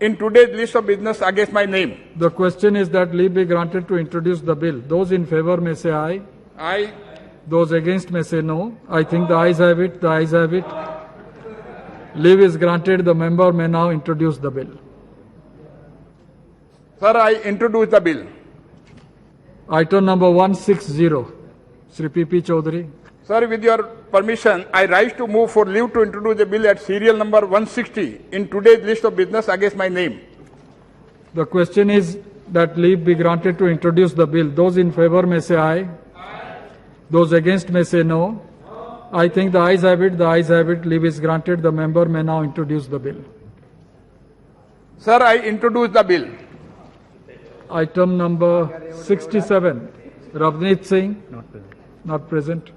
[SPEAKER 16] in today's list of business against my name.
[SPEAKER 7] The question is that leave be granted to introduce the bill. Those in favor may say aye.
[SPEAKER 16] Aye.
[SPEAKER 7] Those against may say no. I think the ayes have it. The ayes have it. Leave is granted. The member may now introduce the bill.
[SPEAKER 16] Sir, I introduce the bill.
[SPEAKER 7] Item number 160, Sri P.P. Chaudhary.
[SPEAKER 16] Sir, with your permission, I rise to move for leave to introduce a bill at serial number 160 in today's list of business against my name.
[SPEAKER 7] The question is that leave be granted to introduce the bill. Those in favor may say aye. Those against may say no. I think the ayes have it. The ayes have it. Leave is granted. The member may now introduce the bill.
[SPEAKER 16] Sir, I introduce the bill.
[SPEAKER 7] Item number 67, Ravneet Singh, not present.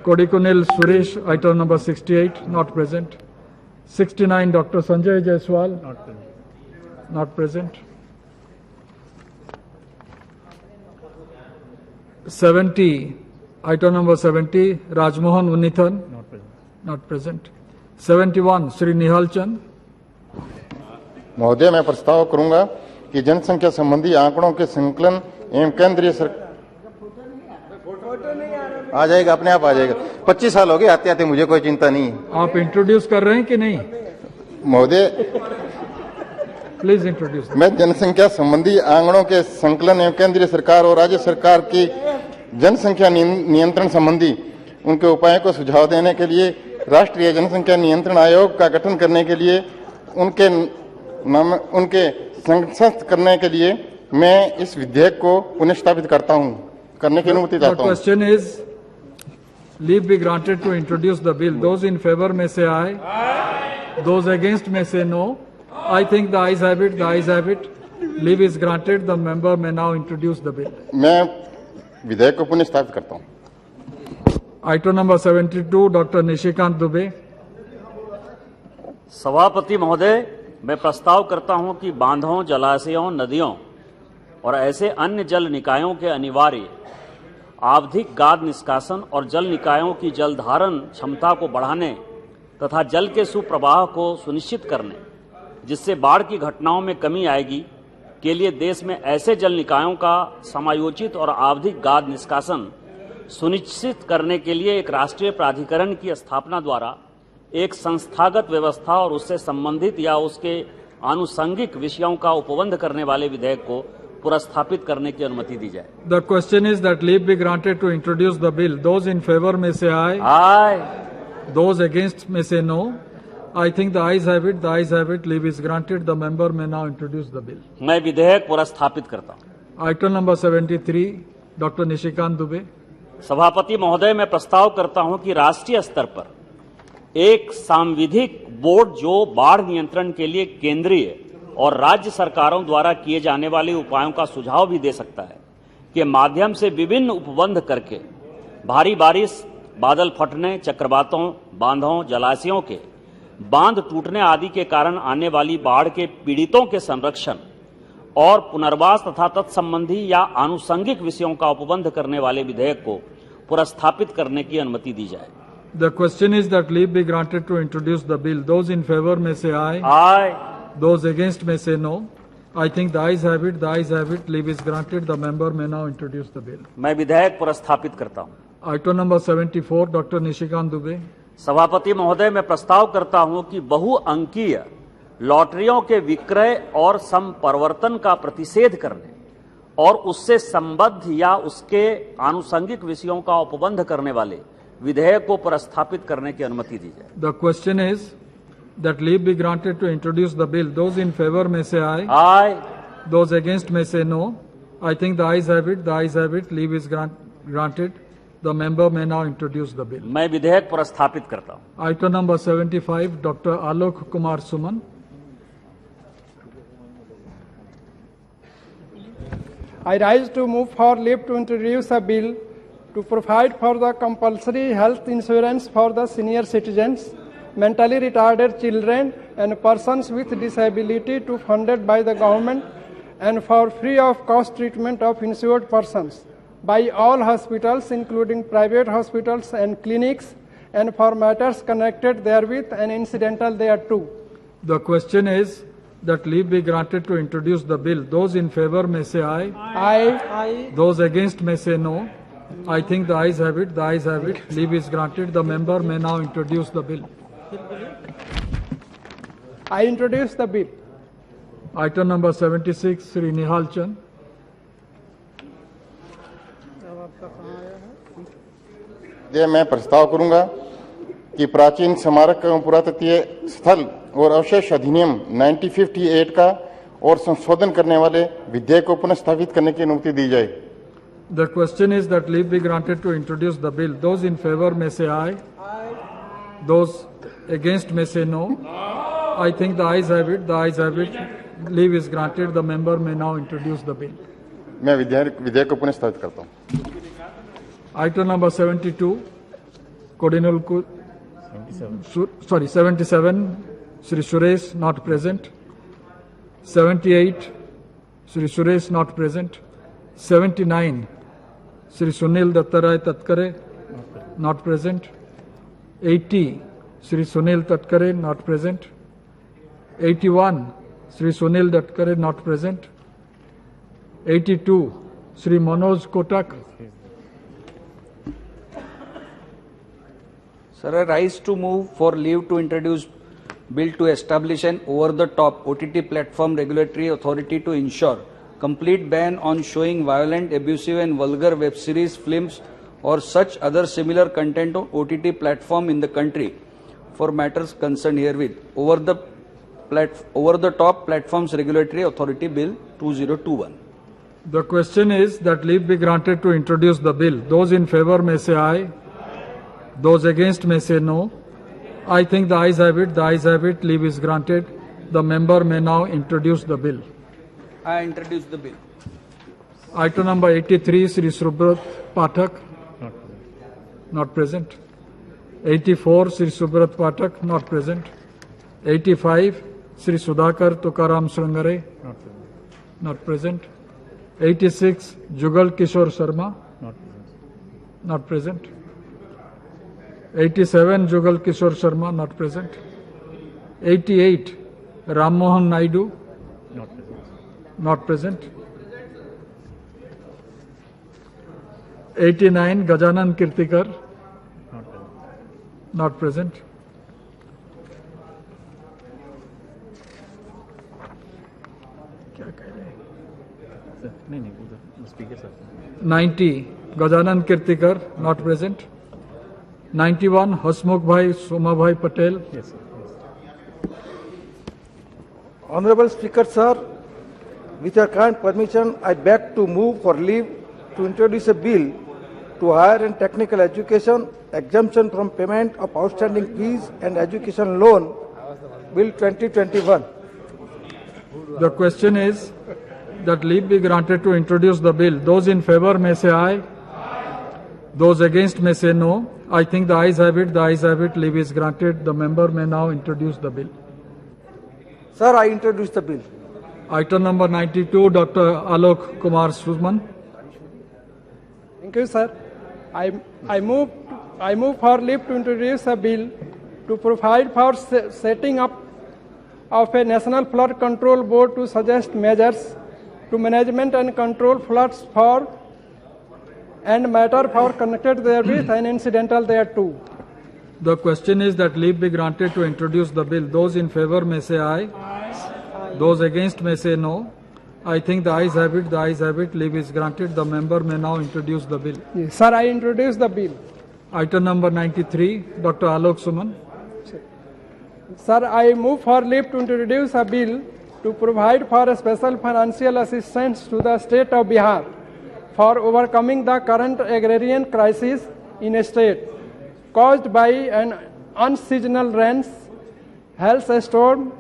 [SPEAKER 7] Kodikunil Suresh, item number 68, not present. 69, Dr. Sanjay Jaiswal, not present. 70, item number 70, Rajmohan Unithan, not present. 71, Sri Nihal Chand.
[SPEAKER 17] महोदय मैं प्रस्ताव करूंगा कि जनसंख्या संबंधी आंकड़ों के संकलन एवं केंद्रीय सरकार आ जाएगा अपने आप आ जाएगा 25 साल हो गए आते आते मुझे कोई चिंता नहीं है
[SPEAKER 7] आप इंट्रोड्यूस कर रहे हैं कि नहीं
[SPEAKER 17] महोदय
[SPEAKER 7] प्लीज इंट्रोड्यूस
[SPEAKER 17] मैं जनसंख्या संबंधी आंकड़ों के संकलन एवं केंद्रीय सरकार और राज्य सरकार की जनसंख्या नियंत्रण संबंधी उनके उपायों को सुझाव देने के लिए राष्ट्रीय जनसंख्या नियंत्रण आयोग का गठन करने के लिए उनके संशोधित करने के लिए मैं इस विधेयक को पुनर्स्थापित करता हूं करने की अनुमति चाहता हूं
[SPEAKER 7] question is leave be granted to introduce the bill those in favour may say aye those against may say no I think the ayes have it the ayes have it leave is granted the member may now introduce the bill
[SPEAKER 17] मैं विधेयक को पुनर्स्थापित करता हूं
[SPEAKER 7] item number 72 doctor Nishikant Dubey
[SPEAKER 18] सभापति महोदय मैं प्रस्ताव करता हूं कि बांधों जलाशयों नदियों और ऐसे अन्य जल निकायों के अनिवार्य आवधिक गाद निष्कासन और जल निकायों की जल धारण क्षमता को बढ़ाने तथा जल के सुप्रवाह को सुनिश्चित करने जिससे बाढ़ की घटनाओं में कमी आएगी के लिए देश में ऐसे जल निकायों का समायोजित और आवधिक गाद निष्कासन सुनिश्चित करने के लिए एक राष्ट्रीय प्राधिकरण की स्थापना द्वारा एक संस्थागत व्यवस्था और उससे संबंधित या उसके आनुषंगिक विषयों का उपबंध करने वाले विधेयक को पुनर्स्थापित करने की अनुमति दी जाए
[SPEAKER 7] the question is that leave be granted to introduce the bill those in favour may say aye those against may say no I think the ayes have it the ayes have it leave is granted the member may now introduce the bill
[SPEAKER 18] मैं विधेयक पुनर्स्थापित करता हूं
[SPEAKER 7] item number 73 doctor Nishikant Dubey
[SPEAKER 18] सभापति महोदय मैं प्रस्ताव करता हूं कि राष्ट्रीय स्तर पर एक सांविधिक बोर्ड जो बाढ़ नियंत्रण के लिए केंद्रीय और राज्य सरकारों द्वारा किए जाने वाले उपायों का सुझाव भी दे सकता है के माध्यम से विभिन्न उपबंध करके भारी बारिश बादल फटने चक्रवातों बांधों जलाशयों के बांध टूटने आदि के कारण आने वाली बाढ़ के पीड़ितों के संरक्षण और पुनर्वास तथा तत्संबंधी या आनुषंगिक विषयों का उपबंध करने वाले विधेयक को पुनर्स्थापित करने की अनुमति दी जाए
[SPEAKER 7] The question is that leave be granted to introduce the bill. Those in favor may say aye.
[SPEAKER 18] Aye.
[SPEAKER 7] Those against may say no. I think the ayes have it. The ayes have it. Leave is granted. The member may now introduce the bill.
[SPEAKER 18] मैं विधेयक पुनर्स्थापित करता हूं
[SPEAKER 7] Item number 74, Dr. Nishikant Dubey.
[SPEAKER 18] सभापति महोदय, मैं प्रस्ताव करता हूं कि बहुअंकीय लॉटरियों के विक्रय और संपरिवर्तन का प्रतिषेध करने और उससे संबद्ध या उसके आनुषंगिक विषयों का उपबंध करने वाले विधेयक को प्रस्थापित करने की अनुमति दी जाए।
[SPEAKER 7] The question is that leave be granted to introduce the bill. Those in favor may say aye.
[SPEAKER 18] Aye.
[SPEAKER 7] Those against may say no. I think the ayes have it. The ayes have it. Leave is granted. The member may now introduce the bill.
[SPEAKER 18] मैं विधेयक प्रस्थापित करता हूं।
[SPEAKER 7] Item number 75, Dr. Alok Kumar Suman.
[SPEAKER 19] I rise to move for leave to introduce a bill to provide for the compulsory health insurance for the senior citizens, mentally retarded children and persons with disability to funded by the government and for free of cost treatment of insured persons by all hospitals including private hospitals and clinics and for matters connected therewith and incidental thereto.
[SPEAKER 7] The question is that leave be granted to introduce the bill. Those in favor may say aye.
[SPEAKER 19] Aye.
[SPEAKER 7] Those against may say no. I think the ayes have it. The ayes have it. Leave is granted. The member may now introduce the bill.
[SPEAKER 19] I introduce the bill.
[SPEAKER 7] Item number 76, Sri Nihal Chand.
[SPEAKER 17] मैं प्रस्ताव करूंगा कि प्राचीन स्मारक एवं पुरातत्वीय स्थल और अवशेष अधिनियम 1958 का और संशोधन करने वाले विधेयक को पुनः स्थापित करने की अनुमति दी जाए।
[SPEAKER 7] The question is that leave be granted to introduce the bill. Those in favor may say aye. Those against may say no. I think the ayes have it. The ayes have it. Leave is granted. The member may now introduce the bill.
[SPEAKER 17] मैं विधेयक को पुनः स्थापित करता हूँ।
[SPEAKER 7] Item number 72, Kodinul 77, Sri Suresh not present. 78, Sri Suresh not present. 79, Sri Sunil Dattarai Tatkare not present. 80, Sri Sunil Tatkare not present. 81, Sri Sunil Tatkare not present. 82, Sri Manoj Kotak.
[SPEAKER 20] Sir, I rise to move for leave to introduce bill to establish an over-the-top OTT platform regulatory authority to ensure complete ban on showing violent, abusive and vulgar web series, films or such other similar content on OTT platform in the country for matters concerned herewith. Over-the-top platforms regulatory authority bill 2021.
[SPEAKER 7] The question is that leave be granted to introduce the bill. Those in favor may say aye. Those against may say no. I think the ayes have it. The ayes have it. Leave is granted. The member may now introduce the bill.
[SPEAKER 20] I introduce the bill.
[SPEAKER 7] Item number 83, Sri Subrat Pathak. Not present. 84, Sri Subrat Pathak. Not present. 85, Sri Sudhakar Tukaram Srangare. Not present. 86, Jugal Kishore Sharma. Not present. 87, Jugal Kishore Sharma, not present. 88, Ram Mohan Naidu, not present. 89, Gajanan Kirtikar, not present. क्या कह रहे हैं? नहीं, 90, Gajanan Kirtikar, not present. 91, Hasmukh Bhai Somabhai Patel.
[SPEAKER 8] Yes, sir. Honorable Speaker, sir, with your kind permission, I beg to move for leave to introduce a bill to higher and technical education, exemption from payment of outstanding fees and education loan, Bill 2021.
[SPEAKER 7] The question is that leave be granted to introduce the bill. Those in favor may say aye. Those against may say no. I think the ayes have it. The ayes have it. Leave is granted. The member may now introduce the bill.
[SPEAKER 8] Sir, I introduce the bill.
[SPEAKER 7] Item number 92, Dr. Alok Kumar Suman.
[SPEAKER 19] Thank you, sir. I move for leave to introduce a bill to provide for setting up of a National Flood Control Board to suggest measures to management and control floods for and matter for connected therewith and incidental thereto.
[SPEAKER 7] The question is that leave be granted to introduce the bill. Those in favor may say aye. Aye. Those against may say no. I think the ayes have it. The ayes have it. Leave is granted. The member may now introduce the bill.
[SPEAKER 19] Yes, sir, I introduce the bill.
[SPEAKER 7] Item number 93, Dr. Alok Suman.
[SPEAKER 19] Sir, I move for leave to introduce a bill to provide for a special financial assistance to the state of Bihar for overcoming the current agrarian crisis in a state caused by an unseasonal rains, hailstorm,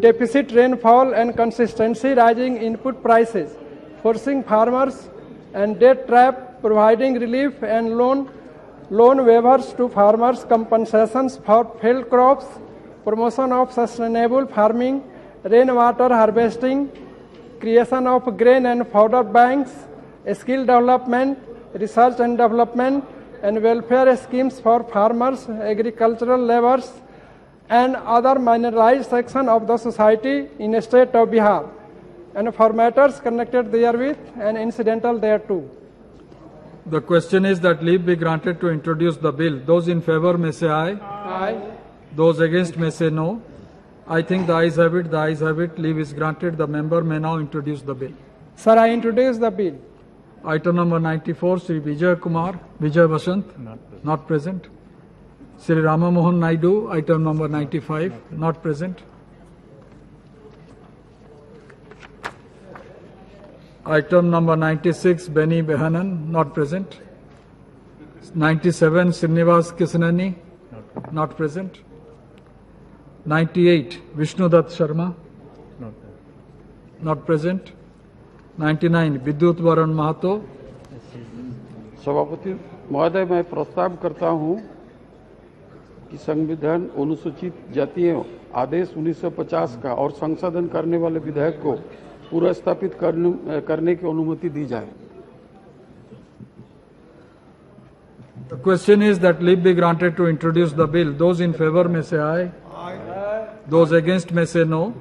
[SPEAKER 19] deficit rainfall and consistency rising input prices, forcing farmers and debt trap, providing relief and loan waivers to farmers, compensations for failed crops, promotion of sustainable farming, rainwater harvesting, creation of grain and fodder banks, skill development, research and development, and welfare schemes for farmers, agricultural laborers, and other minorized section of the society in the state of Bihar, and for matters connected therewith and incidental thereto.
[SPEAKER 7] The question is that leave be granted to introduce the bill. Those in favor may say aye.
[SPEAKER 19] Aye.
[SPEAKER 7] Those against may say no. I think the ayes have it. The ayes have it. Leave is granted. The member may now introduce the bill.
[SPEAKER 19] Sir, I introduce the bill.
[SPEAKER 7] Item number 94, Sri Vijay Kumar, Vijay Vasant, not present. Sri Rama Mohan Naidu, item number 95, not present. Item number 96, Benny Behanan, not present. 97, Srinivas Kisnani, not present. 98, Vishnudat Sharma, not present. 99, विद्युत वरण महतो.
[SPEAKER 21] सभापति महोदय, मैं प्रस्ताव करता हूं कि संविधान अनुसूचित जातीय आदेश 1950 का और संशोधन करने वाले विधेयक को पुनर्स्थापित करने की अनुमति दी जाए.
[SPEAKER 7] The question is that leave be granted to introduce the bill. Those in favor may say aye.
[SPEAKER 21] Aye.
[SPEAKER 7] Those against may say no.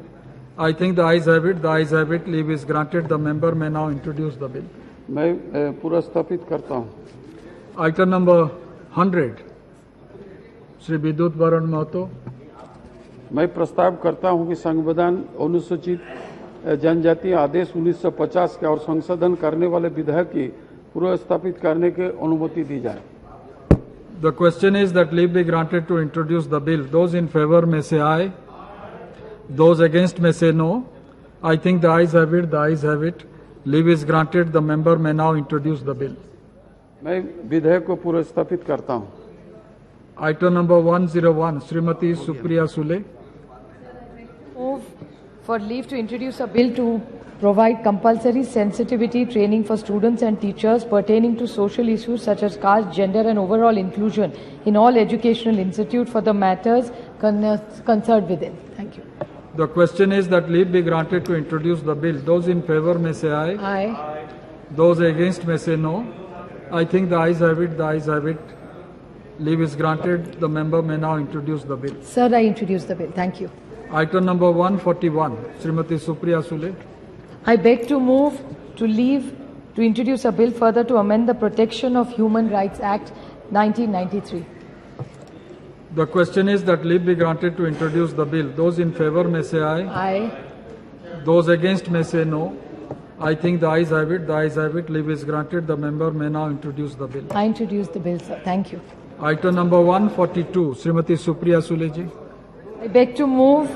[SPEAKER 7] I think the ayes have it. The ayes have it. Leave is granted. The member may now introduce the bill.
[SPEAKER 21] मैं पुनर्स्थापित करता हूं.
[SPEAKER 7] Item number 100, Sri Vidyut Varan Mahato.
[SPEAKER 21] मैं प्रस्ताव करता हूं कि संविधान अनुसूचित जनजातीय आदेश 1950 के और संशोधन करने वाले विधेयक की पुनर्स्थापित करने की अनुमति दी जाए.
[SPEAKER 7] The question is that leave be granted to introduce the bill. Those in favor may say aye. Those against may say no. I think the ayes have it. The ayes have it. Leave is granted. The member may now introduce the bill.
[SPEAKER 21] मैं विधेयक को पुनर्स्थापित करता हूं.
[SPEAKER 7] Item number 101, Srimati Supriya Sule.
[SPEAKER 22] Move for leave to introduce a bill to provide compulsory sensitivity training for students and teachers pertaining to social issues such as caste, gender and overall inclusion in all educational institutes for the matters concerned within. Thank you.
[SPEAKER 7] The question is that leave be granted to introduce the bill. Those in favor may say aye.
[SPEAKER 22] Aye.
[SPEAKER 7] Those against may say no. I think the ayes have it. The ayes have it. Leave is granted. The member may now introduce the bill.
[SPEAKER 22] Sir, I introduce the bill. Thank you.
[SPEAKER 7] Item number 141, Srimati Supriya Sule.
[SPEAKER 22] I beg to move to leave to introduce a bill further to amend the Protection of Human Rights Act 1993.
[SPEAKER 7] The question is that leave be granted to introduce the bill. Those in favor may say aye.
[SPEAKER 22] Aye.
[SPEAKER 7] Those against may say no. I think the ayes have it. The ayes have it. Leave is granted. The member may now introduce the bill.
[SPEAKER 22] I introduce the bill, sir. Thank you.
[SPEAKER 7] Item number 142, Srimati Supriya Sule ji.
[SPEAKER 22] I beg to move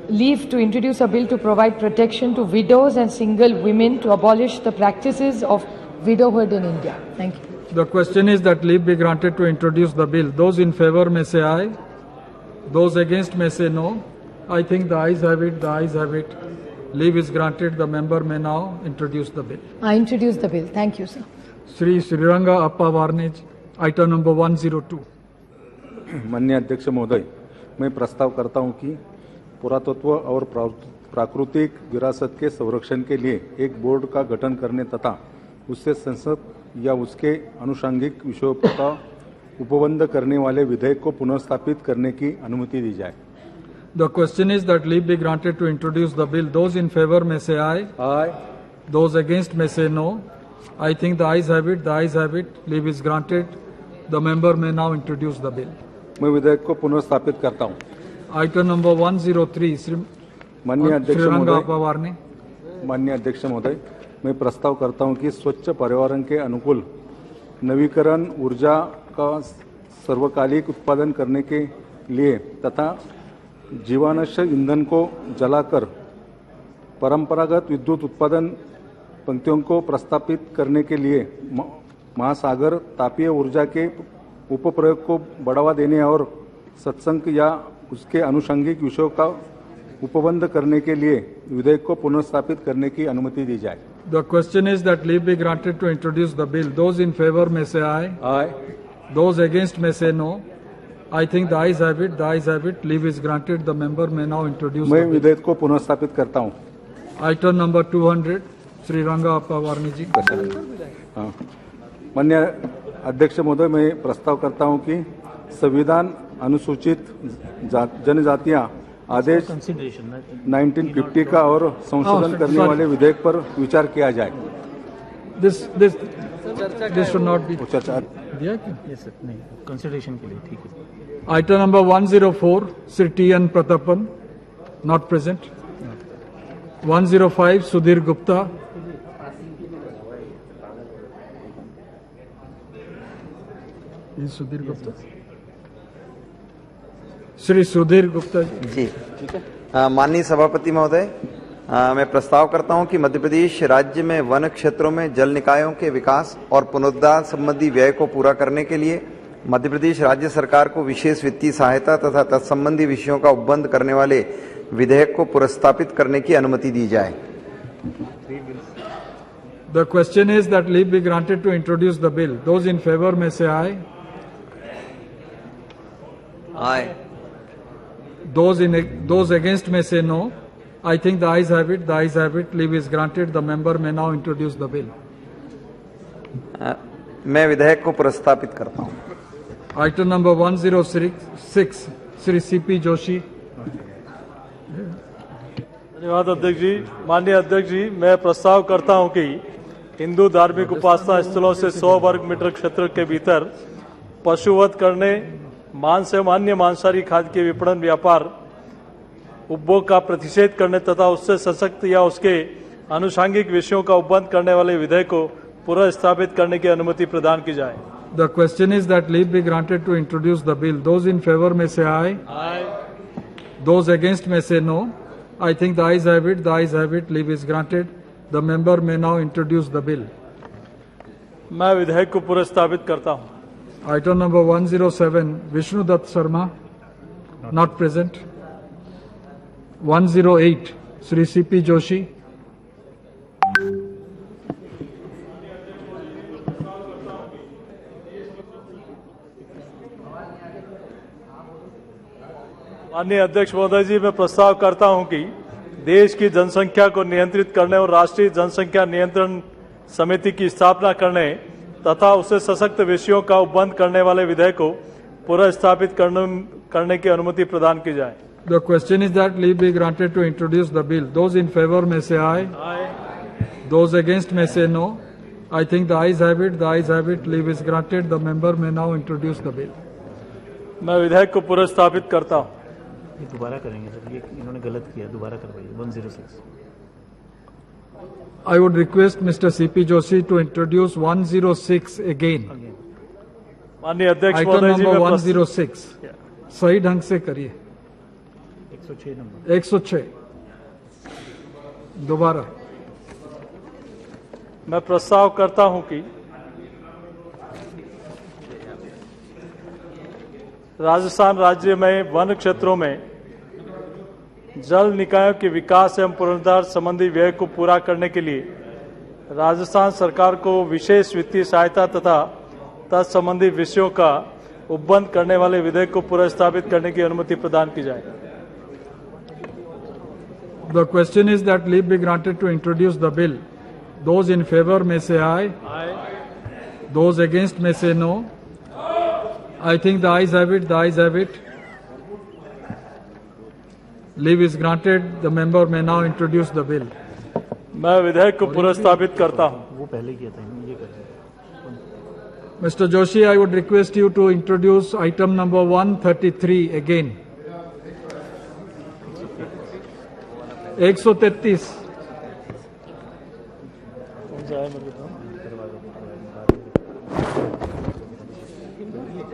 [SPEAKER 22] leave to introduce a bill to provide protection to widows and single women to abolish the practices of widowhood in India. Thank you.
[SPEAKER 7] The question is that leave be granted to introduce the bill. Those in favor may say aye. Those against may say no. I think the ayes have it. The ayes have it. Leave is granted. The member may now introduce the bill.
[SPEAKER 22] I introduce the bill. Thank you, sir.
[SPEAKER 7] Sri Sriranga Appa Varnej, item number 102.
[SPEAKER 11] माननीय अध्यक्ष महोदय, मैं प्रस्ताव करता हूं कि पुरातत्व और प्राकृतिक विरासत के संरक्षण के लिए एक बोर्ड का गठन करने तथा उससे संसद या उसके अनुषंगिक विषयों का उपबंध करने वाले विधेयक को पुनर्स्थापित करने की अनुमति दी जाए.
[SPEAKER 7] The question is that leave be granted to introduce the bill. Those in favor may say aye.
[SPEAKER 11] Aye.
[SPEAKER 7] Those against may say no. I think the ayes have it. The ayes have it. Leave is granted. The member may now introduce the bill.
[SPEAKER 11] मैं विधेयक को पुनर्स्थापित करता हूं।
[SPEAKER 7] Item number 103,
[SPEAKER 11] माननीय अध्यक्ष
[SPEAKER 7] श्रीरंगा
[SPEAKER 11] महोदय,
[SPEAKER 7] पवारनी।
[SPEAKER 11] माननीय अध्यक्ष महोदय, मैं प्रस्ताव करता हूं कि स्वच्छ पर्यावरण के अनुकूल नवीकरण ऊर्जा का सर्वकालिक उत्पादन करने के लिए तथा जीवाणुनाशक ईंधन को जलाकर परंपरागत विद्युत उत्पादन पंक्तियों को प्रस्तापित करने के लिए महासागर तापीय ऊर्जा के उपप्रयोग को बढ़ावा देने और सत्संग या उसके अनुषंगिक विषयों का उपबंध करने के लिए विधेयक को पुनर्स्थापित करने की अनुमति दी जाए।
[SPEAKER 7] The question is that leave be granted to introduce the bill. Those in favor may say aye.
[SPEAKER 11] Aye.
[SPEAKER 7] Those against may say no. I think the ayes have it. The ayes have it. Leave is granted. The member may now introduce
[SPEAKER 11] मैं
[SPEAKER 7] the bill.
[SPEAKER 11] विधेयक को पुनर्स्थापित करता हूं।
[SPEAKER 7] Item number 200, Shri रंगा पवारनी जी।
[SPEAKER 11] माननीय अध्यक्ष महोदय, मैं प्रस्ताव करता हूं कि संविधान अनुसूचित जनजातियां आदेश 1950 का और संशोधन करने वाले विधेयक पर विचार किया जाए।
[SPEAKER 7] This should not be
[SPEAKER 11] चर्चा
[SPEAKER 7] दिया क्या?
[SPEAKER 13] Yes, sir. नहीं, consideration के लिए ठीक है।
[SPEAKER 7] Item number 104, Sri T.N. Pratapan, not present. 105, Sudhir Gupta. Is Sudhir Gupta? Shri Sudhir Gupta
[SPEAKER 1] ji. माननीय सभापति महोदय, मैं प्रस्ताव करता हूं कि मध्य प्रदेश राज्य में वन क्षेत्रों में जल निकायों के विकास और पुनरुद्धार संबंधी व्यय को पूरा करने के लिए मध्य प्रदेश राज्य सरकार को विशेष वित्तीय सहायता तथा तत्संबंधी विषयों का उपबंध करने वाले विधेयक को पुनर्स्थापित करने की अनुमति दी जाए।
[SPEAKER 7] The question is that leave be granted to introduce the bill. Those in favor may say aye.
[SPEAKER 1] Aye.
[SPEAKER 7] Those against may say no. I think the ayes have it. The ayes have it. Leave is granted. The member may now introduce the bill.
[SPEAKER 1] मैं विधेयक को पुनर्स्थापित करता हूं।
[SPEAKER 7] Item number 106, Shri C.P. Joshi.
[SPEAKER 4] धन्यवाद अध्यक्ष जी। माननीय अध्यक्ष जी, मैं प्रस्ताव करता हूं कि हिंदू धार्मिक उपासना स्थलों से 100 वर्ग मीटर क्षेत्र के भीतर पशुवध करने, मांस एवं अन्य मांसाहारी खाद्य के विपणन, व्यापार, उपभोग का प्रतिषेध करने तथा उससे सशक्त या उसके आनुषंगिक विषयों का उपबंध करने वाले विधेयक को पुनर्स्थापित करने की अनुमति प्रदान की जाए।
[SPEAKER 7] The question is that leave be granted to introduce the bill. Those in favor may say aye.
[SPEAKER 4] Aye.
[SPEAKER 7] Those against may say no. I think the ayes have it. The ayes have it. Leave is granted. The member may now introduce the bill.
[SPEAKER 4] मैं विधेयक को पुनर्स्थापित करता हूं।
[SPEAKER 7] Item number 107, Vishnu Dutt Sharma, not present. 108, Sri C.P. Joshi.
[SPEAKER 4] माननीय अध्यक्ष महोदय जी, मैं प्रस्ताव करता हूं कि देश की जनसंख्या को नियंत्रित करने और राष्ट्रीय जनसंख्या नियंत्रण समिति की स्थापना करने तथा उससे सशक्त विषयों का उपबंध करने वाले विधेयक को पुनर्स्थापित करने की अनुमति प्रदान की जाए।
[SPEAKER 7] The question is that leave be granted to introduce the bill. Those in favor may say aye.
[SPEAKER 4] Aye.
[SPEAKER 7] Those against may say no. I think the ayes have it. The ayes have it. Leave is granted. The member may now introduce the bill.
[SPEAKER 4] मैं विधेयक को पुनर्स्थापित करता हूं।
[SPEAKER 13] ये दोबारा करेंगे sir, ये इन्होंने गलत किया, दोबारा करवाइए। 106।
[SPEAKER 7] I would request Mr. C.P. Joshi to introduce 106 again.
[SPEAKER 4] माननीय अध्यक्ष
[SPEAKER 7] Item
[SPEAKER 4] महोदय जी,
[SPEAKER 7] number
[SPEAKER 4] मैं
[SPEAKER 7] 106. सही ढंग से करिए।
[SPEAKER 13] 106 नंबर।
[SPEAKER 7] 106 दोबारा।
[SPEAKER 4] मैं प्रस्ताव करता हूं कि राजस्थान राज्य में वन क्षेत्रों में जल निकायों के विकास एवं पुनरुद्धार संबंधी व्यय को पूरा करने के लिए राजस्थान सरकार को विशेष वित्तीय सहायता तथा तत्संबंधी विषयों का उपबंध करने वाले विधेयक को पुनर्स्थापित करने की अनुमति प्रदान की जाए।
[SPEAKER 7] The question is that leave be granted to introduce the bill. Those in favor may say aye.
[SPEAKER 4] Aye.
[SPEAKER 7] Those against may say no. I think the ayes have it. The ayes have it. Leave is granted. The member may now introduce the bill.
[SPEAKER 4] मैं विधेयक को पुनर्स्थापित करता हूं।
[SPEAKER 13] वो पहले किया था, ये कर
[SPEAKER 7] Mr. Joshi, I would request you to introduce item number 133 again. 133.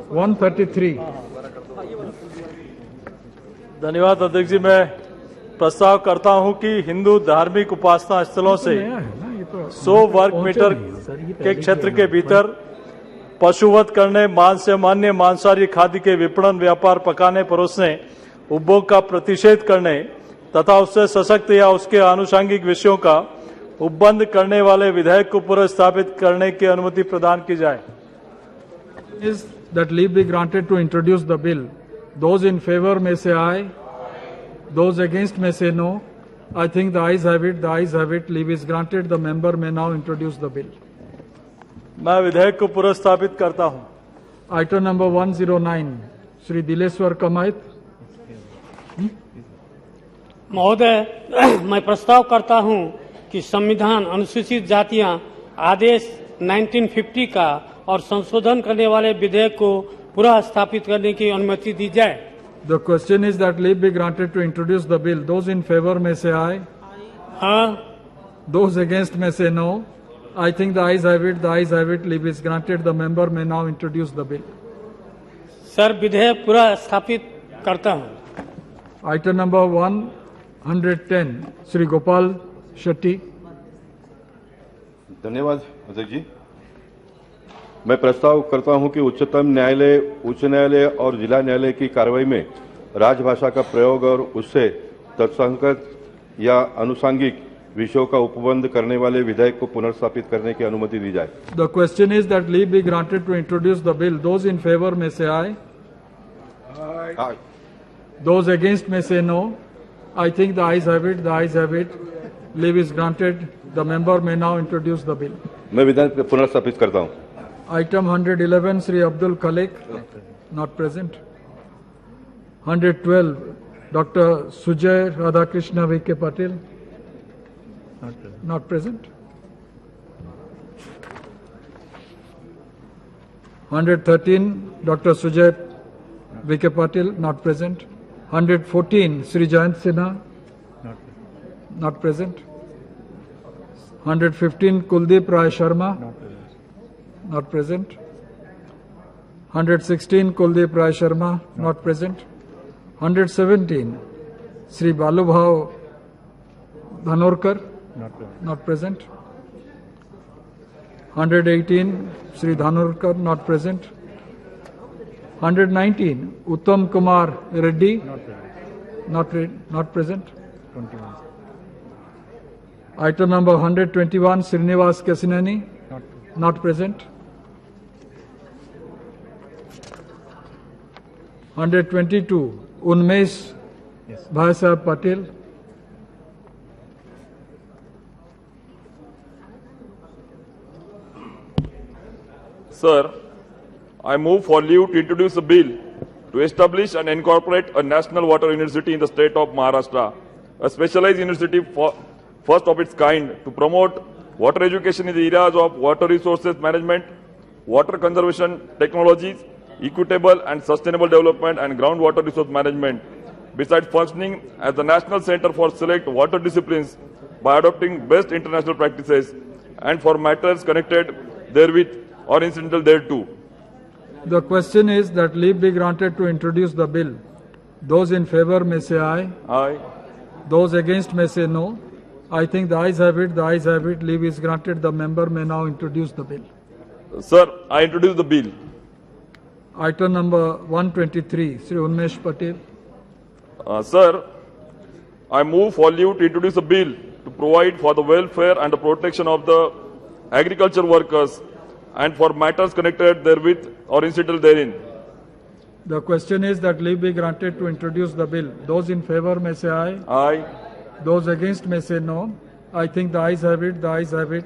[SPEAKER 7] 133.
[SPEAKER 4] धन्यवाद अध्यक्ष जी। मैं प्रस्ताव करता हूं कि हिंदू धार्मिक उपासना स्थलों से 100 वर्ग मीटर के क्षेत्र के भीतर पशुवध करने, मांस या मान्य मांसाहारी खाद्य के विपणन, व्यापार, पकाने, परोसने, उपभोग का प्रतिषेध करने तथा उससे सशक्त या उसके आनुषंगिक विषयों का उपबंध करने वाले विधेयक को पुनर्स्थापित करने की अनुमति प्रदान की जाए।
[SPEAKER 7] Is that leave be granted to introduce the bill. Those in favor may say aye. Those against may say no. I think the ayes have it. The ayes have it. Leave is granted. The member may now introduce the bill.
[SPEAKER 4] मैं विधेयक को पुनर्स्थापित करता हूं।
[SPEAKER 7] Item number 109, Shri Dileshwar Kamaith.
[SPEAKER 5] महोदय, मैं प्रस्ताव करता हूं कि संविधान अनुसूचित जातियां आदेश 1950 का और संशोधन करने वाले विधेयक को पुनः स्थापित करने की अनुमति दी जाए।
[SPEAKER 7] The question is that leave be granted to introduce the bill. Those in favor may say aye.
[SPEAKER 5] हाँ।
[SPEAKER 7] Those against may say no. I think the ayes have it. The ayes have it. Leave is granted. The member may now introduce the bill.
[SPEAKER 5] Sir, विधेयक पुनः स्थापित करता हूं।
[SPEAKER 7] Item number 110, Shri Gopal Shetty.
[SPEAKER 9] धन्यवाद अध्यक्ष जी। मैं प्रस्ताव करता हूं कि उच्चतम न्यायालय, उच्च न्यायालय और जिला न्यायालय की कार्रवाई में राजभाषा का प्रयोग और उससे तत्संगत या अनुषंगिक विषयों का उपबंध करने वाले विधेयक को पुनर्स्थापित करने की अनुमति दी जाए।
[SPEAKER 7] The question is that leave be granted to introduce the bill. Those in favor may say aye.
[SPEAKER 9] Aye.
[SPEAKER 7] Those against may say no. I think the ayes have it. The ayes have it. Leave is granted. The member may now introduce the bill.
[SPEAKER 9] मैं विधेयक पुनर्स्थापित करता हूं।
[SPEAKER 7] Item 111, Shri Abdul Khalik, not present. 112, Dr. Sujay Radhakrishna V.K. Patil, not present. 113, Dr. Sujay V.K. Patil, not present. 114, Shri Jayant Sinha, not present. 115, Kuldeep Rai Sharma, not present. 116, Kuldeep Rai Sharma, not present. 117, Sri Balubhau Dhanorkar, not present. 118, Sri Dhanorkar, not present. 119, Uttam Kumar Reddy, not present. Item number 121, Srinivas Kesineni, not present. 122, Unmesh Bhai Sahab Patel.
[SPEAKER 23] Sir, I move for leave to introduce a bill to establish and incorporate a national water university in the state of Maharashtra, a specialized university first of its kind to promote water education in the areas of water resources management, water conservation technologies, equitable and sustainable development and groundwater resource management, besides functioning as the national center for select water disciplines by adopting best international practices and for matters connected therewith or incidental thereto.
[SPEAKER 7] The question is that leave be granted to introduce the bill. Those in favor may say aye.
[SPEAKER 23] Aye.
[SPEAKER 7] Those against may say no. I think the ayes have it. The ayes have it. Leave is granted. The member may now introduce the bill.
[SPEAKER 23] Sir, I introduce the bill.
[SPEAKER 7] Item number 123, Sri Unmesh Patel.
[SPEAKER 23] Sir, I move for leave to introduce a bill to provide for the welfare and the protection of the agriculture workers and for matters connected therewith or incidental therein.
[SPEAKER 7] The question is that leave be granted to introduce the bill. Those in favor may say aye.
[SPEAKER 23] Aye.
[SPEAKER 7] Those against may say no. I think the ayes have it. The ayes have it.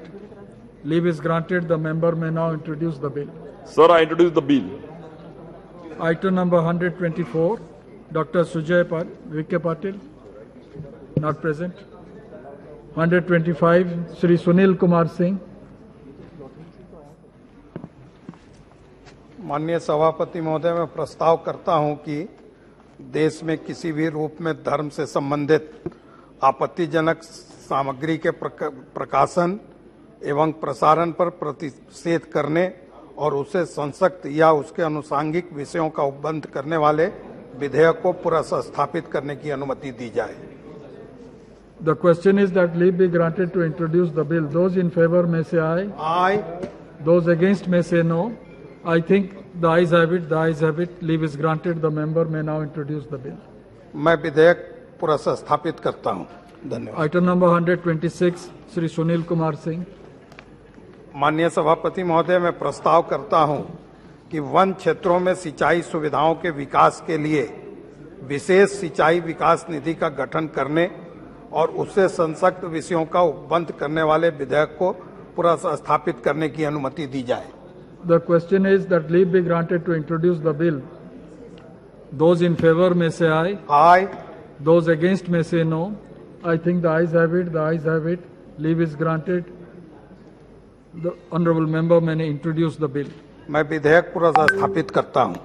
[SPEAKER 7] Leave is granted. The member may now introduce the bill.
[SPEAKER 23] Sir, I introduce the bill.
[SPEAKER 7] Item number 124, Dr. Sujay V.K. Patil, not present. 125, Sri Sunil Kumar Singh.
[SPEAKER 21] माननीय सभापति महोदय, मैं प्रस्ताव करता हूं कि देश में किसी भी रूप में धर्म से संबंधित आपत्तिजनक सामग्री के प्रकाशन एवं प्रसारण पर प्रतिषेध करने और उसे संसक्त या उसके अनुसांगिक विषयों का उपबंध करने वाले विधेयक को पुनर्स्थापित करने की अनुमति दी जाए।
[SPEAKER 7] The question is that leave be granted to introduce the bill. Those in favor may say aye.
[SPEAKER 21] Aye.
[SPEAKER 7] Those against may say no. I think the ayes have it. The ayes have it. Leave is granted. The member may now introduce the bill.
[SPEAKER 21] मैं विधेयक पुनर्स्थापित करता हूं। धन्यवाद।
[SPEAKER 7] Item number 126, Shri Sunil Kumar Singh.
[SPEAKER 21] माननीय सभापति महोदय, मैं प्रस्ताव करता हूं कि वन क्षेत्रों में सिंचाई सुविधाओं के विकास के लिए विशेष सिंचाई विकास निधि का गठन करने और उससे संसक्त विषयों का उपबंध करने वाले विधेयक को पुनर्स्थापित करने की अनुमति दी जाए।
[SPEAKER 7] The question is that leave be granted to introduce the bill. Those in favor may say aye.
[SPEAKER 21] Aye.
[SPEAKER 7] Those against may say no. I think the ayes have it. The ayes have it. Leave is granted. The honourable member may introduce the bill.
[SPEAKER 21] मैं विधेयक पुनर्स्थापित करता हूं।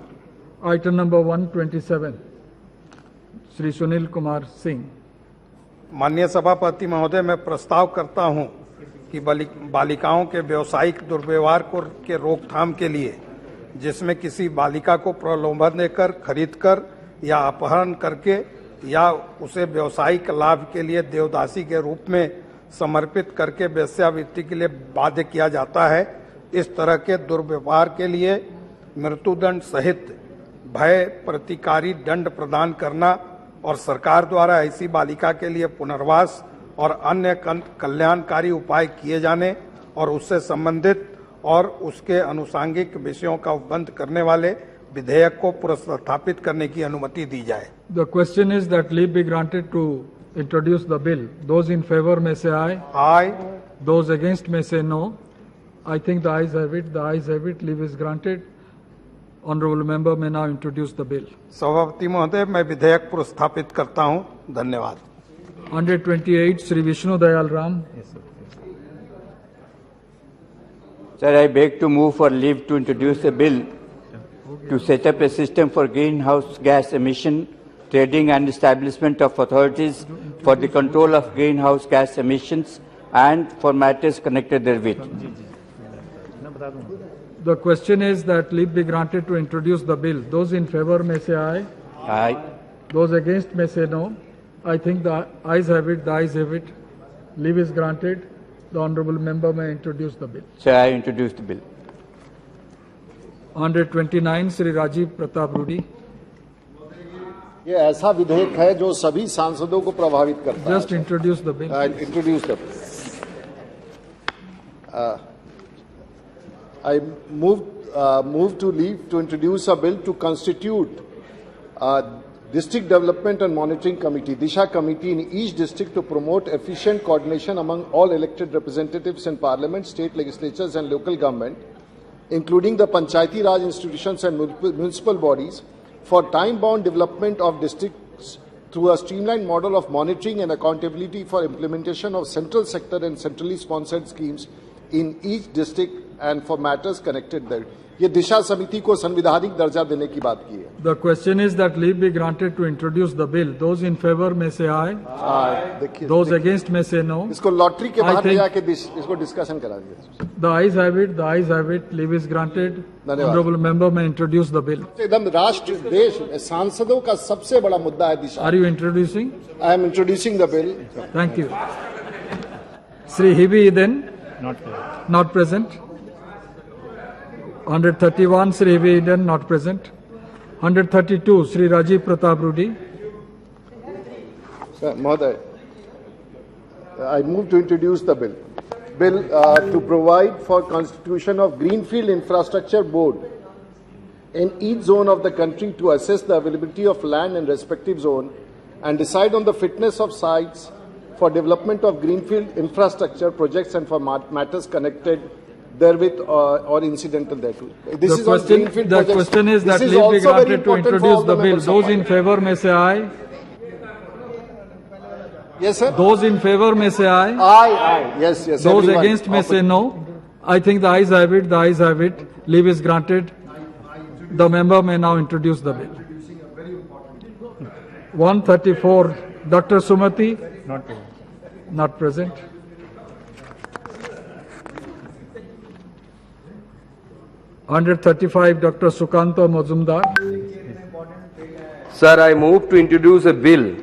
[SPEAKER 7] Item number 127, Shri Sunil Kumar Singh.
[SPEAKER 21] माननीय सभापति महोदय, मैं प्रस्ताव करता हूं कि बालिकाओं के व्यावसायिक दुर्व्यवहार के रोकथाम के लिए, जिसमें किसी बालिका को प्रलोभन देकर, खरीदकर या अपहरण करके या उसे व्यावसायिक लाभ के लिए देवदासी के रूप में समर्पित करके वेश्यावृत्ति के लिए बाध्य किया जाता है, इस तरह के दुर्व्यवहार के लिए मृत्युदंड सहित भय प्रतिकारी दंड प्रदान करना और सरकार द्वारा ऐसी बालिका के लिए पुनर्वास और अन्य कल्याणकारी उपाय किए जाने और उससे संबंधित और उसके अनुसांगिक विषयों का उपबंध करने वाले विधेयक को पुनर्स्थापित करने की अनुमति दी जाए।
[SPEAKER 7] The question is that leave be granted to introduce the bill. Those in favor may say aye.
[SPEAKER 21] Aye.
[SPEAKER 7] Those against may say no. I think the ayes have it. The ayes have it. Leave is granted. Honourable member may now introduce the bill.
[SPEAKER 21] सभापति महोदय, मैं विधेयक पुनर्स्थापित करता हूं। धन्यवाद।
[SPEAKER 7] 128, Shri Vishnu Dayal Ram.
[SPEAKER 2] Sir, I beg to move for leave to introduce a bill to set up a system for greenhouse gas emission trading and establishment of authorities for the control of greenhouse gas emissions and for matters connected therewith.
[SPEAKER 7] The question is that leave be granted to introduce the bill. Those in favor may say aye.
[SPEAKER 2] Aye.
[SPEAKER 7] Those against may say no. I think the ayes have it. The ayes have it. Leave is granted. The honourable member may introduce the bill.
[SPEAKER 2] Sir, I introduce the bill.
[SPEAKER 7] 129, Shri Rajiv Pratap Rudy.
[SPEAKER 3] ये ऐसा विधेयक है जो सभी सांसदों को प्रभावित करता है।
[SPEAKER 7] Just introduce the bill.
[SPEAKER 3] Introduce the bill. I move to leave to introduce a bill to constitute a District Development and Monitoring Committee, Disha Committee in each district to promote efficient coordination among all elected representatives in Parliament, state legislatures and local government, including the Panchayati Raj institutions and municipal bodies, for time-bound development of districts through a streamlined model of monitoring and accountability for implementation of central sector and centrally sponsored schemes in each district and for matters connected there. ये दिशा समिति को संवैधानिक दर्जा देने की बात की है।
[SPEAKER 7] The question is that leave be granted to introduce the bill. Those in favor may say aye.
[SPEAKER 3] Aye.
[SPEAKER 7] Those against may say no.
[SPEAKER 3] इसको लॉटरी के बाहर ले जाके इसको डिस्कशन करा दिया।
[SPEAKER 7] The ayes have it. The ayes have it. Leave is granted. Honourable member may introduce the bill.
[SPEAKER 3] एकदम राष्ट्र देश सांसदों का सबसे बड़ा मुद्दा है दिशा।
[SPEAKER 7] Are you introducing?
[SPEAKER 3] I am introducing the bill.
[SPEAKER 7] Thank you. Shri Hibi Eden. Not present. 131, Shri Hibi Eden, not present. 132, Shri Rajiv Pratap Rudy.
[SPEAKER 3] Sir, Mahoday, I move to introduce the bill. Bill to provide for constitution of Greenfield Infrastructure Board in each zone of the country to assess the availability of land in respective zone and decide on the fitness of sites for development of greenfield infrastructure projects and for matters connected therewith or incidental thereto. This is on greenfield projects.
[SPEAKER 7] The question is that leave be granted to introduce the bill. Those in favor may say aye.
[SPEAKER 3] Yes, sir.
[SPEAKER 7] Those in favor may say aye.
[SPEAKER 3] Aye, aye. Yes, yes.
[SPEAKER 7] Those
[SPEAKER 3] everyone.
[SPEAKER 7] against may say no. I think the ayes have it. The ayes have it. Leave is granted. The member may now introduce the bill. 134, Dr. Sumati.
[SPEAKER 13] Not present.
[SPEAKER 7] Not present. (135), Dr. Sukanto Majumdar.
[SPEAKER 12] Sir, I move to introduce a bill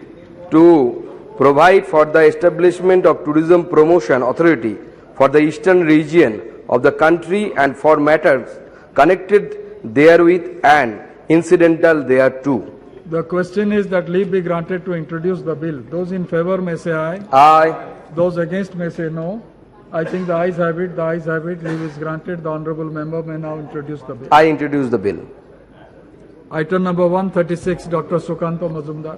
[SPEAKER 12] to provide for the establishment of Tourism Promotion Authority for the eastern region of the country and for matters connected therewith and incidental thereto.
[SPEAKER 7] The question is that leave be granted to introduce the bill. Those in favor may say aye.
[SPEAKER 12] Aye.
[SPEAKER 7] Those against may say no. I think the ayes have it. The ayes have it. Leave is granted. The honourable member may now introduce the bill.
[SPEAKER 12] I introduce the bill.
[SPEAKER 7] Item number 136, Dr. Sukanto Majumdar.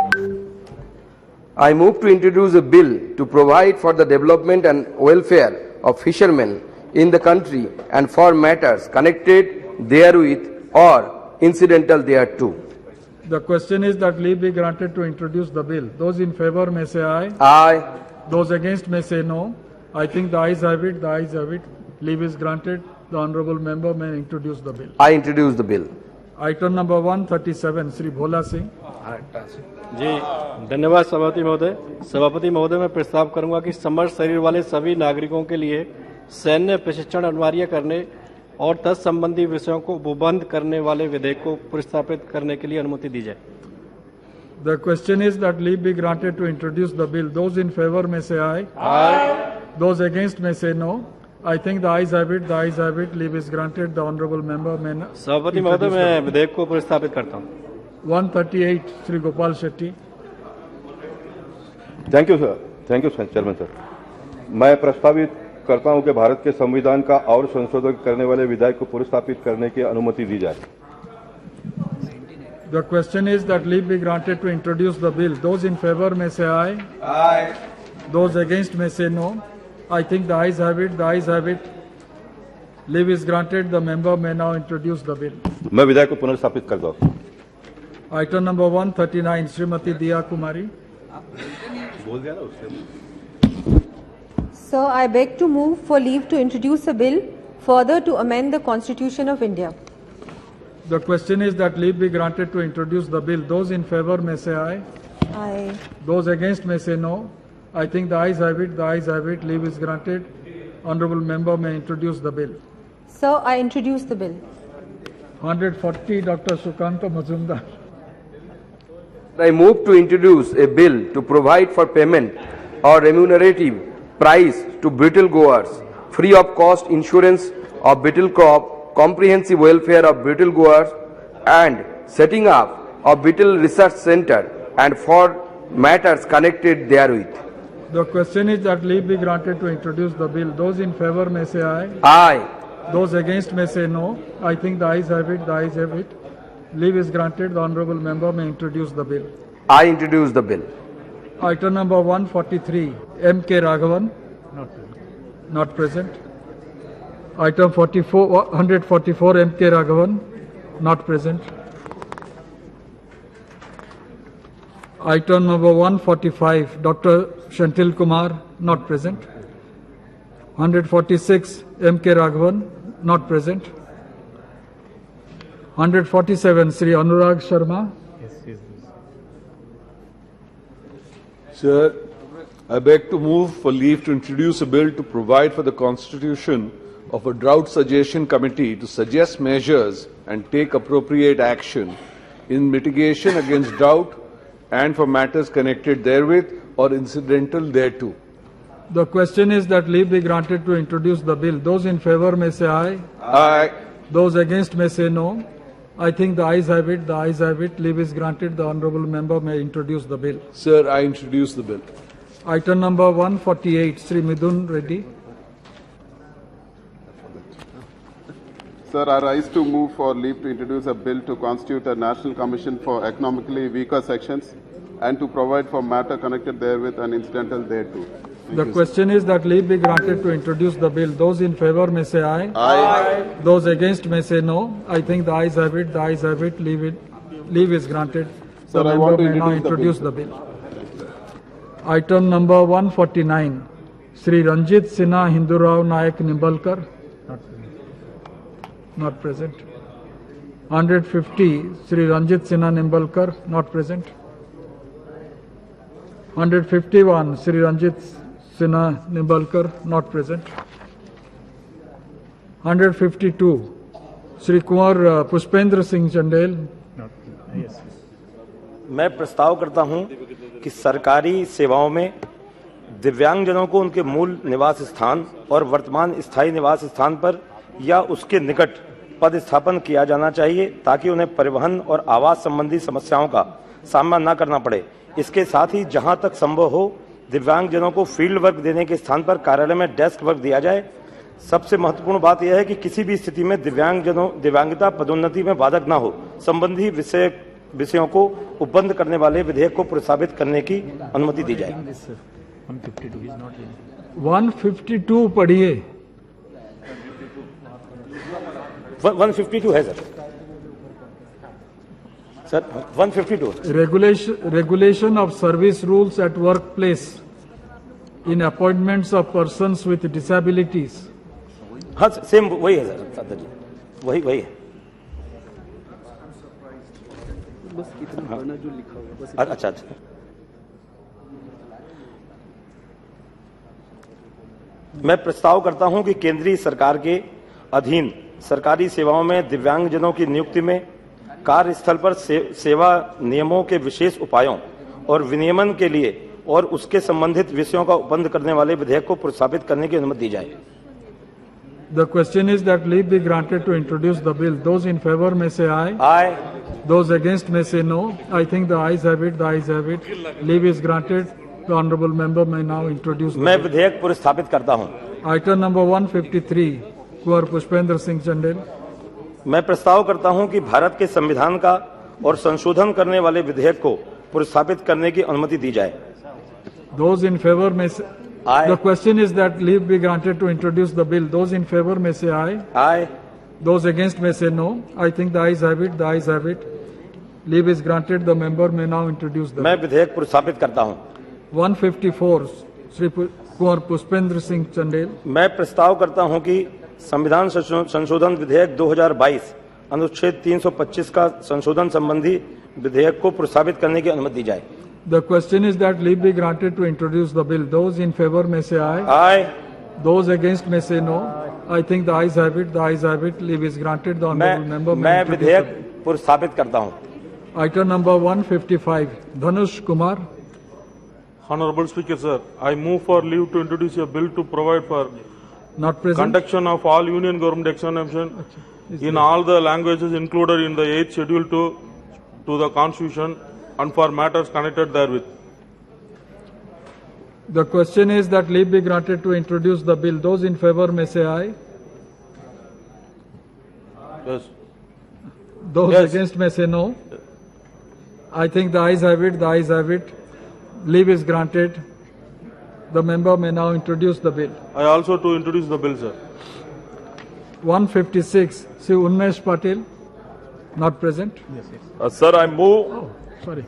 [SPEAKER 12] I move to introduce a bill to provide for the development and welfare of fishermen in the country and for matters connected therewith or incidental thereto.
[SPEAKER 7] The question is that leave be granted to introduce the bill. Those in favor may say aye.
[SPEAKER 12] Aye.
[SPEAKER 7] Those against may say no. I think the ayes have it. The ayes have it. Leave is granted. The honourable member may introduce the bill.
[SPEAKER 12] I introduce the bill.
[SPEAKER 7] Item number 137, Shri Bhola Singh.
[SPEAKER 14] जी धन्यवाद सभापति महोदय। सभापति महोदय, मैं प्रस्ताव करूंगा कि समर्थ शरीर वाले सभी नागरिकों के लिए सैन्य प्रशिक्षण अनिवार्य करने और तत्संबंधी विषयों को उपबंध करने वाले विधेयक को प्रस्तावित करने के लिए अनुमति दी जाए।
[SPEAKER 7] The question is that leave be granted to introduce the bill. Those in favor may say aye.
[SPEAKER 14] Aye.
[SPEAKER 7] Those against may say no. I think the ayes have it. The ayes have it. Leave is granted. The honourable member may.
[SPEAKER 14] सभापति महोदय, मैं विधेयक को प्रस्तावित करता हूँ।
[SPEAKER 7] 138, Shri Gopal Shetty.
[SPEAKER 9] Thank you sir. Thank you chairman sir. मैं प्रस्तावित करता हूं कि भारत के संविधान का और संशोधन करने वाले विधेयक को पुरस्तापित करने की अनुमति दी जाए।
[SPEAKER 7] The question is that leave be granted to introduce the bill. Those in favor may say aye.
[SPEAKER 12] Aye.
[SPEAKER 7] Those against may say no. I think the ayes have it. The ayes have it. Leave is granted. The member may now introduce the bill.
[SPEAKER 9] मैं विधेयक को पुनर्स्थापित करता हूं।
[SPEAKER 7] Item number 139, Srimati Diya Kumari.
[SPEAKER 9] बोल दिया ना उसने।
[SPEAKER 15] Sir, I beg to move for leave to introduce a bill further to amend the Constitution of India.
[SPEAKER 7] The question is that leave be granted to introduce the bill. Those in favor may say aye.
[SPEAKER 15] Aye.
[SPEAKER 7] Those against may say no. I think the ayes have it. The ayes have it. Leave is granted. Honourable member may introduce the bill.
[SPEAKER 15] Sir, I introduce the bill.
[SPEAKER 7] 140, Dr. Sukanto Majumdar.
[SPEAKER 12] I move to introduce a bill to provide for payment or remunerative price to betel goers, free of cost insurance of betel crop, comprehensive welfare of betel goers, and setting up of betel research center and for matters connected therewith.
[SPEAKER 7] The question is that leave be granted to introduce the bill. Those in favor may say aye.
[SPEAKER 12] Aye.
[SPEAKER 7] Those against may say no. I think the ayes have it. The ayes have it. Leave is granted. The honourable member may introduce the bill.
[SPEAKER 12] I introduce the bill.
[SPEAKER 7] Item number 143, M.K. Raghavan. Not present. Item 144, M.K. Raghavan. Not present. Item number 145, Dr. Shantil Kumar. Not present. 146, M.K. Raghavan. Not present. 147, Sri Anurag Sharma.
[SPEAKER 24] Sir, I beg to move for leave to introduce a bill to provide for the constitution of a drought suggestion committee to suggest measures and take appropriate action in mitigation against drought and for matters connected therewith or incidental thereto.
[SPEAKER 7] The question is that leave be granted to introduce the bill. Those in favor may say aye.
[SPEAKER 24] Aye.
[SPEAKER 7] Those against may say no. I think the ayes have it. The ayes have it. Leave is granted. The honourable member may introduce the bill.
[SPEAKER 24] Sir, I introduce the bill.
[SPEAKER 7] Item number 148, Sri Midun Reddy.
[SPEAKER 6] Sir, I rise to move for leave to introduce a bill to constitute a National Commission for Economically Weaker Sections and to provide for matter connected therewith and incidental thereto.
[SPEAKER 7] The question is that leave be granted to introduce the bill. Those in favor may say aye.
[SPEAKER 6] Aye.
[SPEAKER 7] Those against may say no. I think the ayes have it. The ayes have it. Leave is granted.
[SPEAKER 6] Sir,
[SPEAKER 7] the
[SPEAKER 6] I
[SPEAKER 7] member
[SPEAKER 6] want to
[SPEAKER 7] may now introduce the bill. Item number 149, Sri Ranjit Sinha Hindurao Nayak Nimbalkar. Not present. 150, Sri Ranjit Sinha Nimbalkar, not present. 151, Sri Ranjit Sinha Nimbalkar, not present. 152, Sri Kumar Pushpendra Singh Chandel.
[SPEAKER 10] मैं प्रस्ताव करता हूं कि सरकारी सेवाओं में दिव्यांगजनों को उनके मूल निवास स्थान और वर्तमान स्थायी निवास स्थान पर या उसके निकट पदस्थापन किया जाना चाहिए ताकि उन्हें परिवहन और आवास संबंधी समस्याओं का सामना न करना पड़े। इसके साथ ही जहां तक संभव हो दिव्यांगजनों को फील्ड वर्क देने के स्थान पर कार्यालय में डेस्क वर्क दिया जाए। सबसे महत्वपूर्ण बात यह है कि किसी भी स्थिति में दिव्यांगता पदोन्नति में बाधक न हो। संबंधी विषयों को उपबंध करने वाले विधेयक को प्रस्तावित करने की अनुमति दी जाए।
[SPEAKER 7] 152 पढ़िए।
[SPEAKER 10] 152 है sir 152
[SPEAKER 7] regulation of service rules at workplace in appointments of persons with disabilities.
[SPEAKER 10] हाँ सेम वही है सर जी, वही है।
[SPEAKER 13] बस इतना पढ़ना जो लिखा हुआ बस।
[SPEAKER 10] अच्छा। मैं प्रस्ताव करता हूं कि केंद्रीय सरकार के अधीन सरकारी सेवाओं में दिव्यांगजनों की नियुक्ति में कार्यस्थल पर सेवा नियमों के विशेष उपायों और विनियमन के लिए और उसके संबंधित विषयों का उपबंध करने वाले विधेयक को प्रस्तावित करने की अनुमति दी जाए।
[SPEAKER 7] The question is that leave be granted to introduce the bill. Those in favor may say aye.
[SPEAKER 10] Aye.
[SPEAKER 7] Those against may say no. I think the ayes have it. The ayes have it. Leave is granted. The honourable member may now introduce the
[SPEAKER 10] मैं
[SPEAKER 7] bill.
[SPEAKER 10] विधेयक प्रस्तावित करता हूं।
[SPEAKER 7] Item number 153, कुंवर पुष्पेंद्र सिंह चंडेल।
[SPEAKER 10] मैं प्रस्ताव करता हूं कि भारत के संविधान का और संशोधन करने वाले विधेयक को प्रस्तावित करने की अनुमति दी जाए।
[SPEAKER 7] Those in favor may say
[SPEAKER 10] aye.
[SPEAKER 7] The question is that leave be granted to introduce the bill. Those in favor may say aye.
[SPEAKER 10] Aye.
[SPEAKER 7] Those against may say no. I think the ayes have it. The ayes have it. Leave is granted. The member may now introduce the
[SPEAKER 10] मैं विधेयक प्रस्तावित करता हूं।
[SPEAKER 7] 154, श्री कुंवर पुष्पेंद्र सिंह चंडेल।
[SPEAKER 10] मैं प्रस्ताव करता हूं कि संविधान संशोधन विधेयक 2022 अनुच्छेद 325 का संशोधन संबंधी विधेयक को प्रस्तावित करने की अनुमति दी जाए।
[SPEAKER 7] The question is that leave be granted to introduce the bill. Those in favor may say aye.
[SPEAKER 10] Aye.
[SPEAKER 7] Those against may say no. I think the ayes have it. The ayes have it. Leave is granted. The honourable member may
[SPEAKER 10] मैं
[SPEAKER 7] introduce
[SPEAKER 10] विधेयक
[SPEAKER 7] the bill.
[SPEAKER 10] प्रस्तावित करता हूं।
[SPEAKER 7] Item number 155, Dhanush Kumar.
[SPEAKER 16] Honorable Speaker, sir, I move for leave to introduce a bill to provide for
[SPEAKER 7] not present.
[SPEAKER 16] Conduction of all union government examination in all the languages included in the 8th schedule to the Constitution and for matters connected therewith.
[SPEAKER 7] The question is that leave be granted to introduce the bill. Those in favor may say aye.
[SPEAKER 16] Yes.
[SPEAKER 7] Those
[SPEAKER 16] Yes.
[SPEAKER 7] against may say no. I think the ayes have it. The ayes have it. Leave is granted. The member may now introduce the bill.
[SPEAKER 16] I also to introduce the bill, sir.
[SPEAKER 7] 156, Sri Unmesh Patil, not present.
[SPEAKER 23] Sir, I move.
[SPEAKER 7] Oh, sorry.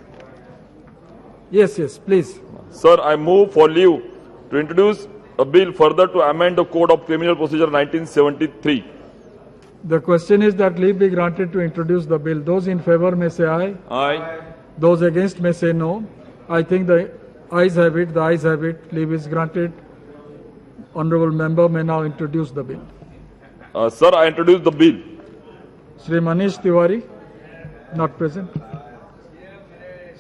[SPEAKER 7] Yes, please.
[SPEAKER 23] Sir, I move for leave to introduce a bill further to amend the Code of Criminal Procedure 1973.
[SPEAKER 7] The question is that leave be granted to introduce the bill. Those in favor may say aye.
[SPEAKER 23] Aye.
[SPEAKER 7] Those against may say no. I think the ayes have it. The ayes have it. Leave is granted. Honourable member may now introduce the bill.
[SPEAKER 23] Sir, I introduce the bill.
[SPEAKER 7] Sri Manish Tiwari, not present.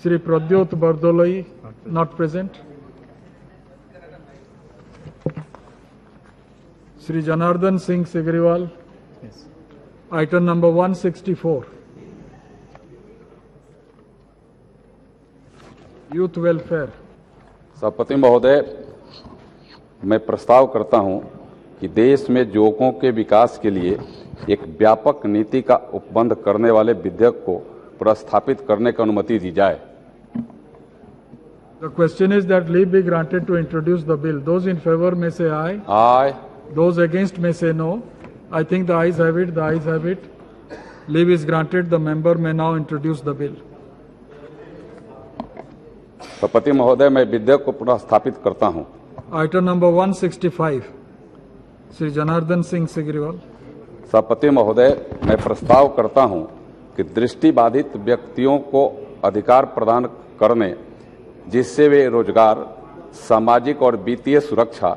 [SPEAKER 7] Sri Pradyot Bardolai, not present. Sri Janardhan Singh Sigriwal.
[SPEAKER 13] Yes.
[SPEAKER 7] Item number 164. Youth Welfare.
[SPEAKER 17] सभापति महोदय, मैं प्रस्ताव करता हूं कि देश में युवकों के विकास के लिए एक व्यापक नीति का उपबंध करने वाले विधेयक को प्रस्तावित करने की अनुमति दी जाए।
[SPEAKER 7] The question is that leave be granted to introduce the bill. Those in favor may say aye.
[SPEAKER 17] Aye.
[SPEAKER 7] Those against may say no. I think the ayes have it. The ayes have it. Leave is granted. The member may now introduce the bill.
[SPEAKER 17] सभापति महोदय, मैं विधेयक को प्रस्तावित करता हूं।
[SPEAKER 7] Item number 165, Sri Janardhan Singh Sigriwal.
[SPEAKER 17] सभापति महोदय, मैं प्रस्ताव करता हूं कि दृष्टिबाधित व्यक्तियों को अधिकार प्रदान करने जिससे वे रोजगार, सामाजिक और वित्तीय सुरक्षा,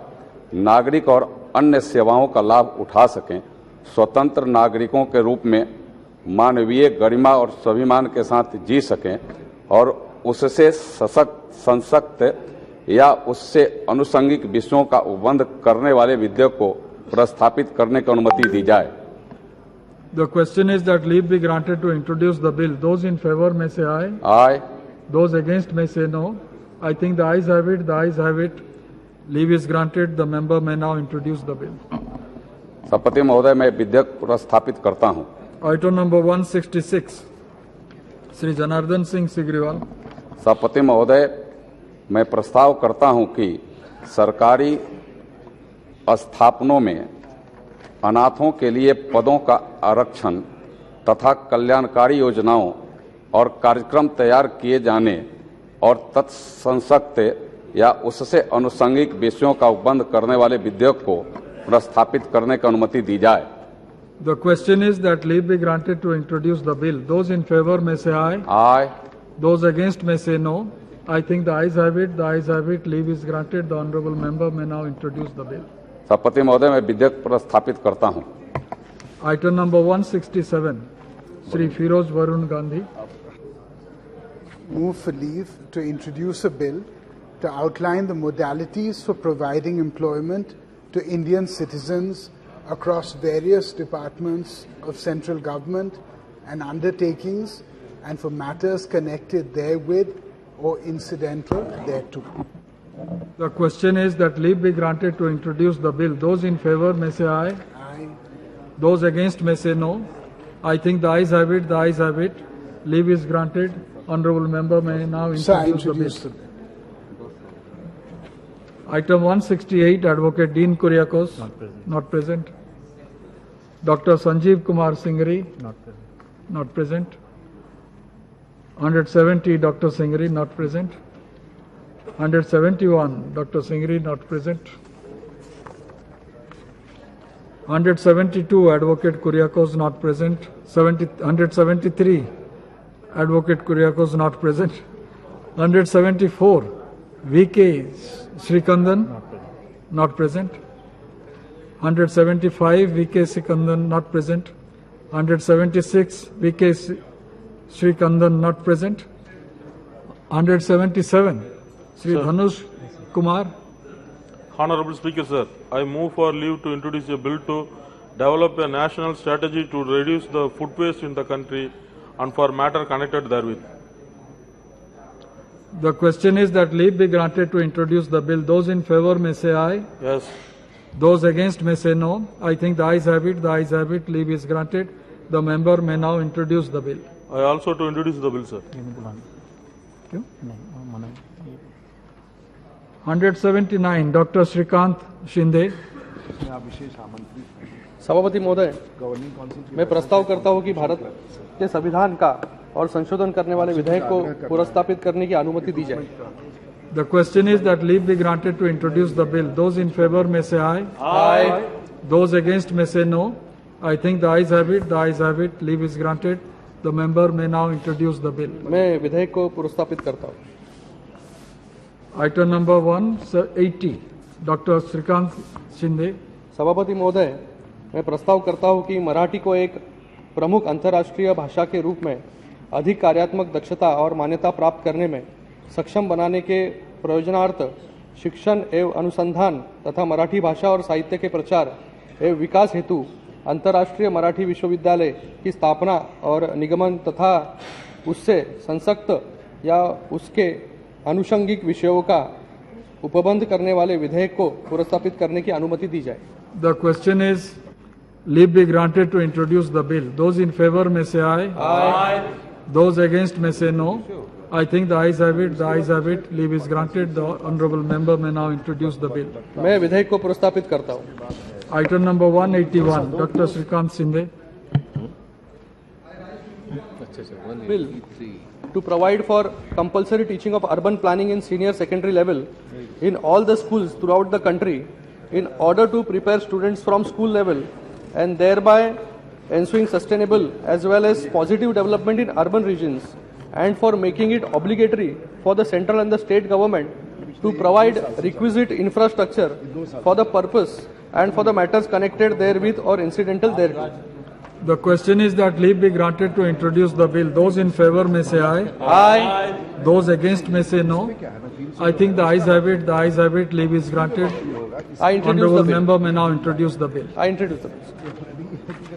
[SPEAKER 17] नागरिक और अन्य सेवाओं का लाभ उठा सकें, स्वतंत्र नागरिकों के रूप में मानवीय गरिमा और स्वाभिमान के साथ जी सकें और उससे सशक्त या उससे अनुषंगिक विषयों का उपबंध करने वाले विधेयक को प्रस्तापित करने की अनुमति दी जाए।
[SPEAKER 7] The question is that leave be granted to introduce the bill. Those in favor may say aye.
[SPEAKER 17] Aye.
[SPEAKER 7] Those against may say no. I think the ayes have it. The ayes have it. Leave is granted. The member may now introduce the bill.
[SPEAKER 17] सभापति महोदय, मैं विधेयक प्रस्तापित करता हूं।
[SPEAKER 7] Item number 166, Shri Janardan Singh Sigriwal.
[SPEAKER 17] सभापति महोदय, मैं प्रस्ताव करता हूं कि सरकारी स्थापनों में अनाथों के लिए पदों का आरक्षण तथा कल्याणकारी योजनाओं और कार्यक्रम तैयार किए जाने और तत्संसक्त या उससे अनुषंगिक विषयों का उपबंध करने वाले विधेयक को प्रस्तापित करने की अनुमति दी जाए।
[SPEAKER 7] The question is that leave be granted to introduce the bill. Those in favor may say aye.
[SPEAKER 17] Aye.
[SPEAKER 7] Those against may say no. I think the ayes have it. The ayes have it. Leave is granted. The honourable member may now introduce the bill.
[SPEAKER 17] सभापति महोदय, मैं विधेयक प्रस्तापित करता हूं।
[SPEAKER 7] Item number 167, Shri Firoz Varun Gandhi.
[SPEAKER 8] Move for leave to introduce a bill to outline the modalities for providing employment to Indian citizens across various departments of central government and undertakings and for matters connected therewith or incidental thereto.
[SPEAKER 7] The question is that leave be granted to introduce the bill. Those in favor may say aye.
[SPEAKER 8] Aye.
[SPEAKER 7] Those against may say no. I think the ayes have it. The ayes have it. Leave is granted. Honourable member may now introduce the bill. Item 168, Advocate Dean Kuriakose, not present. Dr. Sanjeev Kumar Singhri, not present. 170, Dr. Singhri, not present. 171, Dr. Singhri, not present. 172, Advocate Kuriakose, not present. 173, Advocate Kuriakose, not present. 174, V.K. Srikandan, not present. 175, V.K. Srikandan, not present. 176, V.K. Srikandan, not present. 177, Sri Dhanush Kumar.
[SPEAKER 16] Honorable Speaker, sir, I move for leave to introduce a bill to develop a national strategy to reduce the food waste in the country and for matter connected therewith.
[SPEAKER 7] The question is that leave be granted to introduce the bill. Those in favor may say aye.
[SPEAKER 16] Yes.
[SPEAKER 7] Those against may say no. I think the ayes have it. The ayes have it. Leave is granted. The member may now introduce the bill.
[SPEAKER 16] I also to introduce the bill, sir.
[SPEAKER 7] 179, Dr. Shrikant Shinde.
[SPEAKER 14] सभापति महोदय, मैं प्रस्ताव करता हूं कि भारत के संविधान का और संशोधन करने वाले विधेयक को पुरस्तापित करने की अनुमति दी जाए।
[SPEAKER 7] The question is that leave be granted to introduce the bill. Those in favor may say aye.
[SPEAKER 14] Aye.
[SPEAKER 7] Those against may say no. I think the ayes have it. The ayes have it. Leave is granted. The member may now introduce the bill.
[SPEAKER 14] मैं विधेयक को पुरस्तापित करता हूं।
[SPEAKER 7] Item number 180, Dr. Shrikant Shinde.
[SPEAKER 14] सभापति महोदय, मैं प्रस्ताव करता हूं कि मराठी को एक प्रमुख अंतर्राष्ट्रीय भाषा के रूप में अधिक कार्यात्मक दक्षता और मान्यता प्राप्त करने में सक्षम बनाने के प्रयोजनार्थ शिक्षण एवं अनुसंधान तथा मराठी भाषा और साहित्य के प्रचार एवं विकास हेतु अंतर्राष्ट्रीय मराठी विश्वविद्यालय की स्थापना और निगमन तथा उससे संसक्त या उसके अनुषंगिक विषयों का उपबंध करने वाले विधेयक को पुरस्तापित करने की अनुमति दी जाए।
[SPEAKER 7] The question is, leave be granted to introduce the bill. Those in favor may say aye.
[SPEAKER 14] Aye.
[SPEAKER 7] Those against may say no. I think the ayes have it. The ayes have it. Leave is granted. The honourable member may now introduce the bill.
[SPEAKER 14] मैं विधेयक को प्रस्तापित करता हूँ।
[SPEAKER 7] Item number 181, Dr. Shrikant Shinde.
[SPEAKER 14] Bill to provide for compulsory teaching of urban planning in senior secondary level in all the schools throughout the country in order to prepare students from school level and thereby
[SPEAKER 18] ensuring sustainable as well as positive development in urban regions, and for making it obligatory for the central and the state government to provide requisite infrastructure for the purpose and for the matters connected therewith or incidental thereto.
[SPEAKER 7] The question is that leave be granted to introduce the bill. Those in favor may say aye.
[SPEAKER 18] Aye.
[SPEAKER 7] Those against may say no. I think the ayes have it. The ayes have it. Leave is granted.
[SPEAKER 18] I introduce
[SPEAKER 7] Honourable
[SPEAKER 18] the bill.
[SPEAKER 7] member may now introduce the bill.
[SPEAKER 18] I introduce the bill.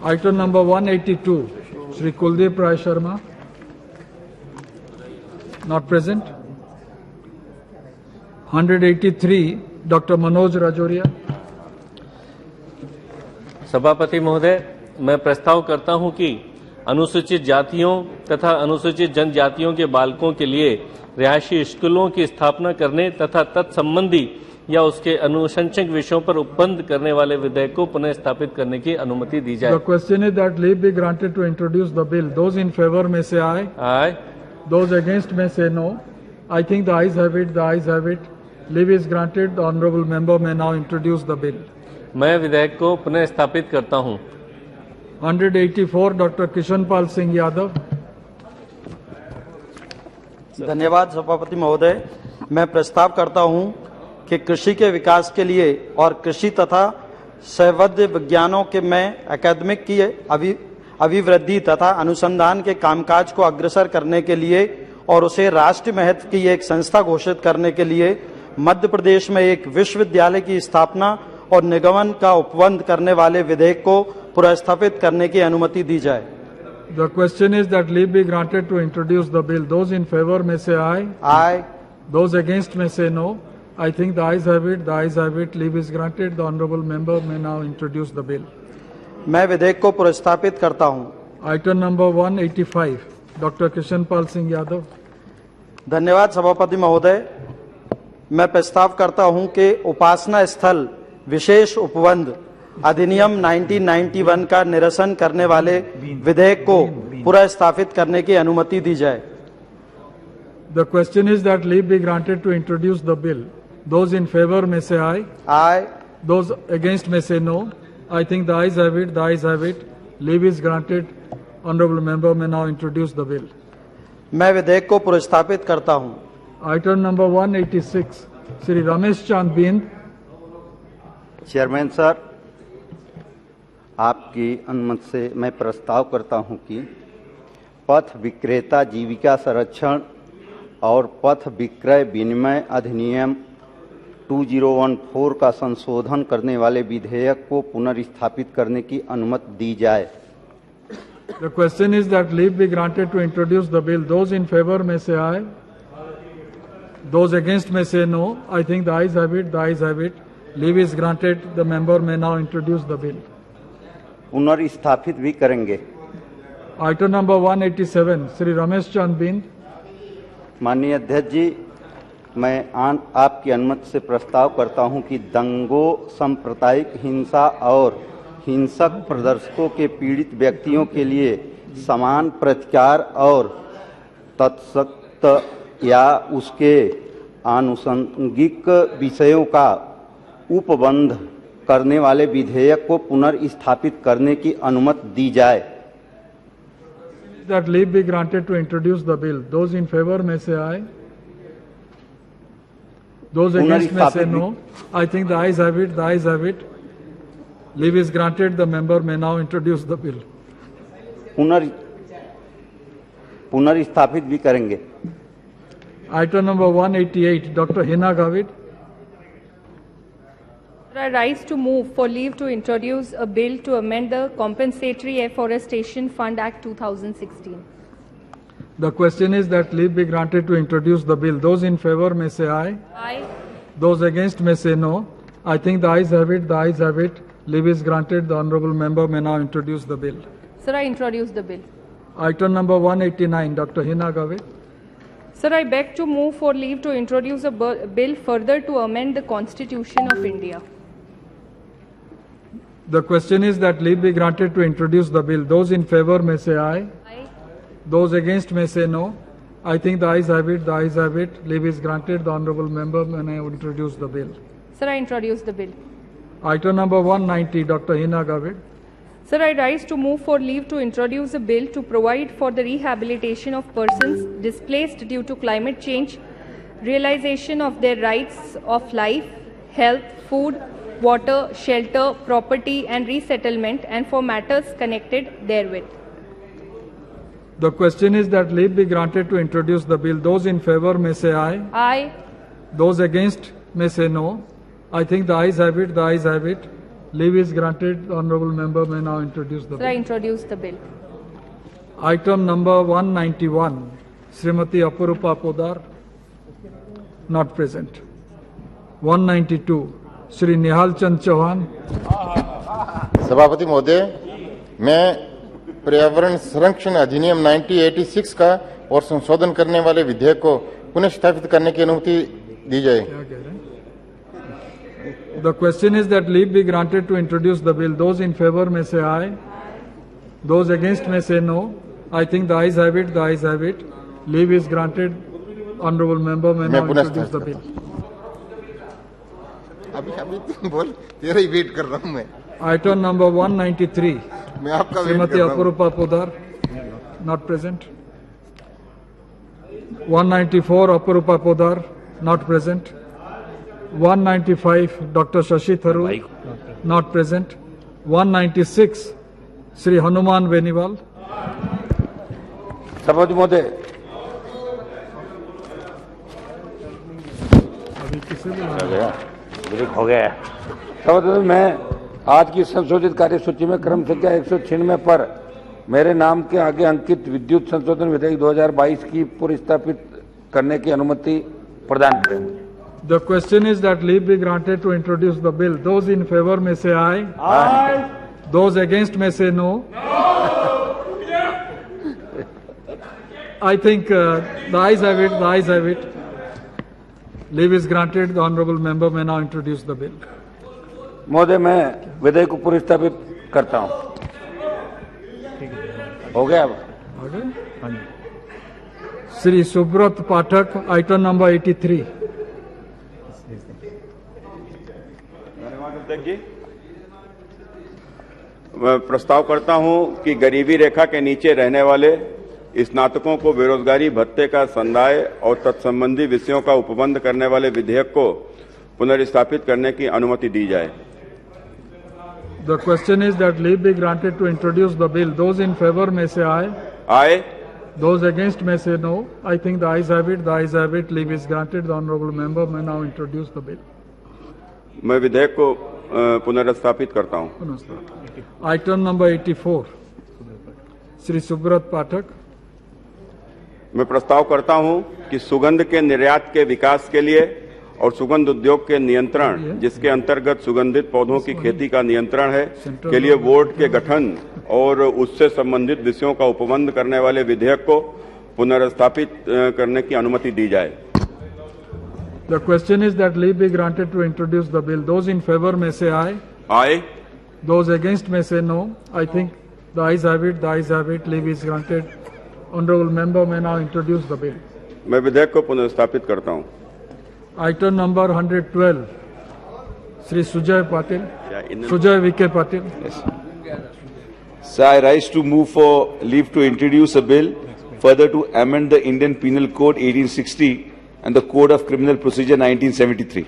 [SPEAKER 7] Item number 182, Shri Kuldeep Rai Sharma. Not present. 183, Dr. Manoj Rajoria.
[SPEAKER 19] सभापति महोदय, मैं प्रस्ताव करता हूं कि अनुसूचित जातियों तथा अनुसूचित जनजातियों के बालकों के लिए रिहायशी स्कूलों की स्थापना करने तथा तत्संबंधी या उसके अनुशंसक विषयों पर उपबंध करने वाले विधेयक को पुनः स्थापित करने की अनुमति दी जाए।
[SPEAKER 7] The question is that leave be granted to introduce the bill. Those in favor may say aye.
[SPEAKER 19] Aye.
[SPEAKER 7] Those against may say no. I think the ayes have it. The ayes have it. Leave is granted. The honourable member may now introduce the bill.
[SPEAKER 19] मैं विधेयक को पुनः स्थापित करता हूं।
[SPEAKER 7] 184, Dr. Kishanpal Singh Yadav.
[SPEAKER 20] धन्यवाद सभापति महोदय। मैं प्रस्ताव करता हूं कि कृषि के विकास के लिए और कृषि तथा सहवद्य विज्ञानों के में अकादमिक की अभिवृद्धि तथा अनुसंधान के कामकाज को अग्रसर करने के लिए और उसे राष्ट्रीय महत्व की एक संस्था घोषित करने के लिए मध्य प्रदेश में एक विश्वविद्यालय की स्थापना और निगमन का उपबंध करने वाले विधेयक को पुनर्स्थापित करने की अनुमति दी जाए।
[SPEAKER 7] The question is that leave be granted to introduce the bill. Those in favor may say aye.
[SPEAKER 20] Aye.
[SPEAKER 7] Those against may say no. I think the ayes have it. The ayes have it. Leave is granted. The honourable member may now introduce the bill.
[SPEAKER 20] मैं विधेयक को पुनर्स्थापित करता हूं।
[SPEAKER 7] Item number 185, Dr. Kishanpal Singh Yadav.
[SPEAKER 20] धन्यवाद सभापति महोदय। मैं प्रस्ताव करता हूं कि उपासना स्थल विशेष उपबंध अधिनियम 1991 का निरसन करने वाले विधेयक को पुनर्स्थापित करने की अनुमति दी जाए।
[SPEAKER 7] The question is that leave be granted to introduce the bill. Those in favor may say aye.
[SPEAKER 20] Aye.
[SPEAKER 7] Those against may say no. I think the ayes have it. The ayes have it. Leave is granted. Honourable member may now introduce the bill.
[SPEAKER 20] मैं विधेयक को पुनर्स्थापित करता हूं।
[SPEAKER 7] Item number 186, Shri Ramesh Chand Bind.
[SPEAKER 22] Chairman sir, आपकी अनुमति से मैं प्रस्ताव करता हूं कि पथ विक्रेता जीविका संरक्षण और पथ विक्रय विनिमय अधिनियम 2014 का संशोधन करने वाले विधेयक को पुनर्स्थापित करने की अनुमति दी जाए।
[SPEAKER 7] The question is that leave be granted to introduce the bill. Those in favor may say aye. Those against may say no. I think the ayes have it. The ayes have it. Leave is granted. The member may now introduce the bill.
[SPEAKER 22] पुनर्स्थापित भी करेंगे।
[SPEAKER 7] Item number 187, Shri Ramesh Chand Bind.
[SPEAKER 22] माननीय अध्यक्ष जी, मैं आपकी अनुमति से प्रस्ताव करता हूं कि दंगों, सांप्रदायिक हिंसा और हिंसक प्रदर्शकों के पीड़ित व्यक्तियों के लिए समान प्रतिकार और तत्सत्य या उसके आनुषंगिक विषयों का उपबंध करने वाले विधेयक को पुनर्स्थापित करने की अनुमति दी जाए।
[SPEAKER 7] That leave be granted to introduce the bill. Those in favor may say aye. Those against may say no. I think the ayes have it. The ayes have it. Leave is granted. The member may now introduce the bill.
[SPEAKER 22] पुनर्स्थापित भी करेंगे।
[SPEAKER 7] Item number 188, Dr. Hina Gavit.
[SPEAKER 25] I rise to move for leave to introduce a bill to amend the Compensatory Afforestation Fund Act 2016.
[SPEAKER 7] The question is that leave be granted to introduce the bill. Those in favor may say aye.
[SPEAKER 25] Aye.
[SPEAKER 7] Those against may say no. I think the ayes have it. The ayes have it. Leave is granted. The honourable member may now introduce the bill.
[SPEAKER 25] Sir, I introduce the bill.
[SPEAKER 7] Item number 189, Dr. Hina Gavit.
[SPEAKER 25] Sir, I beg to move for leave to introduce a bill further to amend the Constitution of India.
[SPEAKER 7] The question is that leave be granted to introduce the bill. Those in favor may say aye.
[SPEAKER 25] Aye.
[SPEAKER 7] Those against may say no. I think the ayes have it. The ayes have it. Leave is granted. The honourable member may now introduce the bill.
[SPEAKER 25] Sir, I introduce the bill.
[SPEAKER 7] Item number 190, Dr. Hina Gavit.
[SPEAKER 25] Sir, I rise to move for leave to introduce a bill to provide for the rehabilitation of persons displaced due to climate change, realization of their rights of life, health, food, water, shelter, property and resettlement, and for matters connected therewith.
[SPEAKER 7] The question is that leave be granted to introduce the bill. Those in favor may say aye.
[SPEAKER 25] Aye.
[SPEAKER 7] Those against may say no. I think the ayes have it. The ayes have it. Leave is granted. The honourable member may now introduce the
[SPEAKER 25] Sir, I
[SPEAKER 7] bill.
[SPEAKER 25] introduce the bill.
[SPEAKER 7] Item number 191, Srimati Aparupa Podar, not present. 192, Shri Nihal Chand Chauhan.
[SPEAKER 1] सभापति महोदय, मैं पर्यावरण संरक्षण अधिनियम 1986 का और संशोधन करने वाले विधेयक को पुनः स्थापित करने की अनुमति दी जाए।
[SPEAKER 7] The question is that leave be granted to introduce the bill. Those in favor may say aye. Those against may say no. I think the ayes have it. The ayes have it. Leave is granted. Honourable member may now introduce the bill.
[SPEAKER 1] अभी बोल, तेरा ही wait कर रहा हूँ मैं।
[SPEAKER 7] Item number 193.
[SPEAKER 1] मैं आपका wait
[SPEAKER 7] Srimati
[SPEAKER 1] कर रहा हूँ।
[SPEAKER 7] Aparupa Podar, not present. 194, Aparupa Podar, not present. 195, Dr. Shashi Tharoor, not present. 196, Sri Hanuman Venival.
[SPEAKER 4] सभापति महोदय, हो गया। सभापति, मैं आज की संशोधित कार्य सूची में क्रम संख्या 196 पर मेरे नाम के आगे अंकित विद्युत संशोधन विधेयक 2022 की पुनर्स्थापित करने की अनुमति प्रदान करें।
[SPEAKER 7] The question is that leave be granted to introduce the bill. Those in favor may say aye.
[SPEAKER 4] Aye.
[SPEAKER 7] Those against may say no. I think the ayes have it. The ayes have it. Leave is granted. The honourable member may now introduce the bill.
[SPEAKER 4] महोदय, मैं विधेयक को पुनर्स्थापित करता हूँ। हो गया अब।
[SPEAKER 7] Sri Subrat Pathak, item number 83.
[SPEAKER 5] मैं प्रस्ताव करता हूं कि गरीबी रेखा के नीचे रहने वाले स्नातकों को बेरोजगारी भत्ते का संदाय और तत्संबंधी विषयों का उपबंध करने वाले विधेयक को पुनर्स्थापित करने की अनुमति दी जाए।
[SPEAKER 7] The question is that leave be granted to introduce the bill. Those in favor may say aye.
[SPEAKER 5] Aye.
[SPEAKER 7] Those against may say no. I think the ayes have it. The ayes have it. Leave is granted. The honourable member may now introduce the bill.
[SPEAKER 5] मैं विधेयक को पुनर्स्थापित करता हूं।
[SPEAKER 7] Item number 84, Sri Subrat Pathak.
[SPEAKER 5] मैं प्रस्ताव करता हूं कि सुगंध के निर्यात के विकास के लिए और सुगंध उद्योग के नियंत्रण, जिसके अंतर्गत सुगंधित पौधों की खेती का नियंत्रण है, के लिए बोर्ड के गठन और उससे संबंधित विषयों का उपबंध करने वाले विधेयक को पुनर्स्थापित करने की अनुमति दी जाए।
[SPEAKER 7] The question is that leave be granted to introduce the bill. Those in favor may say aye.
[SPEAKER 5] Aye.
[SPEAKER 7] Those against may say no. I think the ayes have it. The ayes have it. Leave is granted. Honourable member may now introduce the bill.
[SPEAKER 5] मैं विधेयक को पुनर्स्थापित करता हूं।
[SPEAKER 7] Item number 112, Sri Sujay Patil. Sujay Vike Patil.
[SPEAKER 11] Yes. So I rise to move for leave to introduce a bill further to amend the Indian Penal Code 1860 and the Code of Criminal Procedure 1973.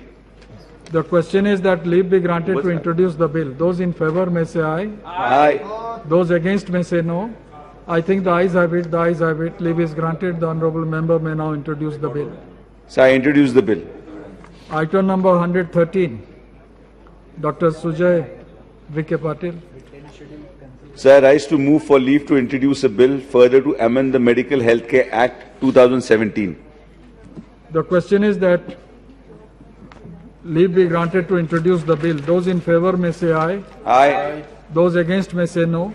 [SPEAKER 7] The question is that leave be granted to introduce the bill. Those in favor may say aye.
[SPEAKER 11] Aye.
[SPEAKER 7] Those against may say no. I think the ayes have it. The ayes have it. Leave is granted. The honourable member may now introduce the bill.
[SPEAKER 11] So I introduce the bill.
[SPEAKER 7] Item number 113, Dr. Sujay Vike Patil.
[SPEAKER 11] So I rise to move for leave to introduce a bill further to amend the Medical Healthcare Act 2017.
[SPEAKER 7] The question is that leave be granted to introduce the bill. Those in favor may say aye.
[SPEAKER 11] Aye.
[SPEAKER 7] Those against may say no.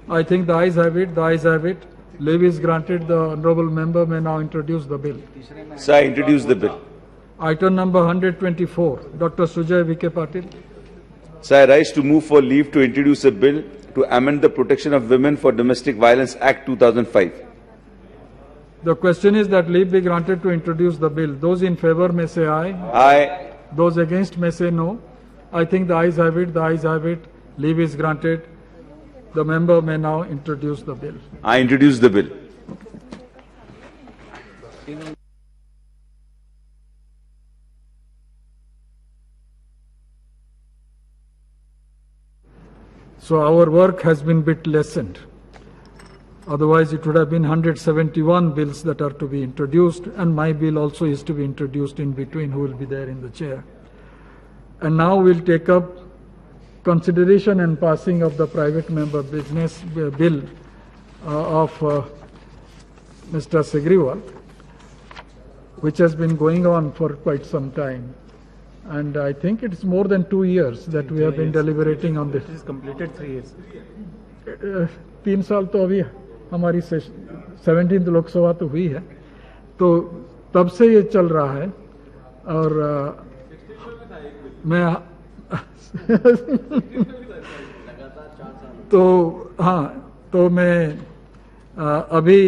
[SPEAKER 7] I think the ayes have it. The ayes have it. Leave is granted. The honourable member may now introduce the bill.
[SPEAKER 11] So I introduce the bill.
[SPEAKER 7] Item number 124, Dr. Sujay Vike Patil.
[SPEAKER 11] So I rise to move for leave to introduce a bill to amend the Protection of Women for Domestic Violence Act 2005.
[SPEAKER 7] The question is that leave be granted to introduce the bill. Those in favor may say aye.
[SPEAKER 11] Aye.
[SPEAKER 7] Those against may say no. I think the ayes have it. The ayes have it. Leave is granted. The member may now introduce the bill.
[SPEAKER 11] I introduce the bill.
[SPEAKER 7] So our work has been bit lessened. Otherwise, it would have been 171 bills that are to be introduced, and my bill also is to be introduced in between, who will be there in the chair. And now we'll take up consideration and passing of the private member business bill of Mr. Segriwal, which has been going on for quite some time. And I think it's more than 2 years that we have been deliberating on this.
[SPEAKER 13] It is completed 3 years.
[SPEAKER 7] 3 साल तो अभी हमारी 17th Lok Sabha तो हुई है, तो तब से ये चल रहा है। और मैं तो हाँ, तो मैं अभी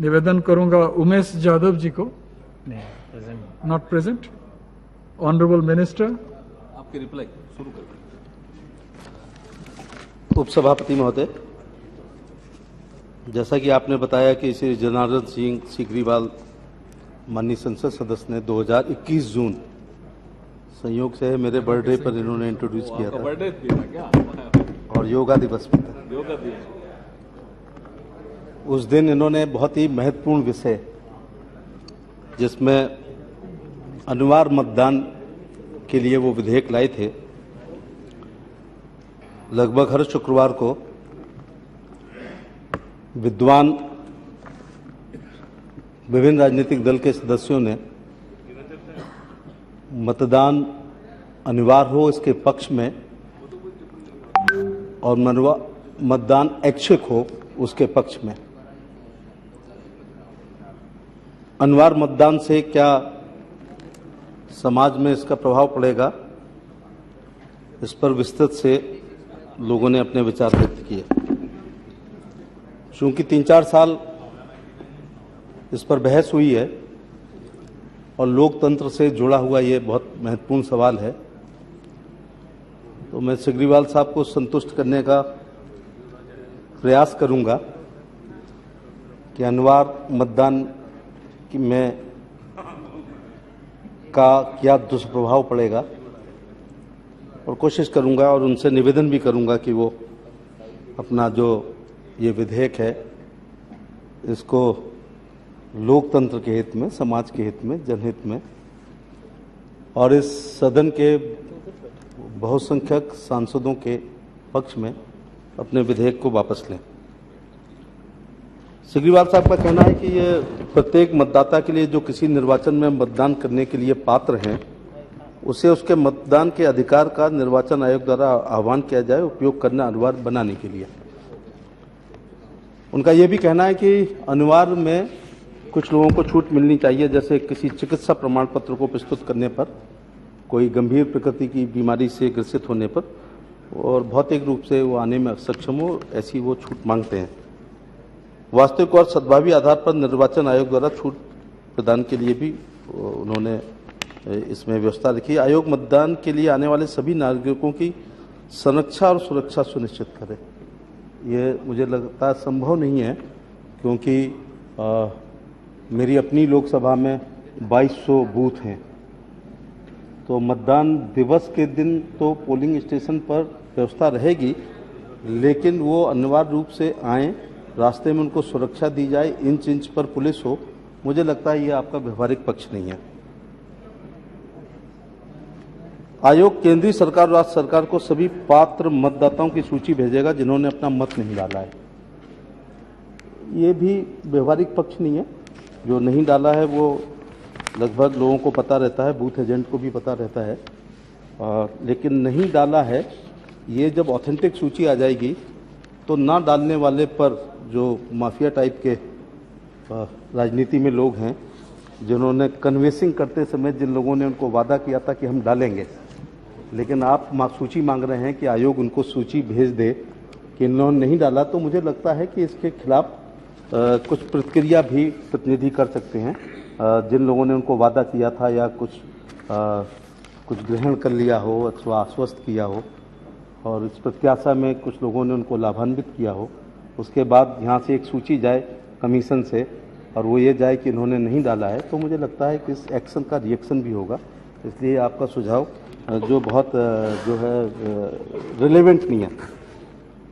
[SPEAKER 7] निवेदन करूंगा उमेश यादव जी को। Not present. ऑनरेबल मिनिस्टर,
[SPEAKER 2] आपकी रिप्लाई शुरू करें। उपसभापति महोदय, जैसा कि आपने बताया कि श्री जनार्दन सिंह सीकरीवाल माननीय संसद सदस्य ने 2021 जून संयोग से मेरे बर्थडे पर इन्होंने इंट्रोड्यूस किया था।
[SPEAKER 24] बर्थडे भी था क्या?
[SPEAKER 2] और योगा दिवस भी था।
[SPEAKER 24] योगा दिवस।
[SPEAKER 2] उस दिन इन्होंने बहुत ही महत्वपूर्ण विषय, जिसमें अनिवार्य मतदान के लिए वो विधेयक लाए थे, लगभग हर शुक्रवार को विद्वान विभिन्न राजनीतिक दल के सदस्यों ने मतदान अनिवार्य हो इसके पक्ष में और मतदान ऐच्छिक हो उसके पक्ष में। अनिवार्य मतदान से क्या समाज में इसका प्रभाव पड़ेगा, इस पर विस्तृत से लोगों ने अपने विचार व्यक्त किए। चूंकि 3-4 साल इस पर बहस हुई है और लोकतंत्र से जुड़ा हुआ ये बहुत महत्वपूर्ण सवाल है, तो मैं सीकरीवाल साहब को संतुष्ट करने का प्रयास करूंगा कि अनिवार्य मतदान में का क्या दुष्प्रभाव पड़ेगा, और कोशिश करूंगा और उनसे निवेदन भी करूंगा कि वो अपना जो ये विधेयक है इसको लोकतंत्र के हित में, समाज के हित में, जनहित में और इस सदन के बहुसंख्यक सांसदों के पक्ष में अपने विधेयक को वापस लें। सीकरीवाल साहब का कहना है कि ये प्रत्येक मतदाता के लिए जो किसी निर्वाचन में मतदान करने के लिए पात्र हैं, उसे उसके मतदान के अधिकार का निर्वाचन आयोग द्वारा आह्वान किया जाए, उपयोग करना अनिवार्य बनाने के लिए। उनका यह भी कहना है कि अनिवार्य में कुछ लोगों को छूट मिलनी चाहिए, जैसे किसी चिकित्सा प्रमाण पत्र को प्रस्तुत करने पर, कोई गंभीर प्रकृति की बीमारी से ग्रसित होने पर और भौतिक रूप से वो आने में सक्षम हो, ऐसी वो छूट मांगते हैं। वास्तविक और सद्भावी आधार पर निर्वाचन आयोग द्वारा छूट प्रदान के लिए भी उन्होंने इसमें व्यवस्था रखी। आयोग मतदान के लिए आने वाले सभी नागरिकों की संरक्षा और सुरक्षा सुनिश्चित करे। ये मुझे लगता है संभव नहीं है, क्योंकि मेरी अपनी लोकसभा में 2200 बूथ हैं, तो मतदान दिवस के दिन तो पोलिंग स्टेशन पर व्यवस्था रहेगी, लेकिन वो अनिवार्य रूप से आएँ, रास्ते में उनको सुरक्षा दी जाए, इंच इंच पर पुलिस हो। मुझे लगता है ये आपका व्यवहारिक पक्ष नहीं है। आयोग केंद्रीय सरकार और राज्य सरकार को सभी पात्र मतदाताओं की सूची भेजेगा जिन्होंने अपना मत नहीं डाला है। ये भी व्यवहारिक पक्ष नहीं है। जो नहीं डाला है वो लगभग लोगों को पता रहता है, बूथ एजेंट को भी पता रहता है, लेकिन नहीं डाला है, ये जब ऑथेंटिक सूची आ जाएगी तो ना डालने वाले पर जो माफिया टाइप के राजनीति में लोग हैं, जिन्होंने कन्वेंसिंग करते समय जिन लोगों ने उनको वादा किया था कि हम डालेंगे, लेकिन आप सूची मांग रहे हैं कि आयोग उनको सूची भेज दे कि इन्होंने नहीं डाला, तो मुझे लगता है कि इसके खिलाफ कुछ प्रतिक्रिया भी प्रतिनिधि कर सकते हैं। जिन लोगों ने उनको वादा किया था या कुछ ग्रहण कर लिया हो अथवा आश्वस्त किया हो, और इस प्रत्याशा में कुछ लोगों ने उनको लाभान्वित किया हो, उसके बाद यहाँ से एक सूची जाए कमीशन से और वो ये जाए कि इन्होंने नहीं डाला है, तो मुझे लगता है कि इस एक्शन का रिएक्शन भी होगा। इसलिए आपका सुझाव जो बहुत जो है रिलेवेंट नहीं है।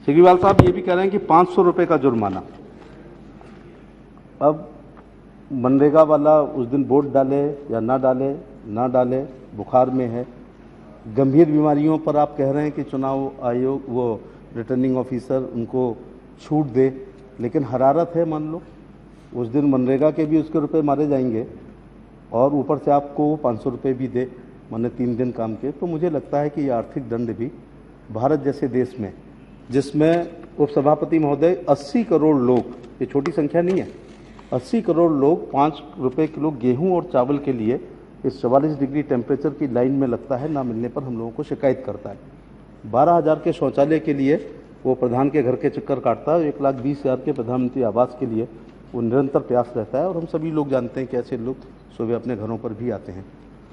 [SPEAKER 2] केजरीवाल साहब ये भी कह रहे हैं कि 500 रुपये का जुर्माना। अब मनरेगा वाला उस दिन वोट डाले या ना डाले, बुखार में है, गंभीर बीमारियों पर आप कह रहे हैं कि चुनाव आयोग वो रिटर्निंग ऑफिसर उनको छूट दे, लेकिन हरारत है, मान लो उस दिन मनरेगा के भी उसके रुपए मारे जाएंगे और ऊपर से आपको 500 रुपये भी दे, माने 3 दिन काम के। तो मुझे लगता है कि ये आर्थिक दंड भी भारत जैसे देश में, जिसमें उपसभापति महोदय 80 करोड़ लोग, ये छोटी संख्या नहीं है, 80 करोड़ लोग 5 रुपये किलो गेहूं और चावल के लिए इस 44 डिग्री टेम्परेचर की लाइन में लगता है, ना मिलने पर हम लोगों को शिकायत करता है। 12,000 के शौचालय के लिए वो प्रधान के घर के चक्कर काटता है, 1,20,000 के प्रधानमंत्री आवास के लिए वो निरंतर प्रयास रहता है। और हम सभी लोग जानते हैं कि ऐसे लोग सुबह अपने घरों पर भी आते हैं।